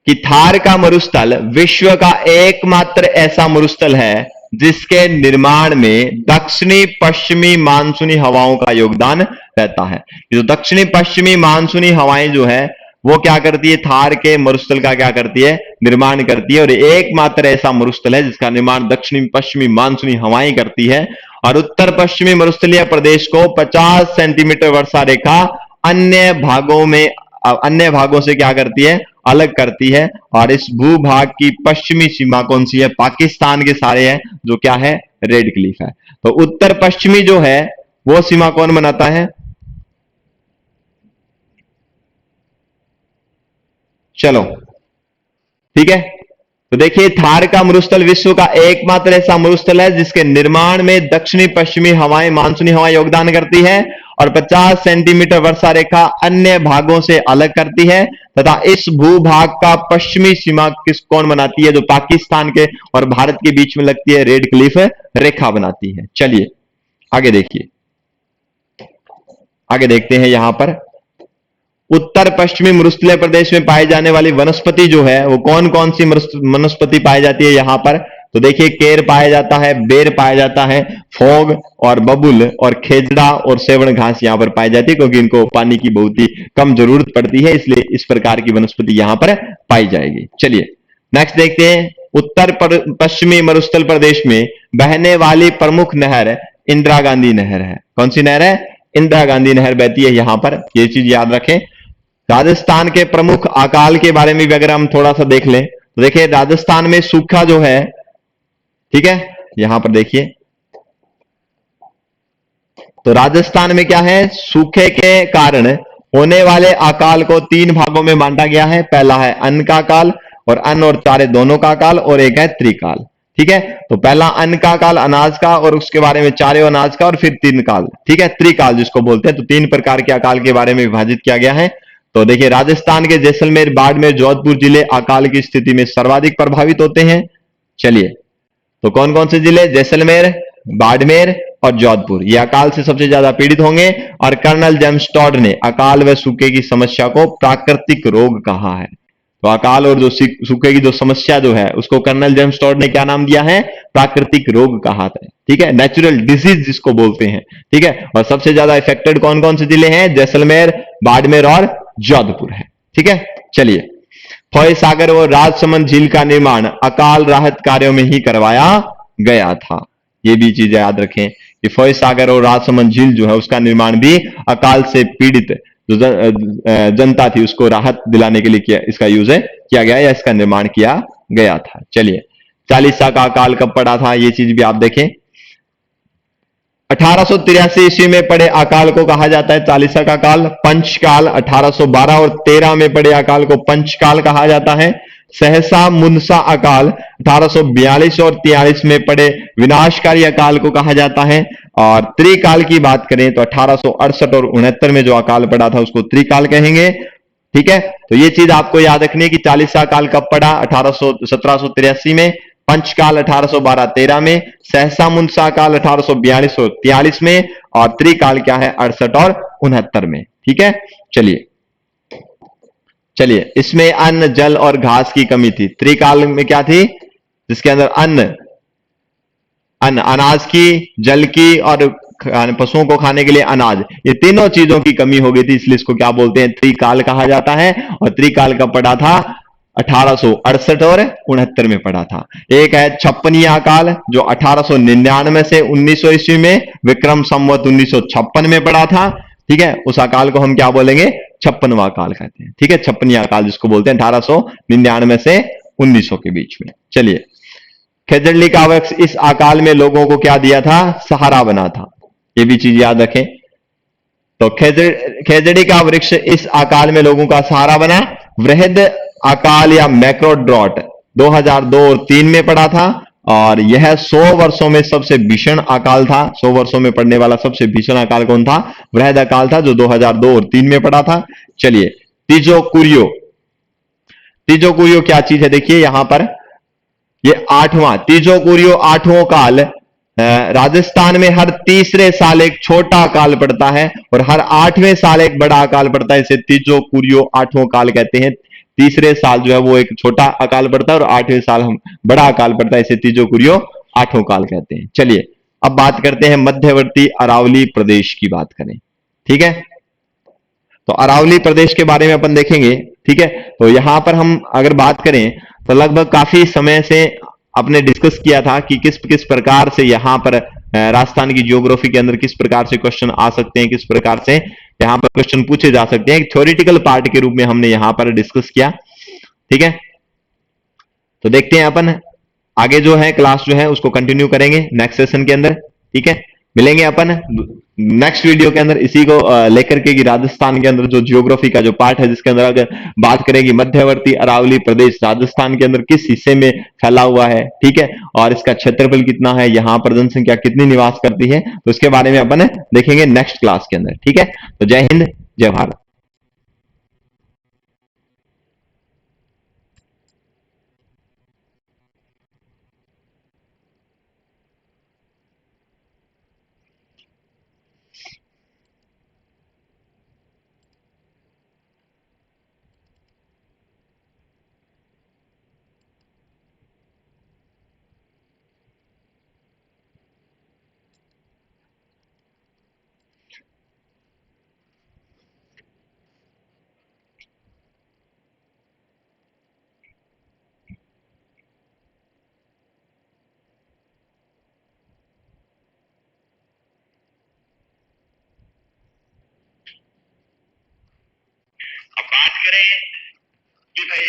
कि थार का मरुस्थल विश्व का एकमात्र ऐसा मरुस्थल है जिसके निर्माण में दक्षिणी पश्चिमी मानसूनी हवाओं का योगदान रहता है। जो दक्षिणी पश्चिमी मानसूनी हवाएं जो है वो क्या करती है? थार के मरुस्थल का क्या करती है? निर्माण करती है। और एकमात्र ऐसा मरुस्थल है जिसका निर्माण दक्षिणी पश्चिमी मानसूनी हवाएं करती है। और उत्तर पश्चिमी मरुस्थलीय प्रदेश को 50 सेंटीमीटर वर्षा रेखा अन्य भागों से क्या करती है? अलग करती है। और इस भूभाग की पश्चिमी सीमा कौन सी है? पाकिस्तान के सारे है, जो क्या है? रेड क्लिफ है। तो उत्तर पश्चिमी जो है वो सीमा कौन बनाता है? चलो ठीक है, तो देखिए थार का मरुस्थल विश्व का एकमात्र ऐसा मरुस्थल है जिसके निर्माण में दक्षिणी पश्चिमी हवाएं, मानसूनी हवाएं योगदान करती है। और 50 सेंटीमीटर वर्षा रेखा अन्य भागों से अलग करती है। तथा इस भूभाग का पश्चिमी सीमा कौन बनाती है? जो पाकिस्तान के और भारत के बीच में लगती है रेड क्लिफ रेखा बनाती है। चलिए आगे देखिए, आगे देखते हैं यहां पर उत्तर पश्चिमी मरुस्थलीय प्रदेश में पाई जाने वाली वनस्पति जो है वो कौन कौन सी वनस्पति पाई जाती है यहां पर? तो देखिए केर पाया जाता है, बेर पाया जाता है, फोग और बबुल और खेजड़ा और सेवण घास यहां पर पाई जाती है, क्योंकि इनको पानी की बहुत ही कम जरूरत पड़ती है, इसलिए इस प्रकार की वनस्पति यहां पर पाई जाएगी। चलिए नेक्स्ट देखते हैं। उत्तर पश्चिमी मरुस्थल प्रदेश में बहने वाली प्रमुख नहर इंदिरा गांधी नहर है। कौन सी नहर है? इंदिरा गांधी नहर बहती है यहां पर, ये चीज याद रखें। राजस्थान के प्रमुख अकाल के बारे में भी अगर हम थोड़ा सा देख लें तो देखिए राजस्थान में सूखा जो है, ठीक है, यहां पर देखिए तो राजस्थान में क्या है? सूखे के कारण होने वाले अकाल को तीन भागों में बांटा गया है। पहला है अन्न का काल, और अन्न और चारे दोनों का काल, और एक है त्रिकाल। ठीक है, तो पहला अन्न का काल अनाज का, और उसके बारे में चारे अनाज का, और फिर तीन काल, ठीक है, त्रिकाल जिसको बोलते हैं। तो तीन प्रकार के अकाल के बारे में विभाजित किया गया है। तो देखिए, राजस्थान के जैसलमेर, बाड़मेर, जोधपुर जिले अकाल की स्थिति में सर्वाधिक प्रभावित होते हैं। चलिए, तो कौन कौन से जिले? जैसलमेर, बाड़मेर और जोधपुर, ये अकाल से सबसे ज्यादा पीड़ित होंगे। और कर्नल जेम्स टॉड ने अकाल व सूखे की समस्या को प्राकृतिक रोग कहा है। तो अकाल और जो सूखे की जो समस्या जो है, उसको कर्नल जेम्स टॉड ने क्या नाम दिया है? प्राकृतिक रोग कहा था। ठीक है, नेचुरल डिजीज जिसको बोलते हैं। ठीक है, और सबसे ज्यादा इफेक्टेड कौन कौन से जिले हैं? जैसलमेर, बाड़मेर और जोधपुर है। ठीक है, चलिए, फॉय सागर और राजसमंद झील का निर्माण अकाल राहत कार्यों में ही करवाया गया था। ये भी चीजें याद रखें कि फॉय सागर और राजसमंद झील जो है, उसका निर्माण भी अकाल से पीड़ित जो जनता थी उसको राहत दिलाने के लिए किया, इसका यूज है किया गया, या इसका निर्माण किया गया था। चलिए, चालीसा का अकाल कब पड़ा था, ये चीज भी आप देखें। 1883 ईस्वी में पड़े अकाल को कहा जाता है चालीसा का काल। पंचकाल 1812 और 13 में पड़े अकाल को पंचकाल कहा जाता है। सहसा मुंसा अकाल 1842 और 43 में पड़े विनाशकारी अकाल को कहा जाता है। और त्रिकाल की बात करें तो 1868 और 69 में जो अकाल पड़ा था उसको त्रिकाल कहेंगे। ठीक है, तो ये चीज आपको याद रखनी है कि चालीसा काल कब पड़ा? 1783 में। पंचकाल 1812-13 में। सहसा मुंसा काल 1842 और 43 में। और त्रिकाल क्या है? 68 और 69 में। ठीक है, चलिए चलिए, इसमें अन्न, जल और घास की कमी थी। त्रिकाल में क्या थी? जिसके अंदर अन्न, अनाज की, जल की, और पशुओं को खाने के लिए अनाज, ये तीनों चीजों की कमी हो गई थी, इसलिए इसको क्या बोलते हैं? त्रिकाल कहा जाता है। और त्रिकाल का पड़ा था 1868 और 69 में पड़ा था। एक है छप्पनिया काल, जो 1899 से 1900 ईस्वी में विक्रम संवत 1956 में पड़ा था। ठीक है, उस अकाल को हम क्या बोलेंगे? छप्पनवा काल कहते हैं। ठीक है, छप्पनिया काल जिसको बोलते हैं, 1899 से 1900 के बीच में। चलिए, खेजड़ली का वृक्ष इस अकाल में लोगों को क्या दिया था? सहारा बना था। ये भी चीज याद रखें। तो खेजड़ी का वृक्ष इस अकाल में लोगों का सहारा बना। वृहद अकाल या मैक्रो ड्रॉट 2002 और 3 में पड़ा था। और यह 100 वर्षों में सबसे भीषण अकाल था। 100 वर्षों में पड़ने वाला सबसे भीषण अकाल कौन था? वृहद अकाल था, जो 2002 और 3 में पड़ा था। चलिए, तीजो कुरियो। तीजो कुरियो क्या चीज है? देखिए यहां पर, ये आठवां तीजो कुरियो आठवां काल। राजस्थान में हर तीसरे साल एक छोटा अकाल पड़ता है, और हर 8वें साल एक बड़ा अकाल पड़ता है। इसे तीजो कुरियो आठवां काल कहते हैं। तीसरे साल जो है वो एक छोटा अकाल पड़ता है, और 8वें साल हम बड़ा अकाल पड़ता है। इसे तीजो कुरियो आठवां काल कहते हैं। चलिए, अब बात करते हैं मध्यवर्ती अरावली प्रदेश की बात करें। ठीक है, तो अरावली प्रदेश के बारे में अपन देखेंगे। ठीक है, तो यहां पर हम अगर बात करें तो लगभग काफी समय से आपने डिस्कस किया था कि किस किस प्रकार से यहां पर राजस्थान की ज्योग्राफी के अंदर किस प्रकार से क्वेश्चन आ सकते हैं, किस प्रकार से यहां पर क्वेश्चन पूछे जा सकते हैं। थ्योरेटिकल पार्ट के रूप में हमने यहां पर डिस्कस किया। ठीक है, तो देखते हैं अपन आगे जो है क्लास जो है उसको कंटिन्यू करेंगे नेक्स्ट सेशन के अंदर। ठीक है, मिलेंगे अपन नेक्स्ट वीडियो के अंदर इसी को लेकर के कि राजस्थान के अंदर जो ज्योग्राफी का जो पार्ट है, जिसके अंदर अगर बात करेंगे मध्यवर्ती अरावली प्रदेश राजस्थान के अंदर किस हिस्से में फैला हुआ है। ठीक है, और इसका क्षेत्रफल कितना है, यहां पर जनसंख्या कितनी निवास करती है, तो उसके बारे में अपन देखेंगे नेक्स्ट क्लास के अंदर। ठीक है, तो जय हिंद, जय भारत। अब बात करें कि भाई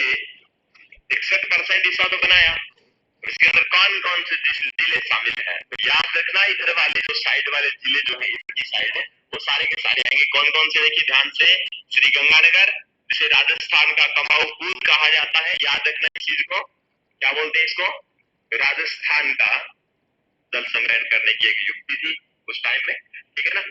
61% हिस्सा तो बनाया, और इसके अंदर कौन कौन से जिले शामिल हैं, तो याद रखना इधर वाले जो साइड वाले जिले जो है, इधर की साइड है, वो सारे के सारे आएंगे। कौन कौन से? देखिए ध्यान से, श्रीगंगानगर, जिसे राजस्थान का कमाऊ कूद कहा जाता है, याद रखना इस चीज को, क्या बोलते हैं इसको, राजस्थान का जल संग्रहण करने की एक युक्ति थी उस टाइम में, ठीक है ना।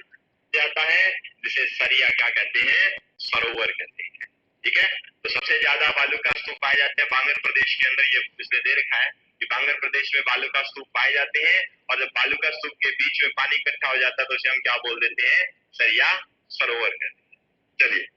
जाता है जिसे सरिया क्या कहते हैं, सरोवर कहते हैं, ठीक है। तो सबसे ज्यादा बालू का स्तूप पाए जाते हैं बांगर प्रदेश के अंदर, ये इसने दे रखा है कि बांगर प्रदेश में बालू का स्तूप पाए जाते हैं, और जब बालू का स्तूप के बीच में पानी इकट्ठा हो जाता है तो उसे हम क्या बोल देते हैं, सरिया सरोवर कहते हैं। चलिए